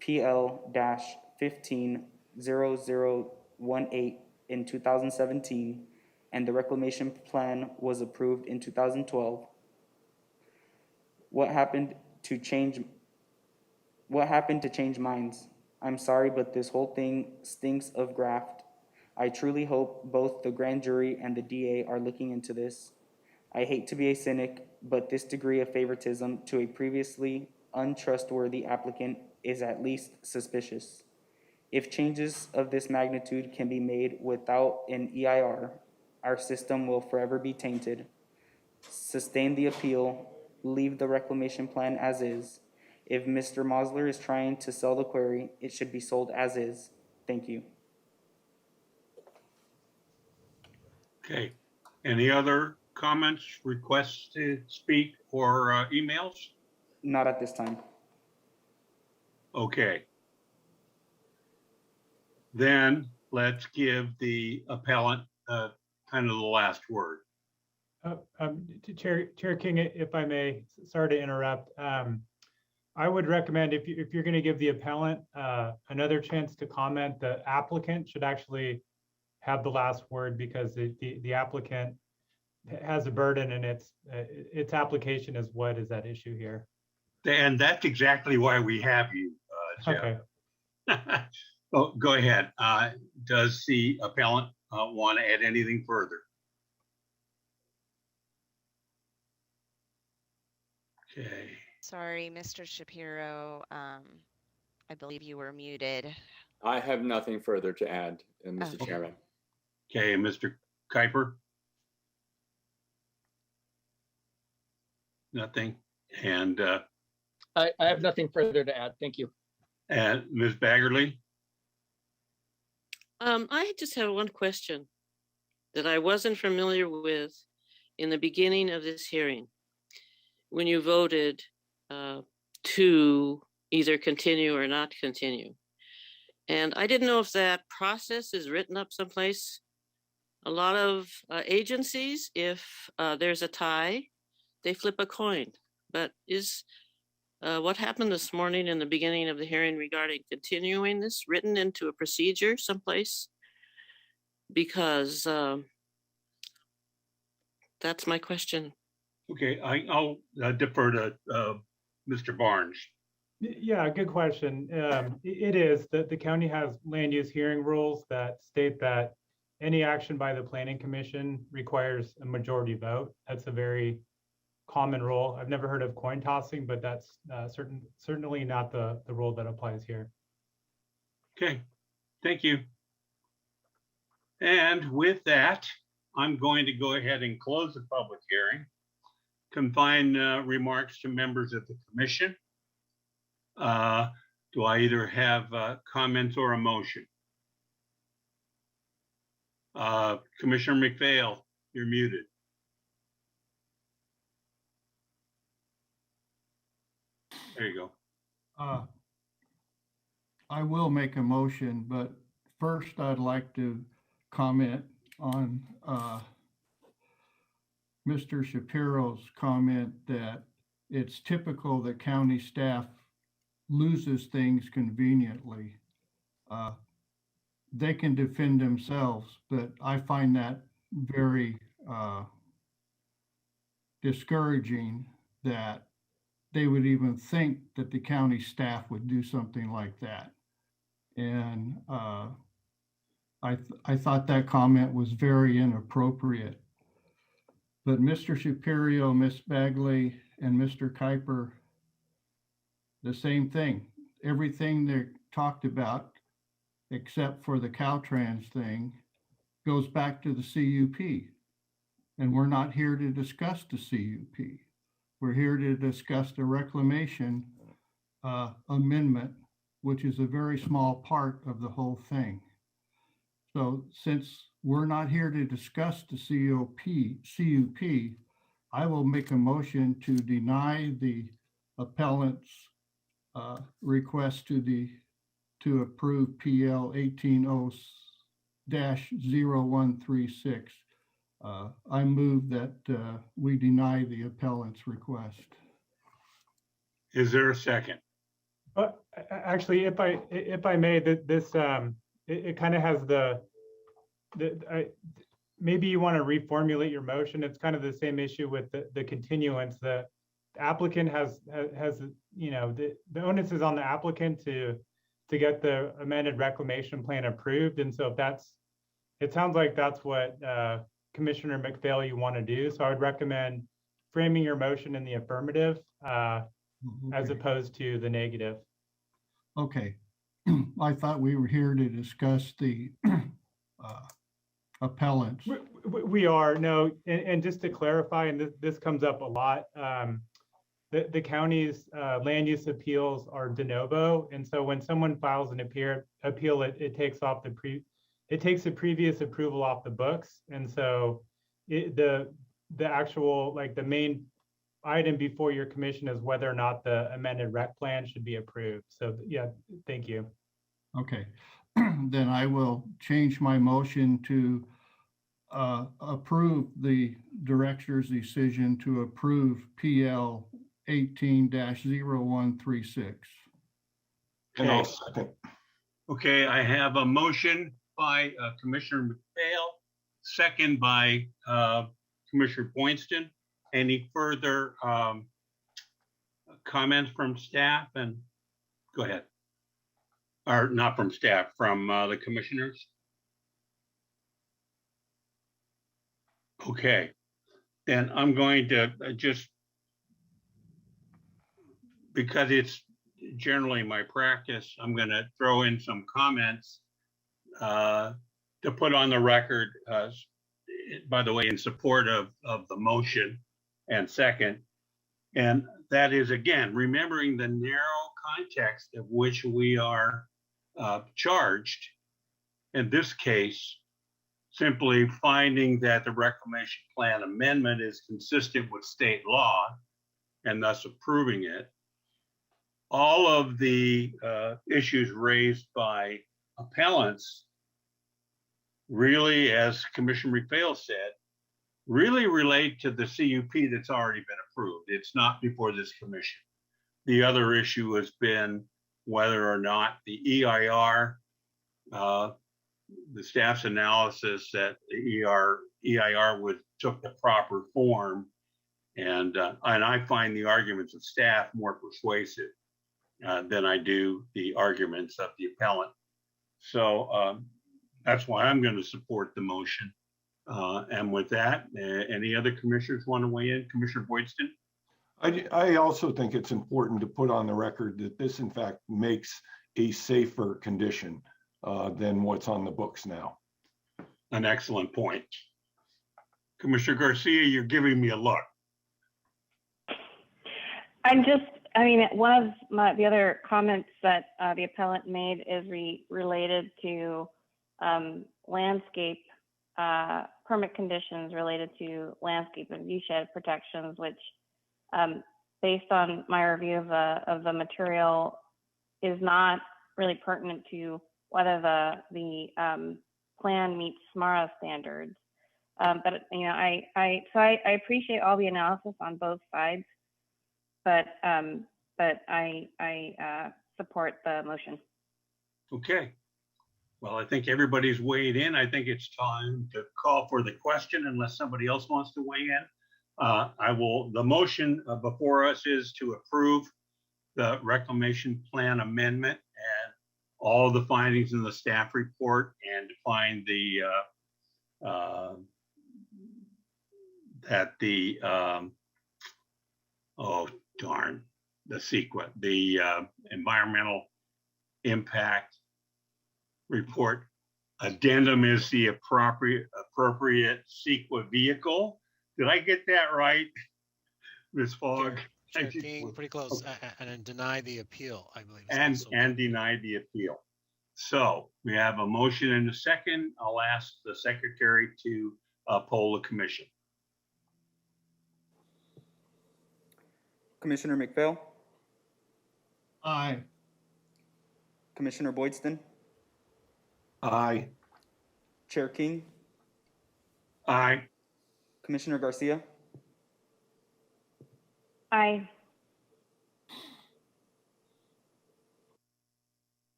PL-150018 in 2017, and the reclamation plan was approved in 2012. What happened to change minds? I'm sorry, but this whole thing stinks of graft. I truly hope both the grand jury and the DA are looking into this. I hate to be a cynic, but this degree of favoritism to a previously untrustworthy applicant is at least suspicious. If changes of this magnitude can be made without an EIR, our system will forever be tainted. Sustain the appeal, leave the reclamation plan as is. If Mr. Mosler is trying to sell the quarry, it should be sold as is. Thank you." Okay. Any other comments, requests to speak, or emails? Not at this time. Okay. Then let's give the appellant kind of the last word. Chair King, if I may, sorry to interrupt. I would recommend if you're going to give the appellant another chance to comment, the applicant should actually have the last word, because the applicant has a burden, and its application is what is at issue here. And that's exactly why we have you, Jeff. Okay. Oh, go ahead. Does the appellant want to add anything further? Okay. Sorry, Mr. Shapiro. I believe you were muted. I have nothing further to add, Mr. Chairman. Okay, Mr. Kuiper? Nothing. And I have nothing further to add. Thank you. And Ms. Baggerly? I just have one question that I wasn't familiar with in the beginning of this hearing, when you voted to either continue or not continue. And I didn't know if that process is written up someplace. A lot of agencies, if there's a tie, they flip a coin. But is what happened this morning in the beginning of the hearing regarding continuing this written into a procedure someplace? Because that's my question. Okay, I'll defer to Mr. Barnes. Yeah, good question. It is that the county has land use hearing rules that state that any action by the Planning Commission requires a majority vote. That's a very common rule. I've never heard of coin tossing, but that's certainly not the rule that applies here. Okay, thank you. And with that, I'm going to go ahead and close the public hearing. Confine remarks to members of the commission. Do I either have comments or a motion? Commissioner McPhail, you're muted. There you go. I will make a motion, but first I'd like to comment on Mr. Shapiro's comment that it's typical that county staff loses things conveniently. They can defend themselves, but I find that very discouraging that they would even think that the county staff would do something like that. And I thought that comment was very inappropriate. But Mr. Shapiro, Ms. Bagley, and Mr. Kuiper, the same thing. Everything they talked about, except for the Caltrans thing, goes back to the CUP. And we're not here to discuss the CUP. We're here to discuss the reclamation amendment, which is a very small part of the whole thing. So since we're not here to discuss the CUP, I will make a motion to deny the appellant's request to approve PL 18-0-0136. I move that we deny the appellant's request. Is there a second? Actually, if I may, this it kind of has maybe you want to reformulate your motion. It's kind of the same issue with the continuance. The applicant has you know, the onus is on the applicant to get the amended reclamation plan approved. And so if it sounds like that's what Commissioner McPhail, you want to do. So I would recommend framing your motion in the affirmative as opposed to the negative. Okay. I thought we were here to discuss the appellants. We are, no, and just to clarify, and this comes up a lot, the county's land use appeals are de novo. And so when someone files an appeal, it takes off it takes the previous approval off the books. And so the actual, like the main item before your commission is whether or not the amended rec plan should be approved. So yeah, thank you. Okay, then I will change my motion to approve the director's decision to approve PL 18-0136. And I'll second. Okay, I have a motion by Commissioner McPhail, second by Commissioner Boydston. Any further comments from staff? And go ahead. Or not from staff, from the commissioners? Okay, then I'm going to just, because it's generally my practice, I'm going to throw in some comments to put on the record, by the way, in support of the motion and second. And that is, again, remembering the narrow context of which we are charged. In this case, simply finding that the reclamation plan amendment is consistent with state law and thus approving it. All of the issues raised by appellants really, as Commissioner McPhail said, really relate to the CUP that's already been approved. It's not before this commission. The other issue has been whether or not the EIR, the staff's analysis that the EIR took the proper form, and I find the arguments of staff more persuasive than I do the arguments of the appellant. So that's why I'm going to support the motion. And with that, any other commissioners want to weigh in? Commissioner Boydston? I also think it's important to put on the record that this, in fact, makes a safer condition than what's on the books now. An excellent point. Commissioner Garcia, you're giving me a look. One of the other comments that the appellant made is related to landscape permit conditions related to landscape and viewshed protections, which based on my review of the material is not really pertinent to whether the plan meets SMARA standards. But I appreciate all the analysis on both sides, but I support the motion. Okay. Well, I think everybody's weighed in. I think it's time to call for the question unless somebody else wants to weigh in. the motion before us is to approve the reclamation plan amendment and all the findings in the staff report and to find that the, oh darn, the CEQA, the environmental impact report addendum is the appropriate CEQA vehicle. Did I get that right, Ms. Fogg? Chair King, pretty close, and deny the appeal, I believe. And deny the appeal. So we have a motion and a second. I'll ask the secretary to poll the commission. Commissioner McPhail, Aye. Commissioner Boydston, Aye. Chair King, Aye. Commissioner Garcia, Aye.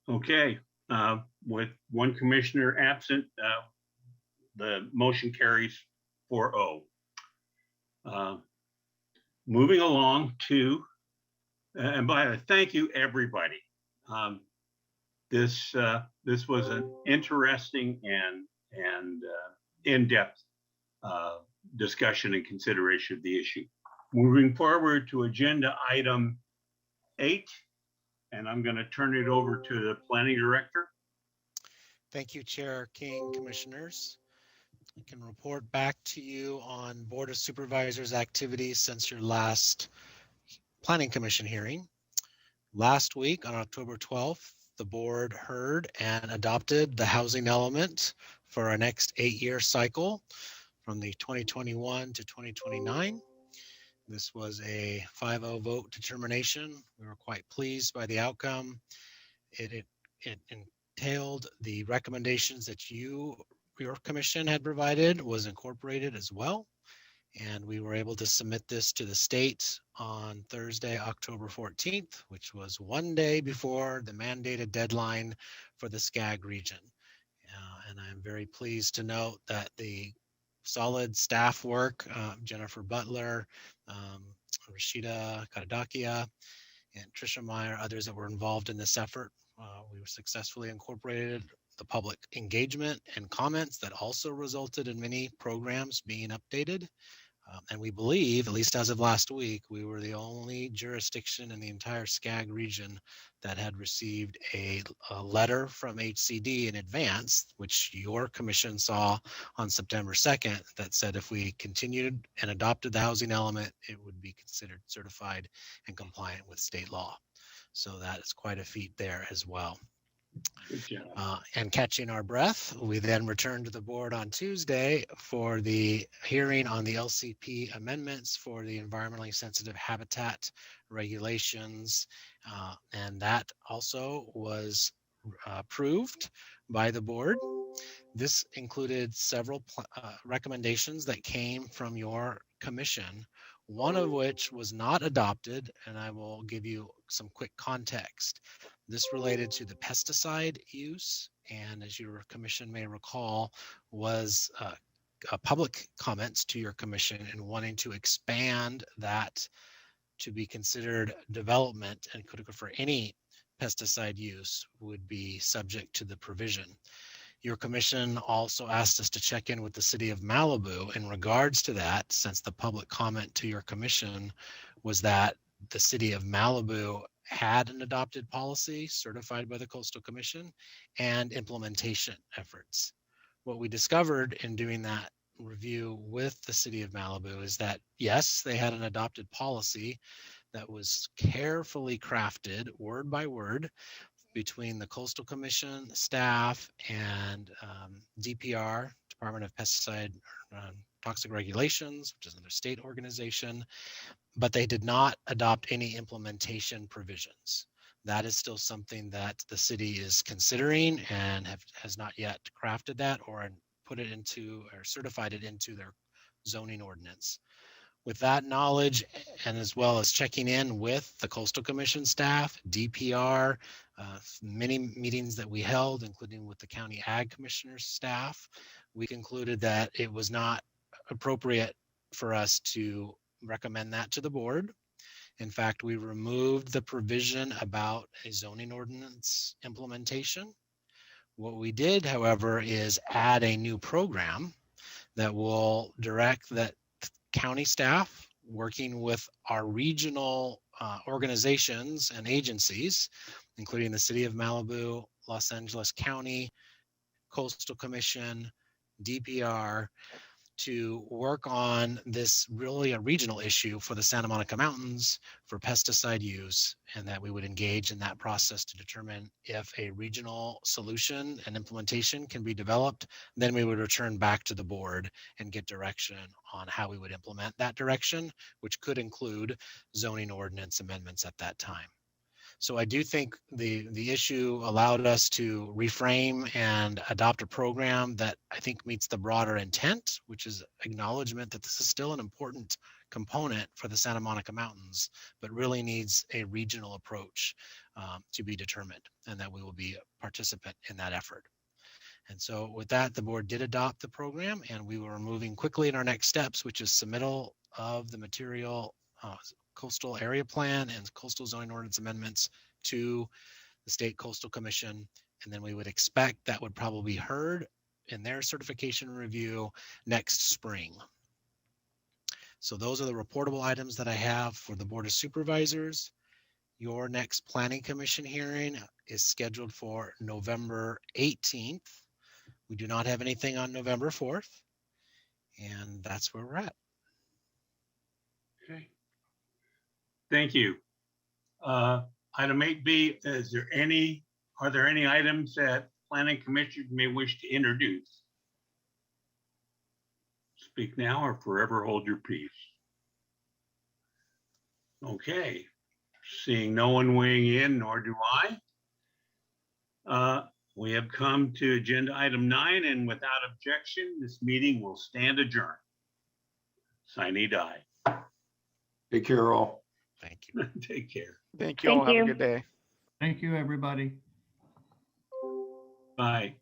Okay, with one commissioner absent, the motion carries 4-0. Moving along to, and by the way, thank you everybody. This was an interesting and in-depth discussion and consideration of the issue. Moving forward to agenda item 8, and I'm going to turn it over to the planning director. Thank you, Chair King, commissioners. I can report back to you on Board of Supervisors activities since your last Planning Commission hearing. Last week on October 12th, the board heard and adopted the housing element for our next 8-year cycle from the 2021 to 2029. This was a 5-0 vote determination. We were quite pleased by the outcome. It entailed the recommendations that your commission had provided was incorporated as well. And we were able to submit this to the state on Thursday, October 14th, which was one day before the mandated deadline for the SCAG region. And I'm very pleased to note that the solid staff work, Jennifer Butler, Rashida Kadadakia, and Tricia Meyer, others that were involved in this effort. We successfully incorporated the public engagement and comments that also resulted in many programs being updated. And we believe, at least as of last week, we were the only jurisdiction in the entire SCAG region that had received a letter from HCD in advance, which your commission saw on September 2nd, that said if we continued and adopted the housing element, it would be considered certified and compliant with state law. So that is quite a feat there as well. And catching our breath, we then returned to the board on Tuesday for the hearing on the LCP amendments for the environmentally sensitive habitat regulations. And that also was approved by the board. This included several recommendations that came from your commission, one of which was not adopted, and I will give you some quick context. This related to the pesticide use, and as your commission may recall, was public comments to your commission and wanting to expand that to be considered development and could occur for any pesticide use would be subject to the provision. Your commission also asked us to check in with the city of Malibu in regards to that, since the public comment to your commission was that the city of Malibu had an adopted policy certified by the Coastal Commission and implementation efforts. What we discovered in doing that review with the city of Malibu is that, yes, they had an adopted policy that was carefully crafted word by word between the Coastal Commission staff and DPR, Department of Pesticide Toxic Regulations, which is another state organization, but they did not adopt any implementation provisions. That is still something that the city is considering and has not yet crafted that or put it into or certified it into their zoning ordinance. With that knowledge, and as well as checking in with the Coastal Commission staff, DPR, many meetings that we held, including with the County Ag Commissioner's staff, we concluded that it was not appropriate for us to recommend that to the board. In fact, we removed the provision about a zoning ordinance implementation. What we did, however, is add a new program that will direct that county staff working with our regional organizations and agencies, including the City of Malibu, Los Angeles County, Coastal Commission, DPR, to work on this really a regional issue for the Santa Monica Mountains for pesticide use, and that we would engage in that process to determine if a regional solution and implementation can be developed. Then we would return back to the board and get direction on how we would implement that direction, which could include zoning ordinance amendments at that time. So I do think the issue allowed us to reframe and adopt a program that I think meets the broader intent, which is acknowledgement that this is still an important component for the Santa Monica Mountains, but really needs a regional approach to be determined, and that we will be a participant in that effort. And so with that, the board did adopt the program, and we were moving quickly in our next steps, which is submittal of the material coastal area plan and coastal zoning ordinance amendments to the State Coastal Commission. And then we would expect that would probably be heard in their certification review next spring. So those are the reportable items that I have for the Board of Supervisors. Your next Planning Commission hearing is scheduled for November 18th. We do not have anything on November 4th. And that's where we're at. Okay. Thank you. Item 8B, are there any items that Planning Commission may wish to introduce? Speak now or forever hold your peace. Okay, seeing no one weighing in, nor do I. We have come to agenda item 9, and without objection, this meeting will stand adjourned. Sine die. Take care, all. Thank you. Take care. Thank you all. Have a good day. Thank you, everybody. Bye.